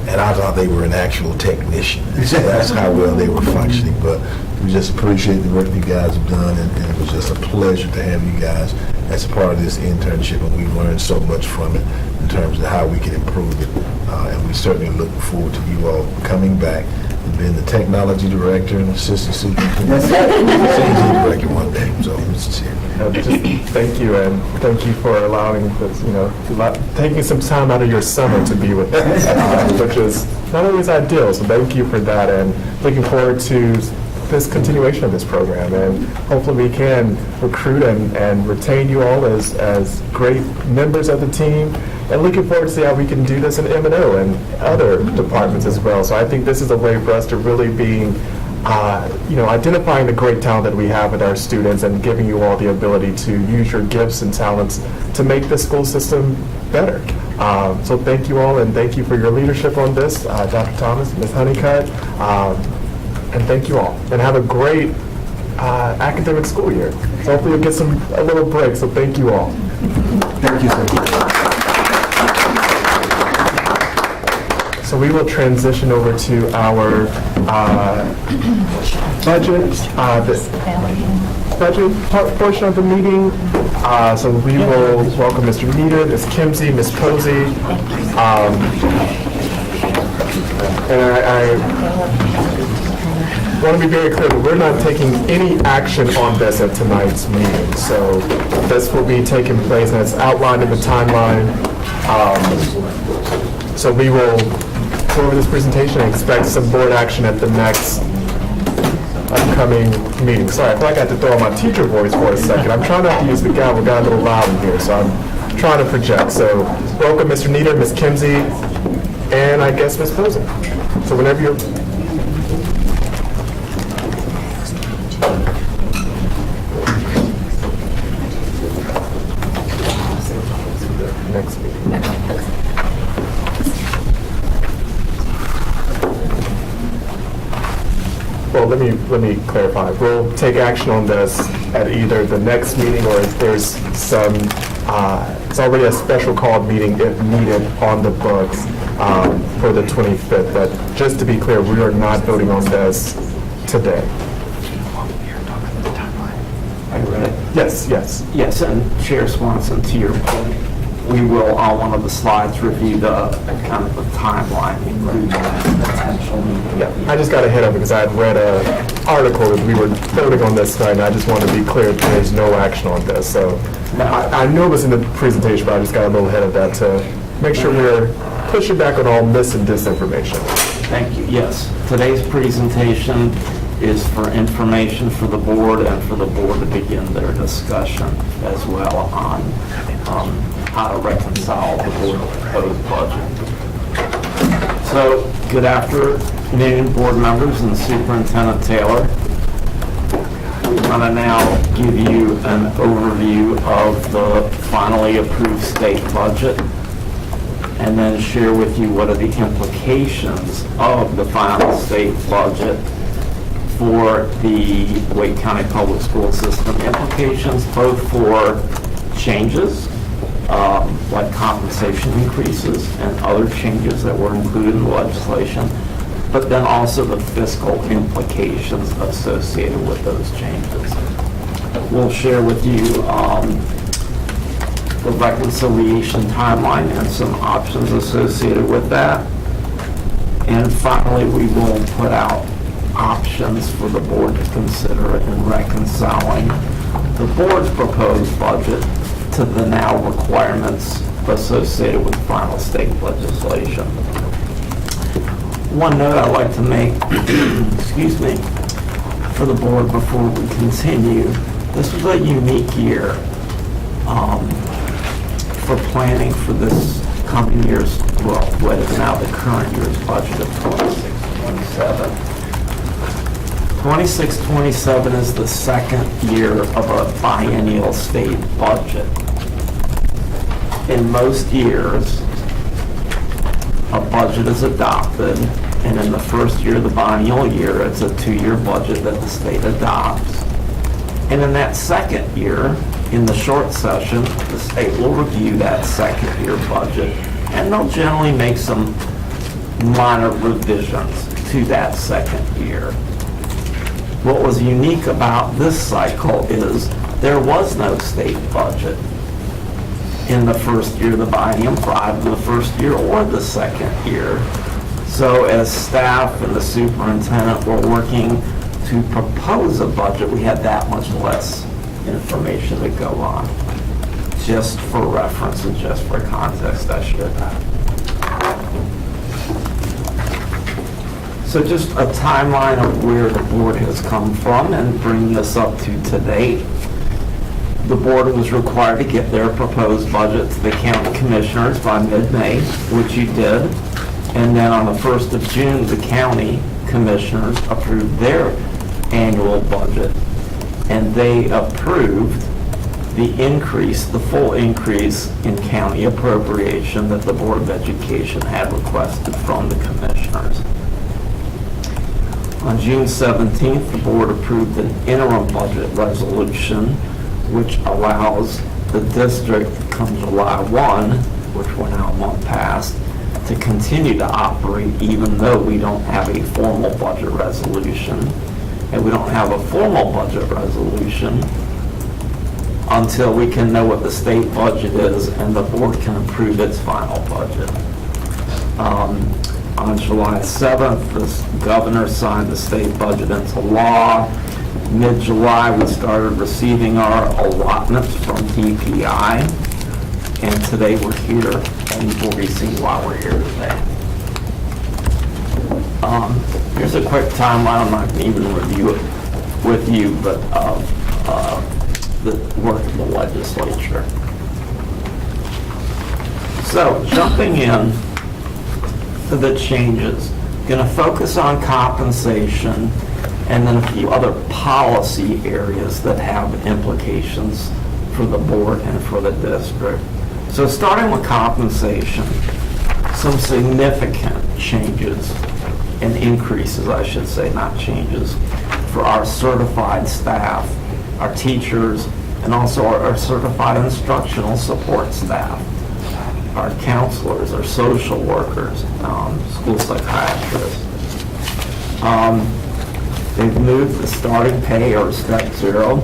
and I thought they were an actual technician. So that's how well they were functioning. But we just appreciate the work you guys have done, and it was just a pleasure to have you guys as a part of this internship, and we learned so much from it in terms of how we can improve it. And we certainly look forward to you all coming back and being the technology director and assistant superintendent, CG director one day. So, Mr. Chair. Just thank you, and thank you for allowing this, taking some time out of your summer to be with us, which is not always ideal. So thank you for that, and looking forward to this continuation of this program, and hopefully we can recruit and retain you all as great members of the team, and looking forward to see how we can do this in M&O and other departments as well. So I think this is a way for us to really be identifying the great talent that we have with our students and giving you all the ability to use your gifts and talents to make the school system better. So thank you all, and thank you for your leadership on this, Dr. Thomas, Ms. Honeycutt, and thank you all. And have a great academic school year. So hopefully you'll get a little break, so thank you all. Thank you, sir. So we will transition over to our budget portion of the meeting. So we will welcome Mr. Meader, Ms. Kimsey, Ms. Posey. And I want to be very clear that we're not taking any action on this at tonight's meeting. So this will be taking place, and it's outlined in the timeline So we will go over this presentation and expect some board action at the next upcoming meeting. Sorry, I feel like I had to throw on my teacher voice for a second. I'm trying not to use the gavel, got a little loud in here, so I'm trying to project. So welcome, Mr. Nieder, Ms. Kimsey, and I guess Ms. Posen. So whenever you're... Next meeting. Well, let me clarify. We'll take action on this at either the next meeting or if there's some, it's already a special called meeting if needed on the books for the 25th. But just to be clear, we are not voting on this today. Are you ready? Yes, yes. Yes, and Chair Swanson, to your point, we will, on one of the slides, review the kind of the timeline, including the potential meeting. Yeah, I just got ahead of it because I had read an article that we were voting on this tonight, and I just wanted to be clear that there's no action on this. So I knew it was in the presentation, but I just got a little ahead of that to make sure we're pushing back on all mis and disinformation. Thank you. Yes, today's presentation is for information for the board and for the board to begin their discussion as well on how to reconcile the board proposed budget. So, good afternoon, board members and Superintendent Taylor. I'm going to now give you an overview of the finally approved state budget and then share with you what are the implications of the final state budget for the Wake County Public School System. Implications both for changes like compensation increases and other changes that were included in the legislation, but then also the fiscal implications associated with those changes. We'll share with you the reconciliation timeline and some options associated with that. And finally, we will put out options for the board to consider in reconciling the board's proposed budget to the now requirements associated with final state legislation. One note I'd like to make, excuse me, for the board before we continue. This was a unique year for planning for this coming year's, well, what is now the current year's budget of 26-27. 26-27 is the second year of a biennial state budget. In most years, a budget is adopted, and in the first year of the biennial year, it's a 2-year budget that the state adopts. And in that second year, in the short session, the state will review that second year budget, and they'll generally make some minor revisions to that second year. What was unique about this cycle is there was no state budget in the first year of the biennium, for either the first year or the second year. So as staff and the superintendent were working to propose a budget, we had that much less information to go on. Just for reference and just for context, I share that. So just a timeline of where the board has come from and bringing this up to today. The board was required to get their proposed budget to the county commissioners by mid-May, which you did. And then on the 1st of June, the county commissioners approved their annual budget. And they approved the increase, the full increase in county appropriation that the Board of Education had requested from the commissioners. On June 17th, the board approved an interim budget resolution which allows the district come July 1, which we're now a month past, to continue to operate even though we don't have a formal budget resolution. And we don't have a formal budget resolution until we can know what the state budget is and the board can approve its final budget. On July 7th, the governor signed the state budget into law. Mid-July, we started receiving our allotments from DPI, and today we're here and you've already seen why we're here today. Here's a quick timeline. I'm not going to even review it with you, but the work of the legislature. So, jumping in to the changes, going to focus on compensation and then a few other policy areas that have implications for the board and for the district. So starting with compensation, some significant changes and increases, I should say, not changes, for our certified staff, our teachers, and also our certified instructional support staff, our counselors, our social workers, school psychiatrists. They've moved the starting pay or step zero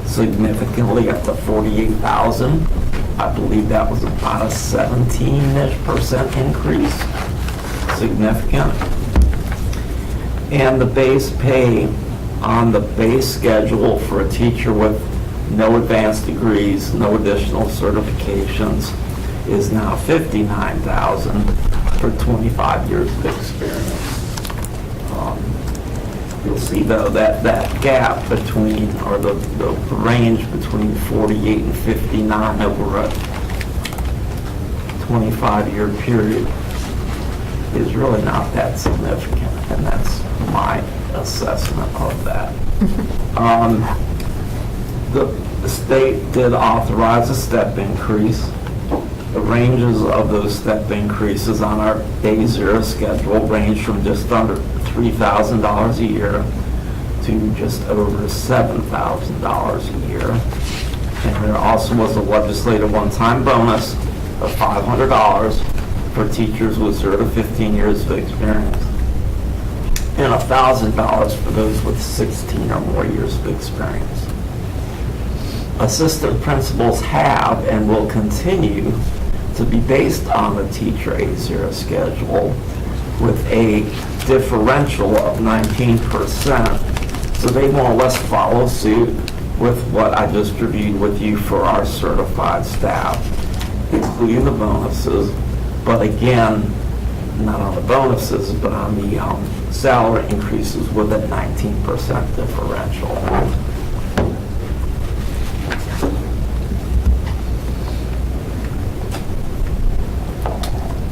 significantly up to $48,000. I believe that was about a 17% increase, significant. And the base pay on the base schedule for a teacher with no advanced degrees, no additional certifications, is now $59,000 for 25 years of experience. You'll see though that gap between, or the range between 48 and 59 over a 25-year period is really not that significant, and that's my assessment of that. The state did authorize a step increase. The ranges of those step increases on our day zero schedule range from just under $3,000 a year to just over $7,000 a year. And there also was a legislative one-time bonus of $500 for teachers with 0 to 15 years of experience, and $1,000 for those with 16 or more years of experience. Assistant principals have and will continue to be based on the teacher A0 schedule with a differential of 19%. So they more or less follow suit with what I just reviewed with you for our certified staff, including the bonuses. But again, not on the bonuses, but on the salary increases with a 19% differential.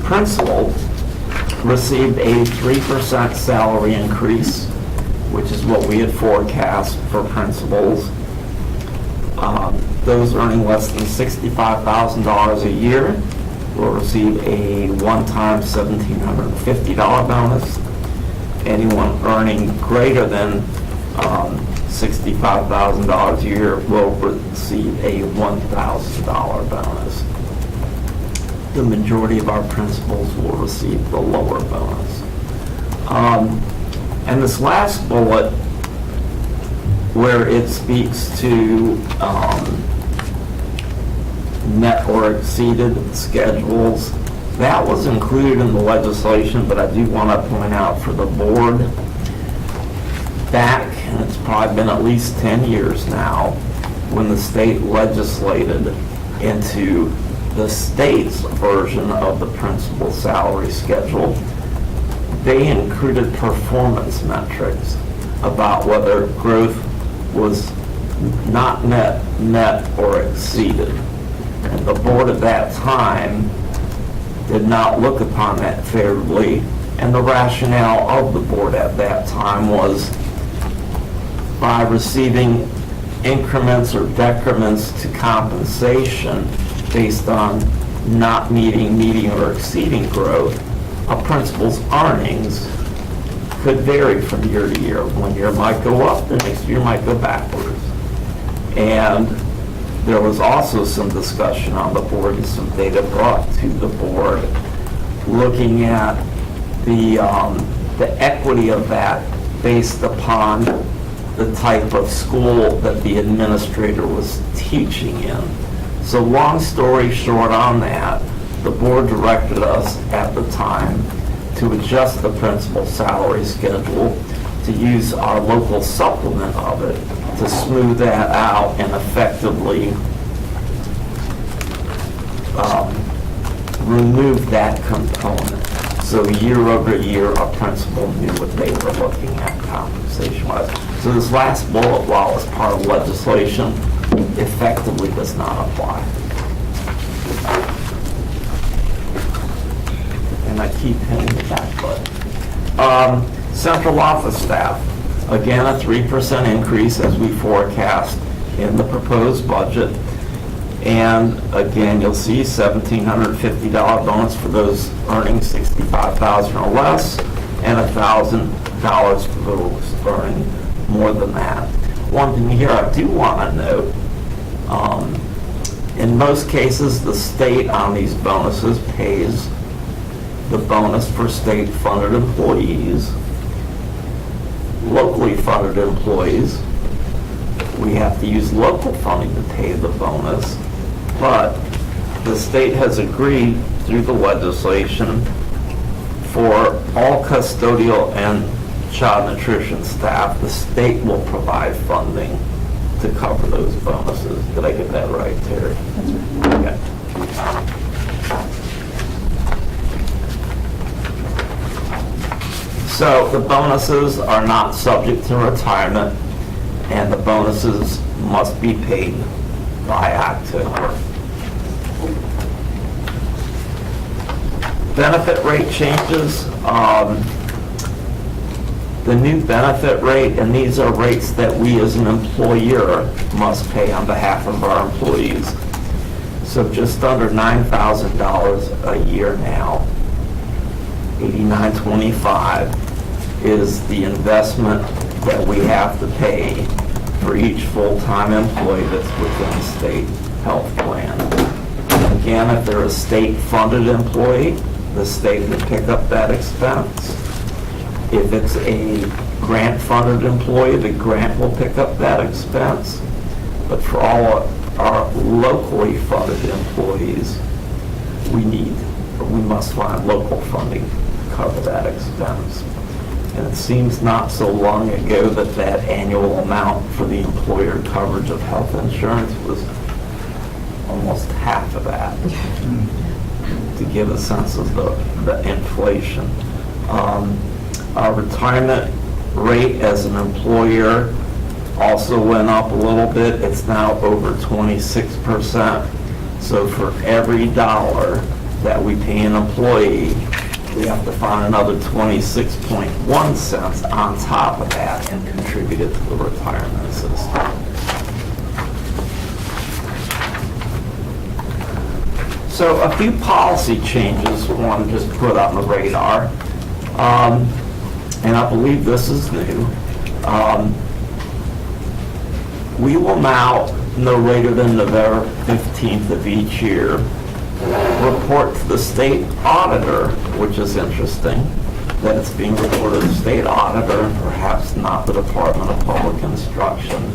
Principal received a 3% salary increase, which is what we had forecast for principals. Those earning less than $65,000 a year will receive a one-time $1,750 bonus. Anyone earning greater than $65,000 a year will receive a $1,000 bonus. The majority of our principals will receive the lower bonus. And this last bullet, where it speaks to met or exceeded schedules, that was included in the legislation, but I do want to point out for the board, back, and it's probably been at least 10 years now, when the state legislated into the state's version of the principal salary schedule, they included performance metrics about whether growth was not met, or exceeded. And the board at that time did not look upon that favorably, and the rationale of the board at that time was by receiving increments or decrements to compensation based on not meeting or exceeding growth, a principal's earnings could vary from year to year. One year might go up, the next year might go backwards. And there was also some discussion on the board and some data brought to the board looking at the equity of that based upon the type of school that the administrator was teaching in. So long story short on that, the board directed us at the time to adjust the principal salary schedule, to use our local supplement of it to smooth that out and effectively removed that component. So year over year, a principal knew what they were looking at compensation-wise. So this last bullet, while it's part of legislation, effectively does not apply. And I keep hitting the back button. Central office staff, again, a 3% increase as we forecast in the proposed budget. And again, you'll see $1,750 bonus for those earning $65,000 or less, and $1,000 for those earning more than that. One thing here I do want to note, in most cases, the state on these bonuses pays the bonus for state-funded employees. Locally funded employees, we have to use local funding to pay the bonus, but the state has agreed through the legislation for all custodial and child nutrition staff, the state will provide funding to cover those bonuses. Did I get that right, Terry? Okay. So the bonuses are not subject to retirement, and the bonuses must be paid by October. Benefit rate changes. The new benefit rate, and these are rates that we as an employer must pay on behalf of our employees. So just under $9,000 a year now, $89.25 is the investment that we have to pay for each full-time employee that's within the state health plan. Again, if they're a state-funded employee, the state will pick up that expense. If it's a grant-funded employee, the grant will pick up that expense. But for all our locally funded employees, we must find local funding to cover that expense. And it seems not so long ago that annual amount for the employer coverage of health insurance was almost half of that, to give a sense of the inflation. Our retirement rate as an employer also went up a little bit. It's now over 26%. So for every dollar that we pay an employee, we have to find another 26.1 cents on top of that and contribute it to the retirement system. So a few policy changes we want to just put on the radar. And I believe this is new. We will now, no later than November 15th of each year, report to the state auditor, which is interesting, that it's being reported to the state auditor and perhaps not the Department of Public Instruction.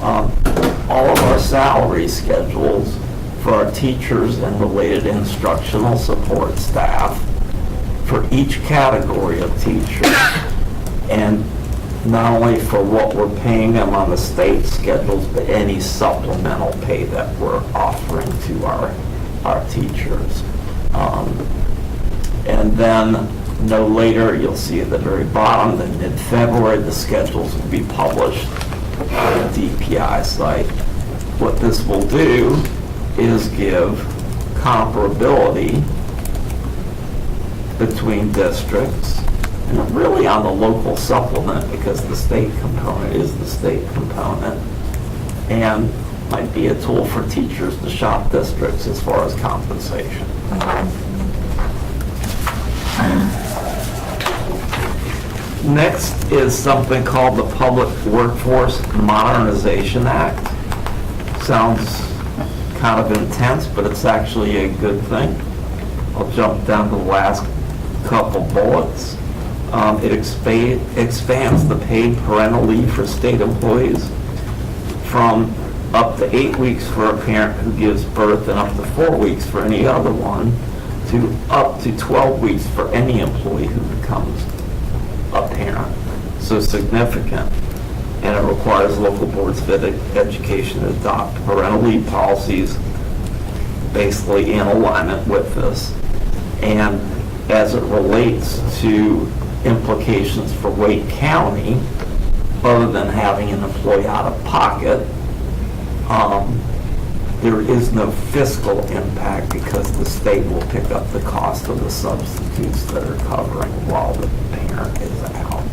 All of our salary schedules for our teachers and related instructional support staff for each category of teacher, and not only for what we're paying them on the state schedules, but any supplemental pay that we're offering to our teachers. And then no later, you'll see at the very bottom, that mid-February, the schedules will be published on the DPI site. What this will do is give comparability between districts, and really on the local supplement, because the state component is the state component, and might be a tool for teachers to shop districts as far as compensation. Next is something called the Public Workforce Modernization Act. Sounds kind of intense, but it's actually a good thing. I'll jump down to the last couple bullets. It expands the paid parental leave for state employees from up to 8 weeks for a parent who gives birth and up to 4 weeks for any other one, to up to 12 weeks for any employee who becomes a parent. So significant. And it requires local boards of education to adopt parental leave policies basically in alignment with this. And as it relates to implications for Wake County, other than having an employee out of pocket, there is no fiscal impact because the state will pick up the cost of the substitutes that are covering while the parent is out.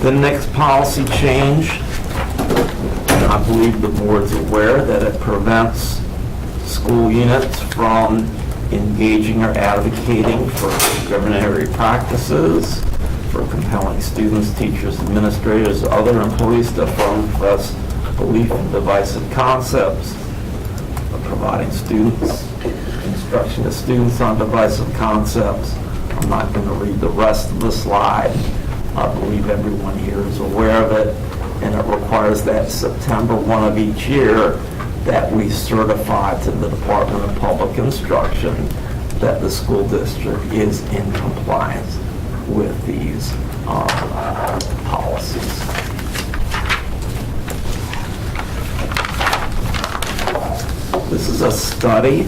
The next policy change, and I believe the board's aware that it prevents school units from engaging or advocating for discriminatory practices, for compelling students, teachers, administrators, other employees to profess belief in divisive concepts, of providing students, instruction to students on divisive concepts. I'm not going to read the rest of the slide. I believe everyone here is aware of it, and it requires that September 1 of each year that we certify to the Department of Public Instruction that the school district is in compliance with these policies. This is a study,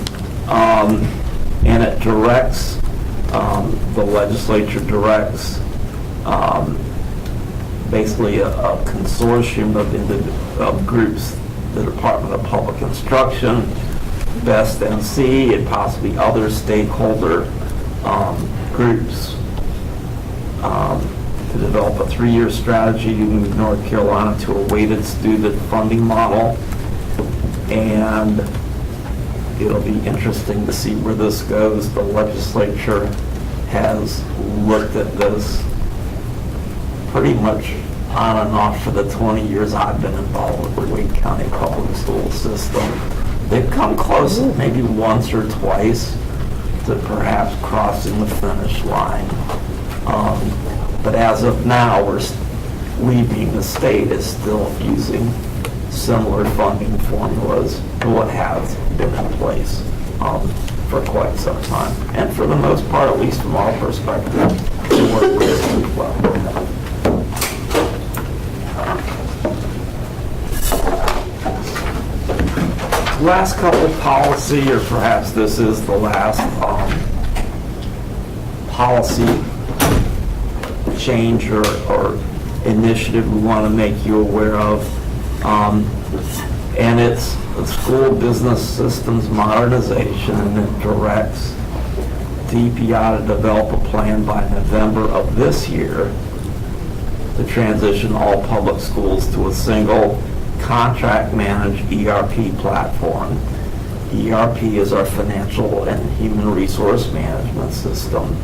and it directs, the legislature directs basically a consortium of groups, the Department of Public Instruction, Best NC, and possibly other stakeholder groups to develop a 3-year strategy to move North Carolina to a weighted student funding model. And it'll be interesting to see where this goes. The legislature has looked at this pretty much on and off for the 20 years I've been involved with the Wake County public school system. They've come close maybe once or twice to perhaps crossing the finish line. But as of now, we being the state is still using similar funding formulas to what has been in place for quite some time. And for the most part, at least from our perspective, it worked really well. Last couple of policy, or perhaps this is the last policy change or initiative we want to make you aware of. And it's the School Business Systems Modernization, and it directs DPI to develop a plan by November of this year to transition all public schools to a single contract managed ERP platform. ERP is our financial and human resource management system.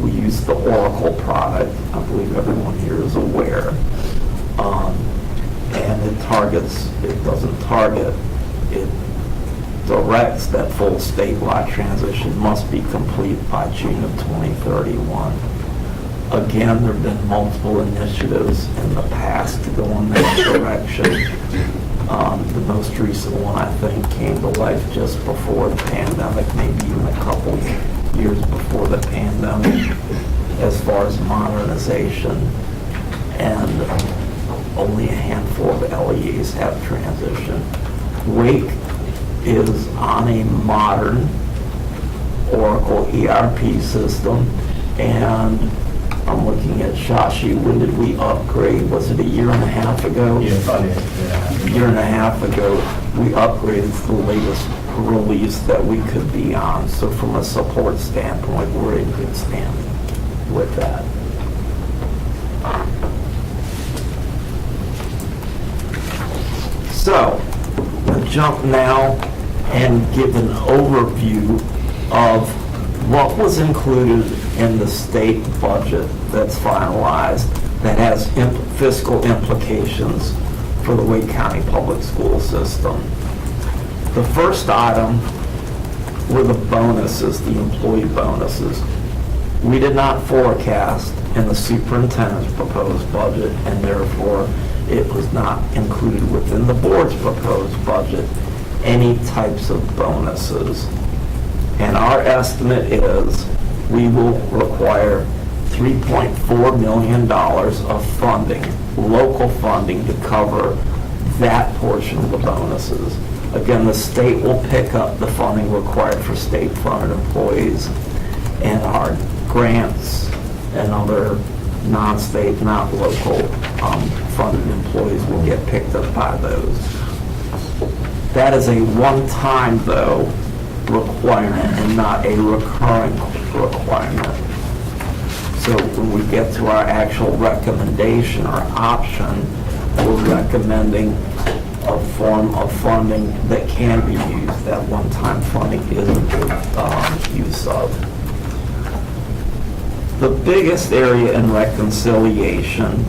We use the Oracle product. I believe everyone here is aware. And it doesn't target, it directs that full statewide transition must be complete by June of 2031. Again, there have been multiple initiatives in the past to go in that direction. The most recent one, I think, came to life just before the pandemic, maybe even a couple years before the pandemic, as far as modernization. And only a handful of LEAs have transitioned. Wake is on a modern Oracle ERP system, and I'm looking at Shashi. When did we upgrade? Was it a year and a half ago? Yeah, about it, yeah. A year and a half ago, we upgraded to the latest release that we could be on. So from a support standpoint, we're in good standing with that. So, I'll jump now and give an overview of what was included in the state budget that's finalized that has fiscal implications for the Wake County public school system. The first item were the bonuses, the employee bonuses. We did not forecast in the superintendent's proposed budget, and therefore it was not included within the board's proposed budget, any types of bonuses. And our estimate is we will require $3.4 million of funding, local funding, to cover that portion of the bonuses. Again, the state will pick up the funding required for state-funded employees, and our grants and other non-state, not local funded employees will get picked up by those. That is a one-time, though, requirement and not a recurring requirement. So when we get to our actual recommendation or option, we're recommending a form of funding that can be used. That one-time funding is a good use of. The biggest area in reconciliation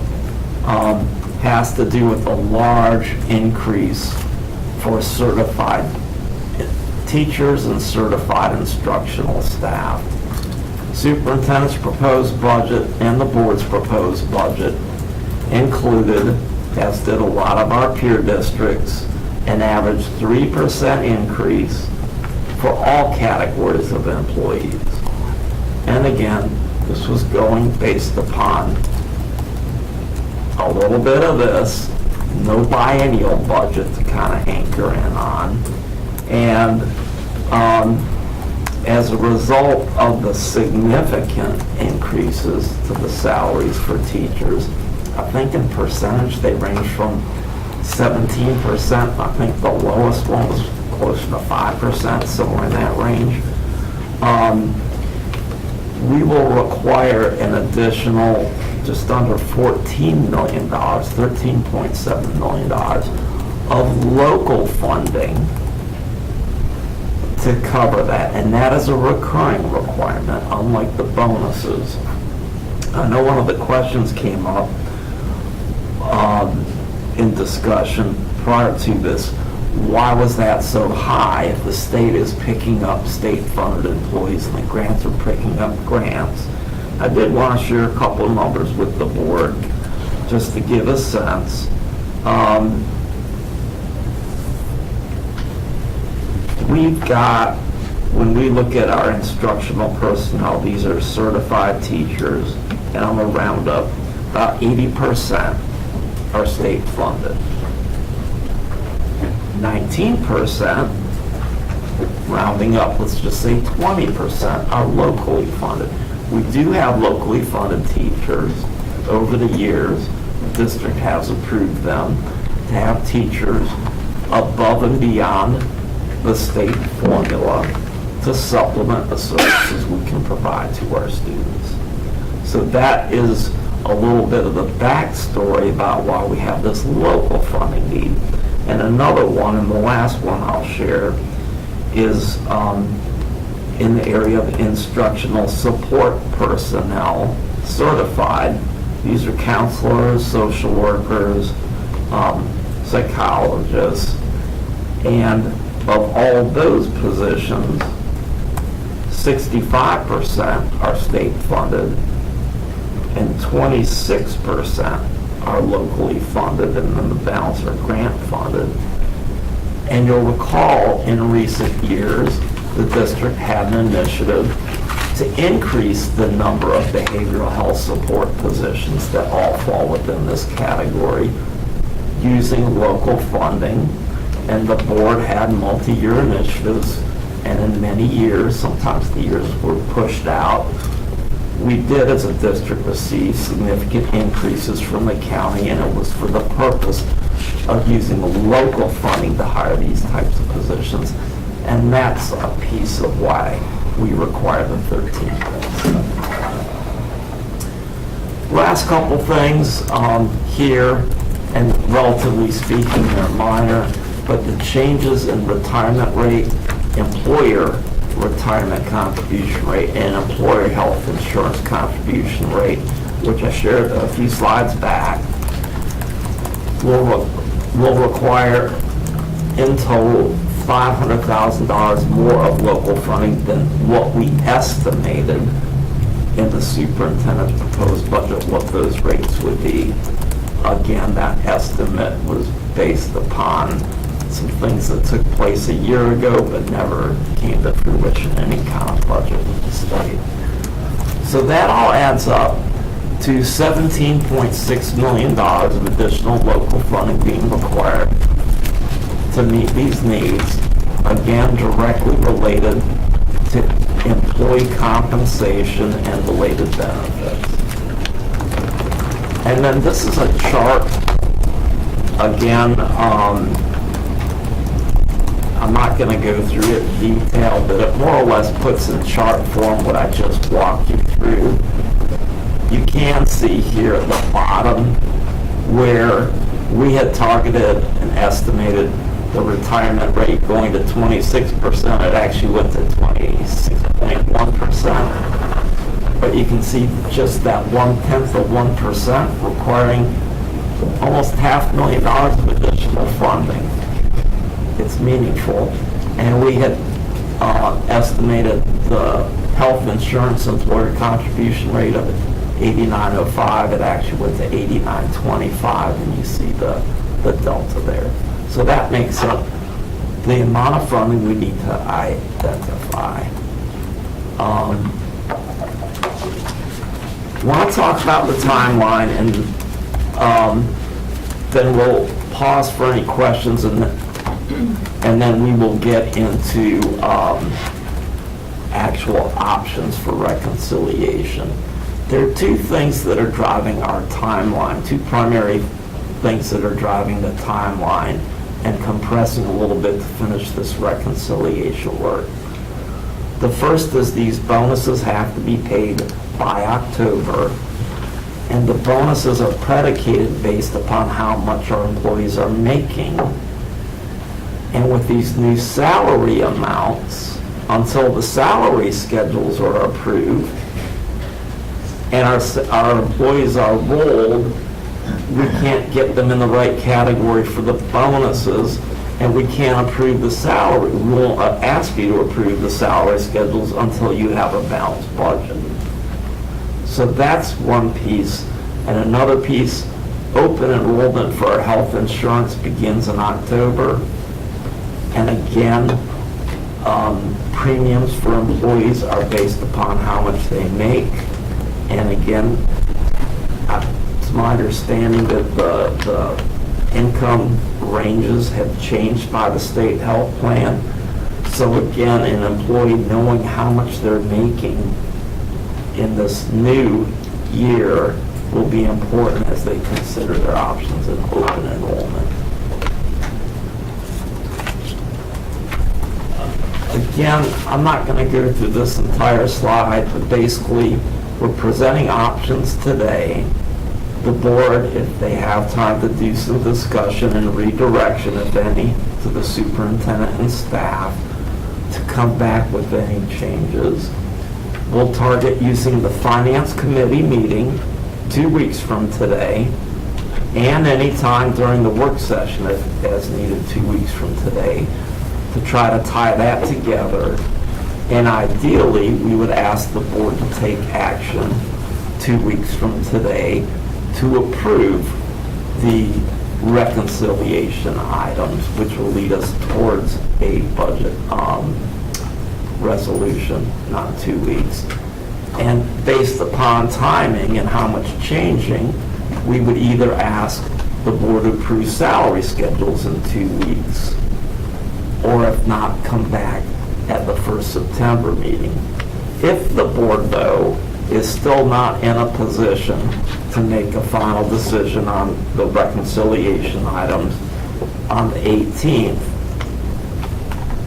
has to do with a large increase for certified teachers and certified instructional staff. Superintendent's proposed budget and the board's proposed budget included, as did a lot of our peer districts, an average 3% increase for all categories of employees. And again, this was going based upon a little bit of this, no biennial budget to kind of anchor in on. And as a result of the significant increases to the salaries for teachers, I think in percentage they range from 17%. I think the lowest one was closer to 5%, somewhere in that range. We will require an additional just under $14 million, $13.7 million of local funding to cover that, and that is a recurring requirement, unlike the bonuses. I know one of the questions came up in discussion prior to this. Why was that so high if the state is picking up state-funded employees and the grants are picking up grants? I did want to share a couple of numbers with the board just to give a sense. We've got, when we look at our instructional personnel, these are certified teachers, and I'm going to round up, about 80% are state funded. 19%, rounding up, let's just say 20% are locally funded. We do have locally funded teachers. Over the years, the district has approved them to have teachers above and beyond the state formula to supplement the services we can provide to our students. So that is a little bit of the backstory about why we have this local funding need. And another one, and the last one I'll share, is in the area of instructional support personnel, certified. These are counselors, social workers, psychologists, and of all those positions, 65% are state funded and 26% are locally funded, and then the balance are grant funded. And you'll recall in recent years, the district had an initiative to increase the number of behavioral health support positions that all fall within this category using local funding. And the board had multi-year initiatives, and in many years, sometimes the years were pushed out, we did as a district receive significant increases from the county, and it was for the purpose of using local funding to hire these types of positions. And that's a piece of why we require the 13 points. Last couple things here, and relatively speaking, they're minor, but the changes in retirement rate, employer retirement contribution rate, and employer health insurance contribution rate, which I shared a few slides back, will require in total $500,000 more of local funding than what we estimated in the superintendent's proposed budget, what those rates would be. Again, that estimate was based upon some things that took place a year ago but never came to fruition in any kind of budget with the state. So that all adds up to $17.6 million of additional local funding being required to meet these needs, again directly related to employee compensation and related benefits. And then this is a chart, again, I'm not going to go through it in detail, but it more or less puts in chart form what I just walked you through. You can see here at the bottom where we had targeted and estimated the retirement rate going to 26%. It actually went to 26.1%. But you can see just that 0.1% requiring almost $500,000 of additional funding. It's meaningful. And we had estimated the health insurance employer contribution rate of 89.05. It actually went to 89.25, and you see the delta there. So that makes up the amount of funding we need to identify. Want to talk about the timeline, and then we'll pause for any questions, and then we will get into actual options for reconciliation. There are two things that are driving our timeline, two primary things that are driving the timeline and compressing a little bit to finish this reconciliation work. The first is these bonuses have to be paid by October, and the bonuses are predicated based upon how much our employees are making. And with these new salary amounts, until the salary schedules are approved and our employees are rolled, we can't get them in the right category for the bonuses, and we can't approve the salary. We won't ask you to approve the salary schedules until you have a balanced budget. So that's one piece. And another piece, open enrollment for our health insurance begins in October. And again, premiums for employees are based upon how much they make. And again, it's my understanding that the income ranges have changed by the state health plan. So again, an employee knowing how much they're making in this new year will be important as they consider their options in open enrollment. Again, I'm not going to go through this entire slide, but basically we're presenting options today. The board, if they have time to do some discussion and redirection, if any, to the superintendent and staff to come back with any changes. We'll target using the finance committee meeting 2 weeks from today, and any time during the work session as needed 2 weeks from today, to try to tie that together. And ideally, we would ask the board to take action 2 weeks from today to approve the reconciliation items, which will lead us towards a budget resolution, not 2 weeks. And based upon timing and how much changing, we would either ask the board to approve salary schedules in 2 weeks, or if not, come back at the first September meeting. If the board, though, is still not in a position to make a final decision on the reconciliation items on the 18th,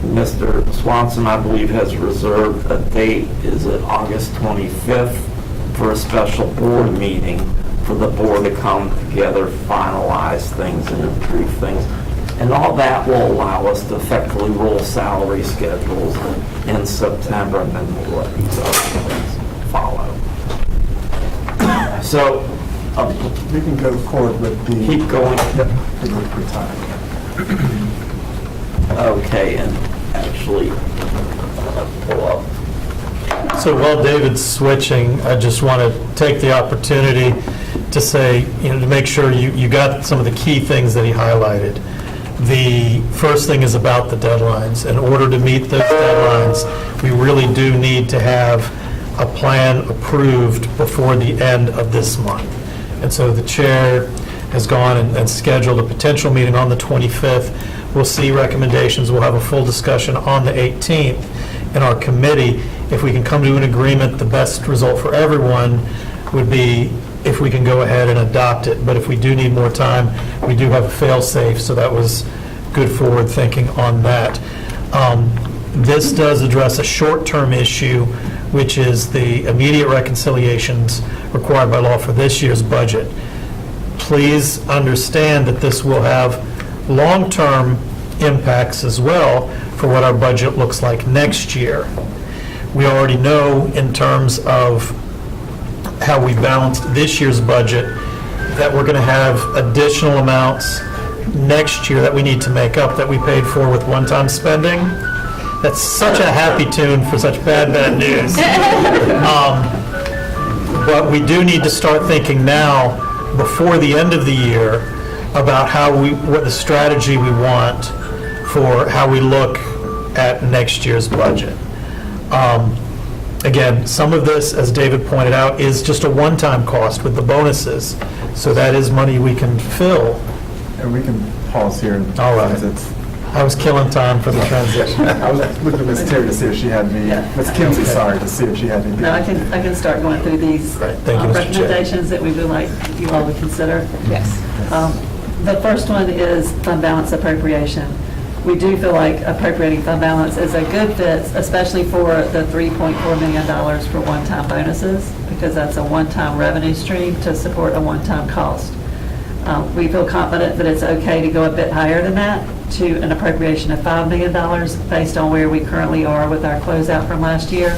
Mr. Swanson, I believe, has reserved a date, is it August 25th, for a special board meeting for the board to come together, finalize things, and improve things. And all that will allow us to effectively roll salary schedules in September, and then we'll let these other things follow. So, We can go forward with the... keep going. The group retirement. Okay, and actually, pull up. So while David's switching, I just want to take the opportunity to say, to make sure you got some of the key things that he highlighted. The first thing is about the deadlines. In order to meet those deadlines, we really do need to have a plan approved before the end of this month. And so the chair has gone and scheduled a potential meeting on the 25th. We'll see recommendations. We'll have a full discussion on the 18th in our committee. If we can come to an agreement, the best result for everyone would be if we can go ahead and adopt it. But if we do need more time, we do have a fail-safe, so that was good forward thinking on that. This does address a short-term issue, which is the immediate reconciliations required by law for this year's budget. Please understand that this will have long-term impacts as well for what our budget looks like next year. We already know in terms of how we balanced this year's budget that we're going to have additional amounts next year that we need to make up that we paid for with one-time spending. That's such a happy tune for such bad news. But we do need to start thinking now, before the end of the year, about what the strategy we want for how we look at next year's budget. Again, some of this, as David pointed out, is just a one-time cost with the bonuses. So that is money we can fill. And we can pause here. All right. I was killing time for the transition. I was looking at Ms. Terry to see if she had any, Ms. Kinsey, sorry, to see if she had anything. No, I can start going through these Thank you, Mr. Chair. recommendations that we would like you all to consider. Yes. The first one is fund balance appropriation. We do feel like appropriating fund balance is a good fit, especially for the $3.4 million for one-time bonuses, because that's a one-time revenue stream to support a one-time cost. We feel confident that it's okay to go a bit higher than that, to an appropriation of $5 million based on where we currently are with our closeout from last year.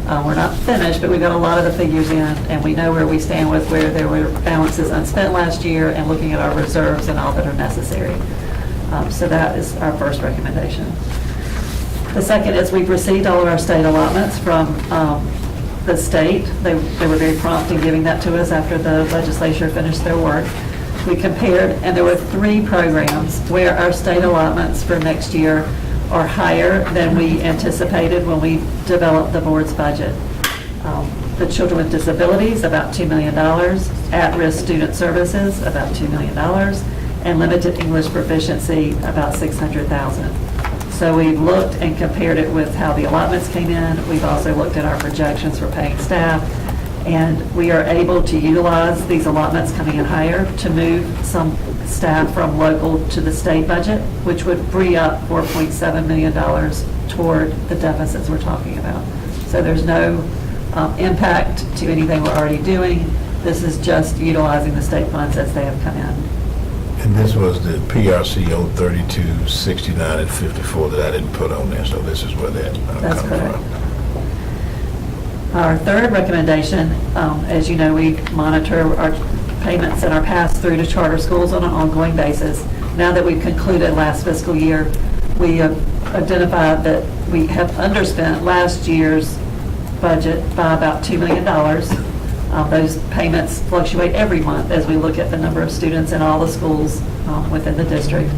We're not finished, but we've got a lot of the figures in, and we know where we stand with where there were balances unspent last year and looking at our reserves and all that are necessary. So that is our first recommendation. The second is we've received all of our state allotments from the state. They were very prompt in giving that to us after the legislature finished their work. We compared, and there were 3 programs where our state allotments for next year are higher than we anticipated when we developed the board's budget. The Children with Disabilities, about $2 million, At-Risk Student Services, about $2 million, and Limited English Proficiency, about $600,000. So we've looked and compared it with how the allotments came in. We've also looked at our projections for paying staff, and we are able to utilize these allotments coming in higher to move some staff from local to the state budget, which would free up $4.7 million toward the deficits we're talking about. So there's no impact to anything we're already doing. This is just utilizing the state funds as they have come in. And this was the PRCO 32, 69, and 54 that I didn't put on there, so this is where that That's comes correct. from. Our third recommendation, as you know, we monitor our payments and our pass-through to charter schools on an ongoing basis. Now that we've concluded last fiscal year, we have identified that we have underspent last year's budget by about $2 million. Those payments fluctuate every month as we look at the number of students in all the schools within the district.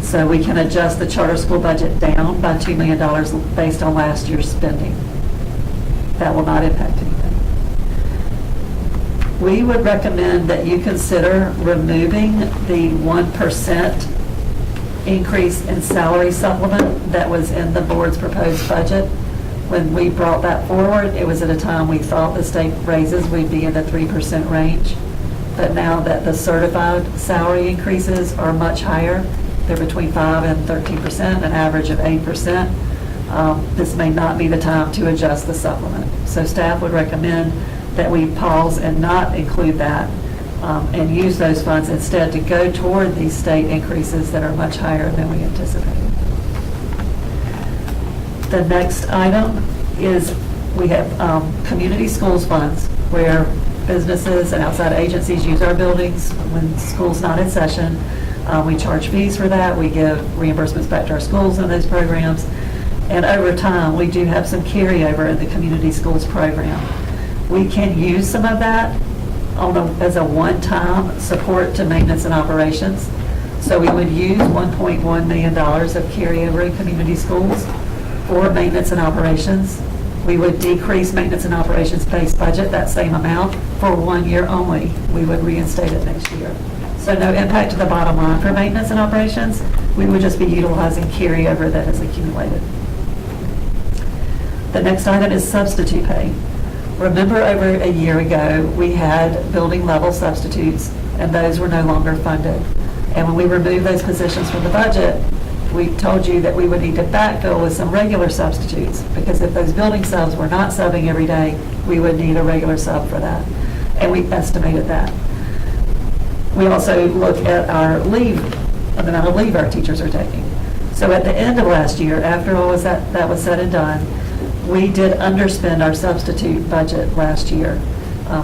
So we can adjust the charter school budget down by $2 million based on last year's spending. That will not impact anything. We would recommend that you consider removing the 1% increase in salary supplement that was in the board's proposed budget. When we brought that forward, it was at a time we thought the state raises would be in the 3% range. But now that the certified salary increases are much higher, they're between 5 and 13%, an average of 8%, this may not be the time to adjust the supplement. So staff would recommend that we pause and not include that and use those funds instead to go toward these state increases that are much higher than we anticipated. The next item is we have community schools funds where businesses and outside agencies use our buildings when school's not in session. We charge fees for that. We give reimbursements back to our schools in those programs. And over time, we do have some carryover in the community schools program. We can use some of that as a one-time support to maintenance and operations. So we would use $1.1 million of carryover in community schools for maintenance and operations. We would decrease maintenance and operations base budget, that same amount, for 1 year only. We would reinstate it next year. So no impact to the bottom line for maintenance and operations. We would just be utilizing carryover that has accumulated. The next item is substitute pay. Remember, over a year ago, we had building level substitutes, and those were no longer funded. And when we removed those positions from the budget, we told you that we would need to backfill with some regular substitutes, because if those building subs were not subbing every day, we would need a regular sub for that. And we estimated that. We also look at our leave, the amount of leave our teachers are taking. So at the end of last year, after all that was said and done, we did underspend our substitute budget last year.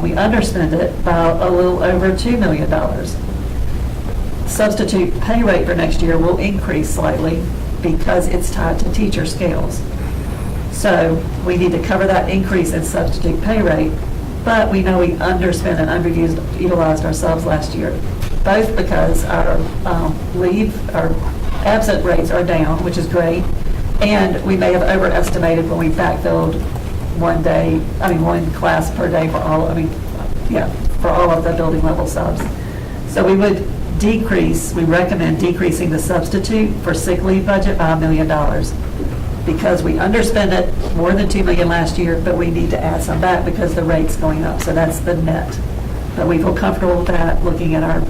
We underspent it by a little over $2 million. Substitute pay rate for next year will increase slightly because it's tied to teacher scales. So we need to cover that increase in substitute pay rate, but we know we underspent and underutilized ourselves last year, both because our our absent rates are down, which is great, and we may have overestimated when we backfilled one class per day for all of the building level subs. So we would we recommend decreasing the substitute for sick leave budget by $1 million, because we underspent it more than $2 million last year, but we need to add some back because the rate's going up. So that's the net. But we feel comfortable with that, looking at our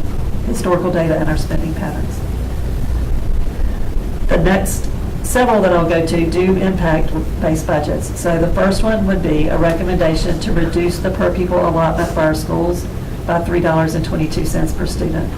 historical data and our spending patterns. The next several that I'll go to do impact base budgets. So the first one would be a recommendation to reduce the per pupil allotment for our schools by $3.22 per student.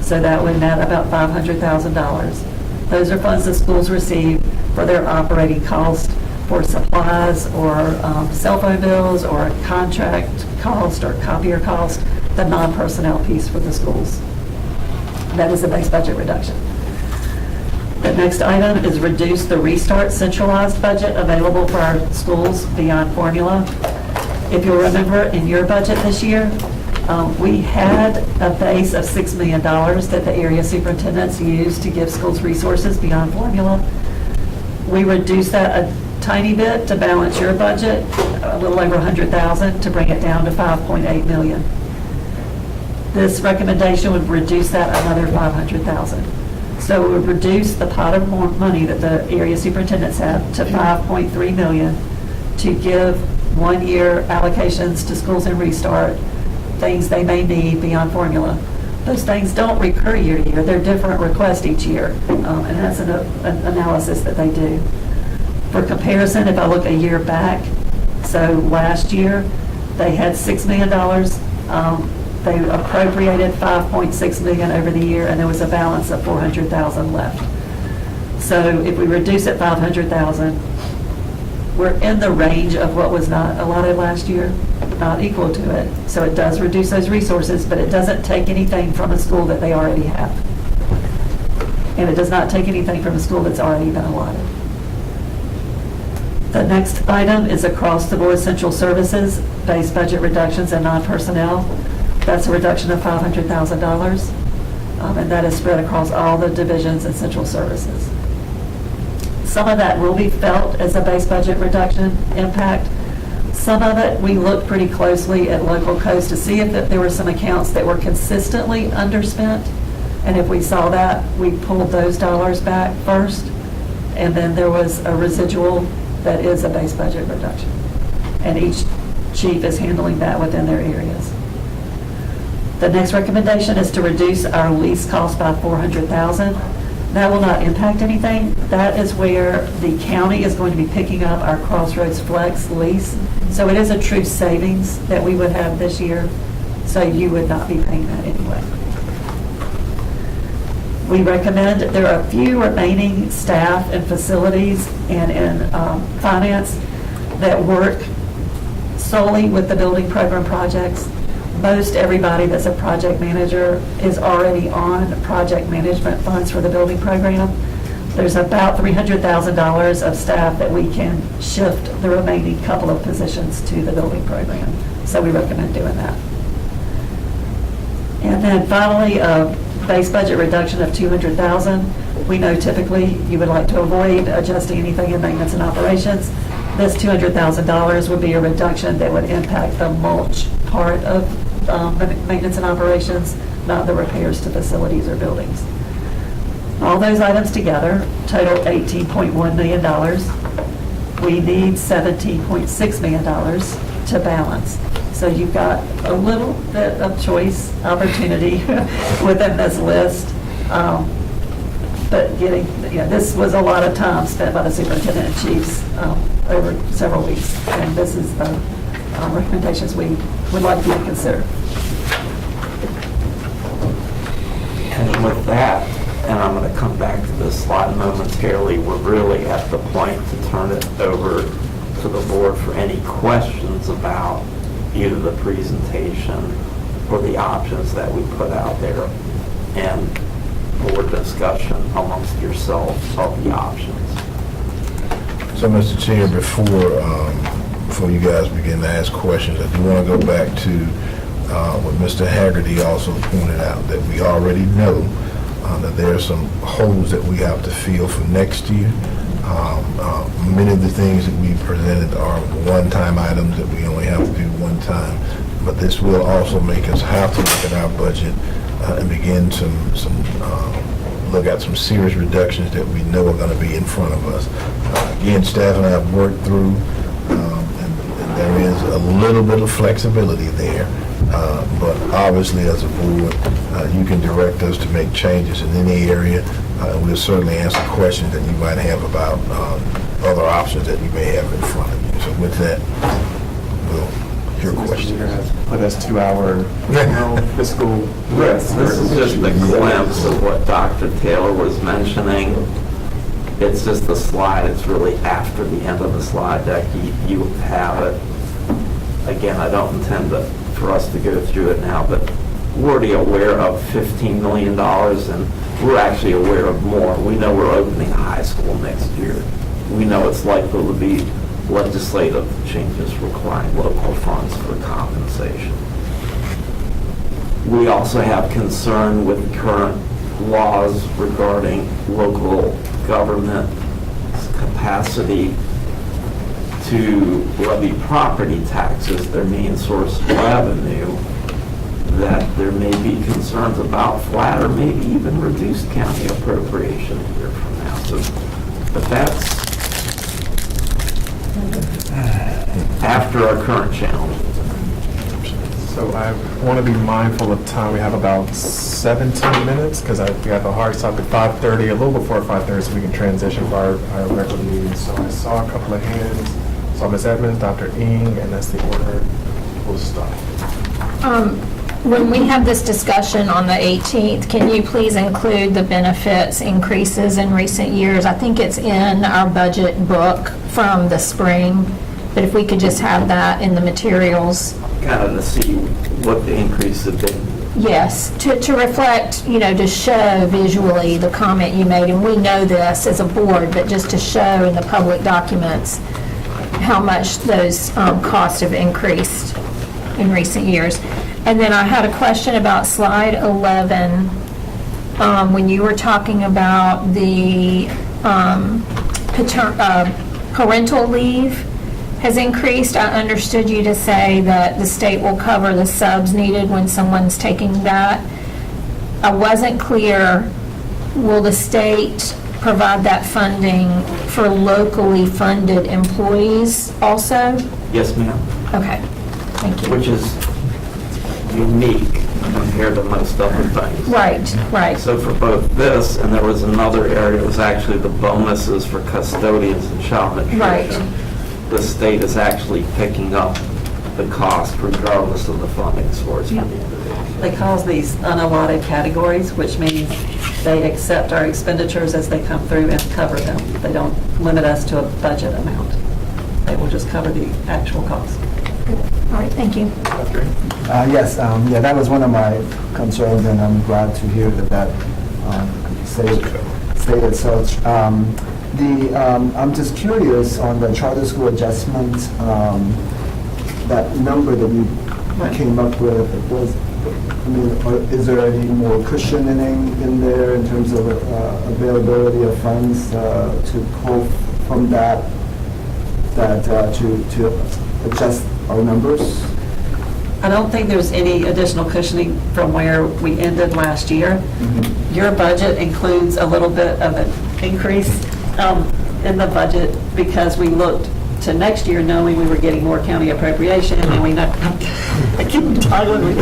So that would net about $500,000. Those are funds the schools receive for their operating cost for supplies or cell phone bills or contract cost or copier cost, the non-personnel piece for the schools. That is a base budget reduction. The next item is reduce the Restart centralized budget available for our schools beyond formula. If you'll remember, in your budget this year, we had a base of $6 million that the area superintendents used to give schools resources beyond formula. We reduced that a tiny bit to balance your budget, a little over $100,000, to bring it down to $5.8 million. This recommendation would reduce that another $500,000. So it would reduce the pot of money that the area superintendents have to $5.3 million to give 1 year allocations to schools in Restart, things they may need beyond formula. Those things don't recur year to year. They're different requests each year, and that's an analysis that they do. For comparison, if I look a year back, so last year, they had $6 million. They appropriated $5.6 million over the year, and there was a balance of $400,000 left. So if we reduce it $500,000, we're in the range of what was not allotted last year, not equal to it. So it does reduce those resources, but it doesn't take anything from a school that they already have. And it does not take anything from a school that's already been allotted. The next item is across the board central services, base budget reductions and non-personnel. That's a reduction of $500,000, and that is spread across all the divisions and central services. Some of that will be felt as a base budget reduction impact. Some of it, we looked pretty closely at local codes to see if there were some accounts that were consistently underspent. And if we saw that, we pulled those dollars back first. And then there was a residual that is a base budget reduction. And each chief is handling that within their areas. The next recommendation is to reduce our lease cost by $400,000. That will not impact anything. That is where the county is going to be picking up our Crossroads Flex lease. So it is a true savings that we would have this year. So you would not be paying that anyway. We recommend, there are a few remaining staff and facilities and in finance that work solely with the building program projects. Most everybody that's a project manager is already on project management funds for the building program. There's about $300,000 of staff that we can shift the remaining couple of positions to the building program. So we recommend doing that. And then finally, a base budget reduction of $200,000. We know typically you would like to avoid adjusting anything in maintenance and operations. This $200,000 would be a reduction that would impact the mulch part of maintenance and operations, not the repairs to facilities or buildings. All those items together total $18.1 million. We need $17.6 million to balance. So you've got a little bit of choice, opportunity within this list. But this was a lot of time spent by the superintendent and chiefs over several weeks. And this is the recommendations we would like you to consider. And with that, and I'm going to come back to this slide momentarily, we're really at the point to turn it over to the board for any questions about either the presentation or the options that we put out there, and board discussion amongst yourselves of the options. So, Mr. Chair, before you guys begin to ask questions, I do want to go back to what Mr. Haggerty also pointed out, that we already know that there are some holes that we have to fill for next year. Many of the things that we presented are one-time items that we only have to do one time, but this will also make us have to look at our budget and begin to look at some serious reductions that we know are going to be in front of us. Again, staff and I have worked through, and there is a little bit of flexibility there, but obviously as a board, you can direct us to make changes in any area, and we'll certainly answer questions that you might have about other options that you may have in front of you. So with that, we'll hear questions. Put us to our fiscal. Yes, this is just a glimpse of what Dr. Taylor was mentioning. It's just the slide. It's really after the end of the slide deck. You have it. Again, I don't intend for us to go through it now, but we're already aware of $15 million, and we're actually aware of more. We know we're opening a high school next year. We know it's likely to be legislative changes requiring local funds for compensation. We also have concern with current laws regarding local government capacity to levy property taxes, their main source of revenue, that there may be concerns about flat or maybe even reduced county appropriation a year from now. So, but that's after our current challenges. So I want to be mindful of time. We have about 17 minutes because we have a hard stop at 5:30, a little before 5:30, so we can transition for our regular meeting. So I saw a couple of hands. Saw Ms. Edmonds, Dr. Ng, and that's the order we'll stop. When we have this discussion on the 18th, can you please include the benefits increases in recent years? I think it's in our budget book from the spring, but if we could just have that in the materials. Kind of to see what the increase have been. Yes, to reflect, to show visually the comment you made, and we know this as a board, but just to show in the public documents how much those costs have increased in recent years. And then I had a question about slide 11, when you were talking about the parental leave has increased. I understood you to say that the state will cover the subs needed when someone's taking that. I wasn't clear, will the state provide that funding for locally funded employees also? Yes, ma'am. Okay, thank you. Which is unique compared to most other things. Right. So for both this, and there was another area, it was actually the bonuses for custodians and child nutrition. Right. The state is actually picking up the cost regardless of the funding source. Yep. They call these unallotted categories, which means they accept our expenditures as they come through and cover them. They don't limit us to a budget amount. They will just cover the actual cost. All right, thank you. Yes, that was one of my concerns, and I'm glad to hear that stated such. I'm just curious on the charter school adjustment, that number that you came up with, is there any more cushioning in there in terms of availability of funds to pull from that that to adjust our numbers? I don't think there's any additional cushioning from where we ended last year. Your budget includes a little bit of an increase in the budget because we looked to next year knowing we were getting more county appropriation, and we know, I keep toggling.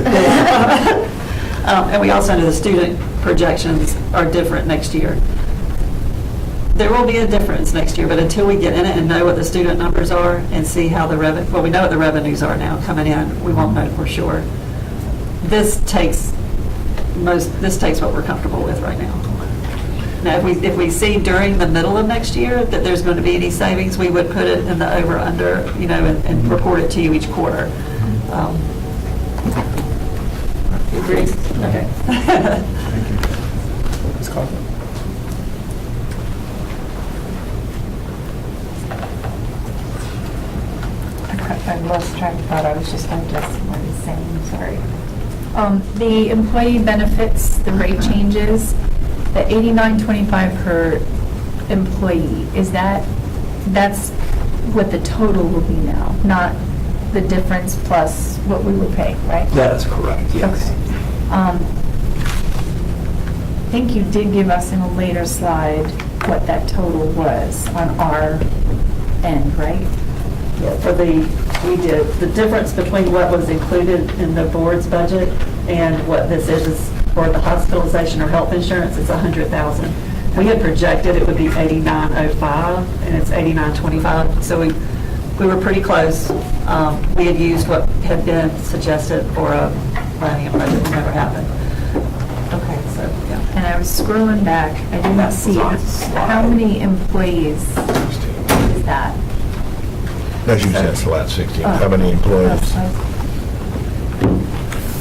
And we also know the student projections are different next year. There will be a difference next year, but until we get in it and know what the student numbers are and see how the revenue, well, we know what the revenues are now coming in, we won't know for sure. This takes what we're comfortable with right now. Now, if we see during the middle of next year that there's going to be any savings, we would put it in the over/under, and report it to you each quarter. You agree? Okay. Thank you. Ms. Coughlin? I lost track of thought. I was just digesting what he's saying. Sorry. The employee benefits, the rate changes, the $89.25 per employee, that's what the total will be now, not the difference plus what we were paying, right? That is correct, yes. Okay. I think you did give us in a later slide what that total was on our end, right? Yeah, we did. The difference between what was included in the board's budget and what this is for the hospitalization or health insurance is $100,000. We had projected it would be $89.05 and it's $89.25. So we were pretty close. We had used what had been suggested for a planning and budget that never happened. Okay, so yeah. And I was scrolling back, I didn't see how many employees is that? That's you said slide 16. How many employees?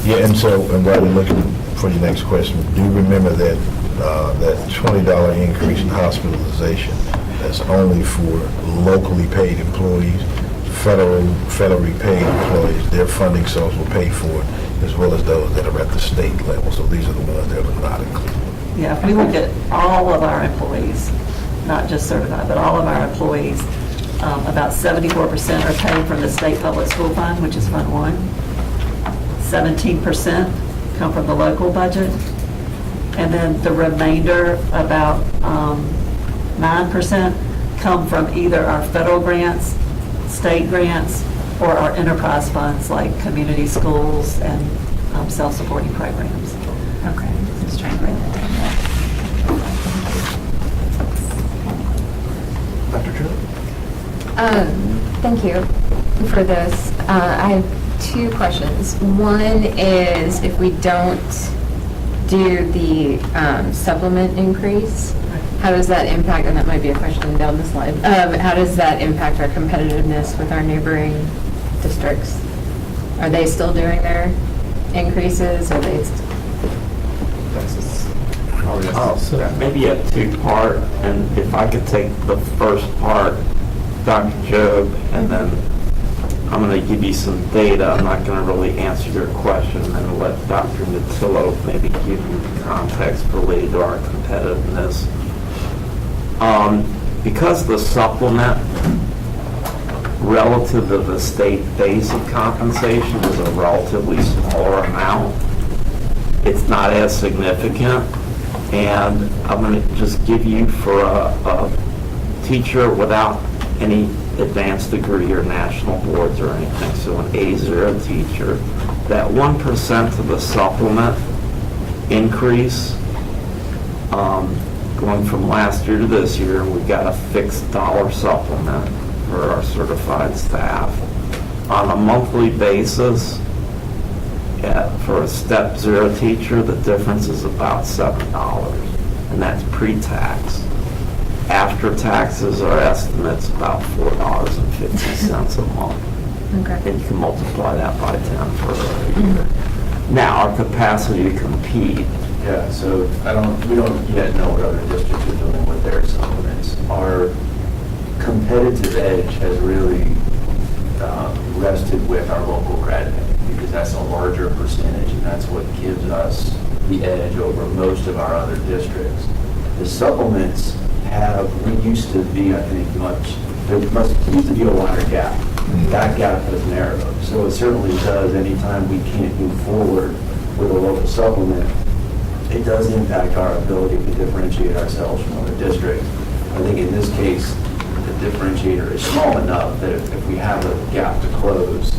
Yeah, and while you're looking for your next question, do remember that that $20 increase in hospitalization, that's only for locally paid employees. Federally paid employees, their funding source will pay for it, as well as those that are at the state level. So these are the ones that are not included. Yeah, if we look at all of our employees, not just certified, but all of our employees, about 74% are paid from the state public school fund, which is Fund 1. 17% come from the local budget. And then the remainder, about 9%, come from either our federal grants, state grants, or our enterprise funds like community schools and self-supporting programs. Okay, just trying to write that down. Dr. Tripp? Thank you for this. I have two questions. One is if we don't do the supplement increase, how does that impact, and that might be a question down the slide, how does that impact our competitiveness with our neighboring districts? Are they still doing their increases? Are they Maybe a two-part, and if I could take the first part, Dr. Jobe, and then I'm going to give you some data. I'm not going to really answer your question, and then let Dr. Natillo maybe give you context related to our competitiveness. Because the supplement relative to the state basic compensation is a relatively smaller amount, it's not as significant. And I'm going to just give you for a teacher without any advanced degree or national boards or anything, so an A0 teacher, that 1% of the supplement increase going from last year to this year, and we've got a fixed dollar supplement for our certified staff. On a monthly basis, for a step 0 teacher, the difference is about $7, and that's pre-tax. After taxes, our estimate's about $4.50 a month. Okay. And you can multiply that by 10 for a year. Now, our capacity to compete. Yeah, so we don't yet know what other districts are doing with their supplements. Our competitive edge has really rested with our local grad pay, because that's a larger percentage, and that's what gives us the edge over most of our other districts. The supplements we used to be, I think, much there needs to be a wider gap. That gap has narrowed. So it certainly does, anytime we can't move forward with a local supplement, it does impact our ability to differentiate ourselves from other districts. I think in this case, the differentiator is small enough that if we have a gap to close,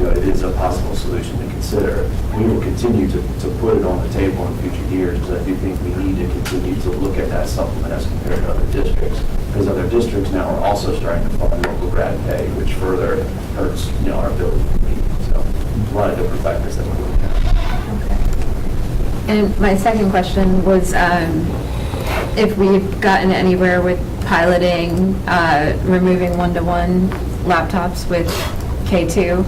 it is a possible solution to consider. We will continue to put it on the table in future years, because I do think we need to continue to look at that supplement as compared to other districts, because other districts now are also starting to fund local grad pay, which further hurts, our ability to compete. So a lot of different factors that we're looking at. And my second question was if we've gotten anywhere with piloting, removing one-to-one laptops with K2,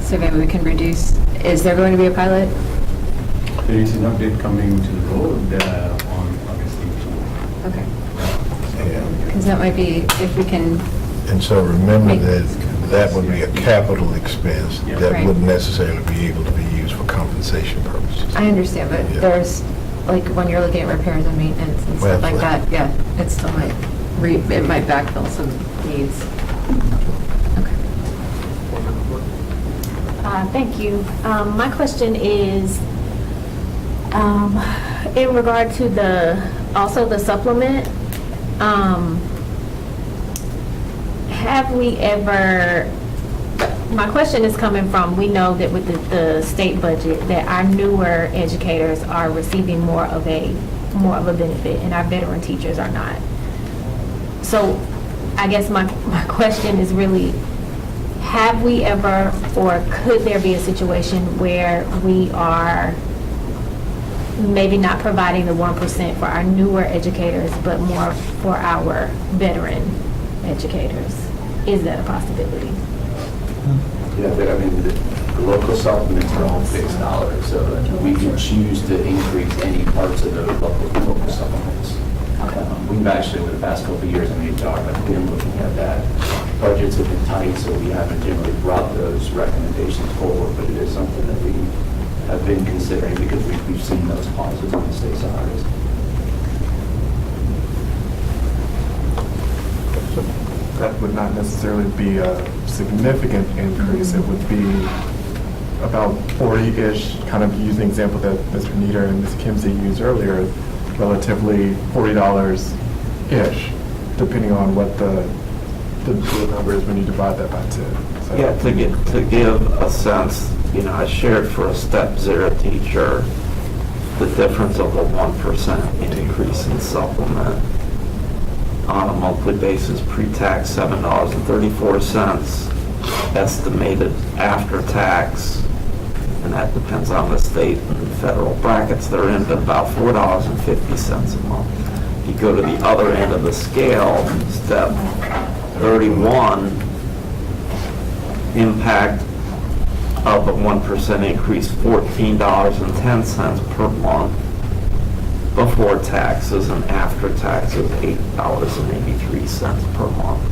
so maybe we can reduce. Is there going to be a pilot? There is an update coming to the road on August 18th. Okay. Because that might be, if we can. And so remember that would be a capital expense that Right. wouldn't necessarily be able to be used for compensation purposes. I understand, but there's, like, when you're looking at repairs and maintenance and stuff like that, it still might, it might backfill some needs. Thank you. My question is, in regard to also the supplement, have we ever, my question is coming from, we know that with the state budget, that our newer educators are receiving more of a benefit, and our veteran teachers are not. So I guess my question is really, have we ever, or could there be a situation where we are maybe not providing the 1% for our newer educators, but more for our veteran educators? Is that a possibility? Yeah, but I mean, the local supplements are all fixed dollars, so we can choose to increase any parts of those local supplements. We've actually, over the past couple of years in HR, have been looking at that. Budgets have been tight, so we haven't generally brought those recommendations forward, but it is something that we have been considering because we've seen those pauses on the state salaries. That would not necessarily be a significant increase. It would be about 40-ish, kind of using the example that Mr. Nieder and Ms. Kimsey used earlier, relatively $40-ish, depending on what the number is when you divide that by 2. So. Yeah, to give a sense, I shared for a step 0 teacher the difference of a 1% increase in supplement. On a monthly basis, pre-tax $7.34, estimated after tax, and that depends on the state and federal brackets they're in, but about $4.50 a month. If you go to the other end of the scale, step 31, impact of a 1% increase, $14.10 per month before taxes, and after taxes, $8.83 per month.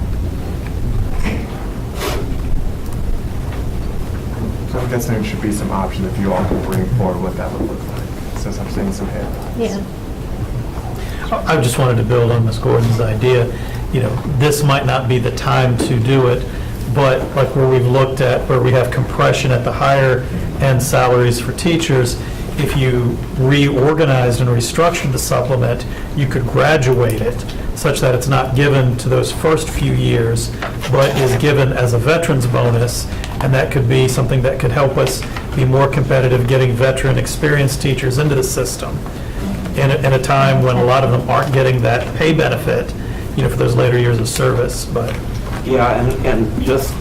So I'm guessing there should be some option if you all can bring forward what that would look like, since I'm seeing some hands. Yeah. I just wanted to build on Ms. Gordon's idea. This might not be the time to do it, but like where we've looked at, where we have compression at the higher end salaries for teachers, if you reorganized and restructured the supplement, you could graduate it such that it's not given to those first few years, but is given as a veteran's bonus, and that could be something that could help us be more competitive getting veteran experienced teachers into the system in a time when a lot of them aren't getting that pay benefit, for those later years of service. But yeah, and this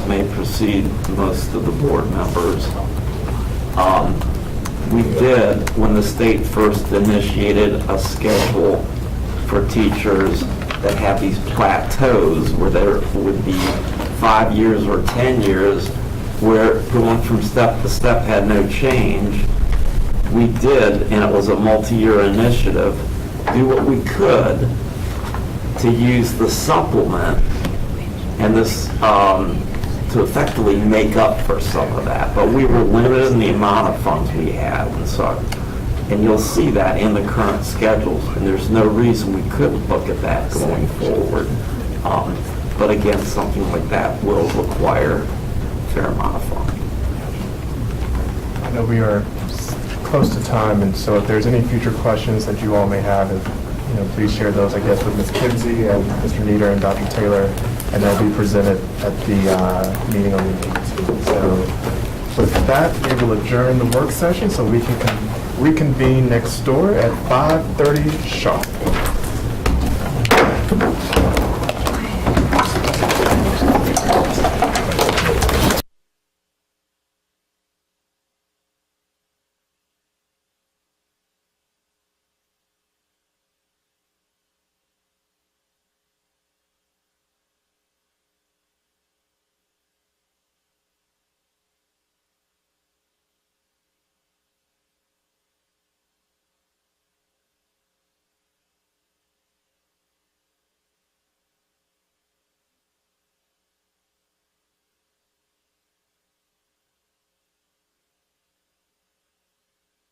may precede most of the board members. We did, when the state first initiated a schedule for teachers that have these plateaus where there would be 5 years or 10 years where going from step to step had no change. We did, and it was a multi-year initiative, do what we could to use the supplement and this to effectively make up for some of that. But we were limited in the amount of funds we had, and you'll see that in the current schedules, and there's no reason we couldn't look at that going forward. But again, something like that will require a fair amount of funding. I know we are close to time, and so if there's any future questions that you all may have, please share those, I guess, with Ms. Kinsey and Mr. Nieder and Dr. Taylor, and they'll be presented at the meeting on the 18th. So with that, we will adjourn the work session so we can reconvene next door at 5:30 sharp.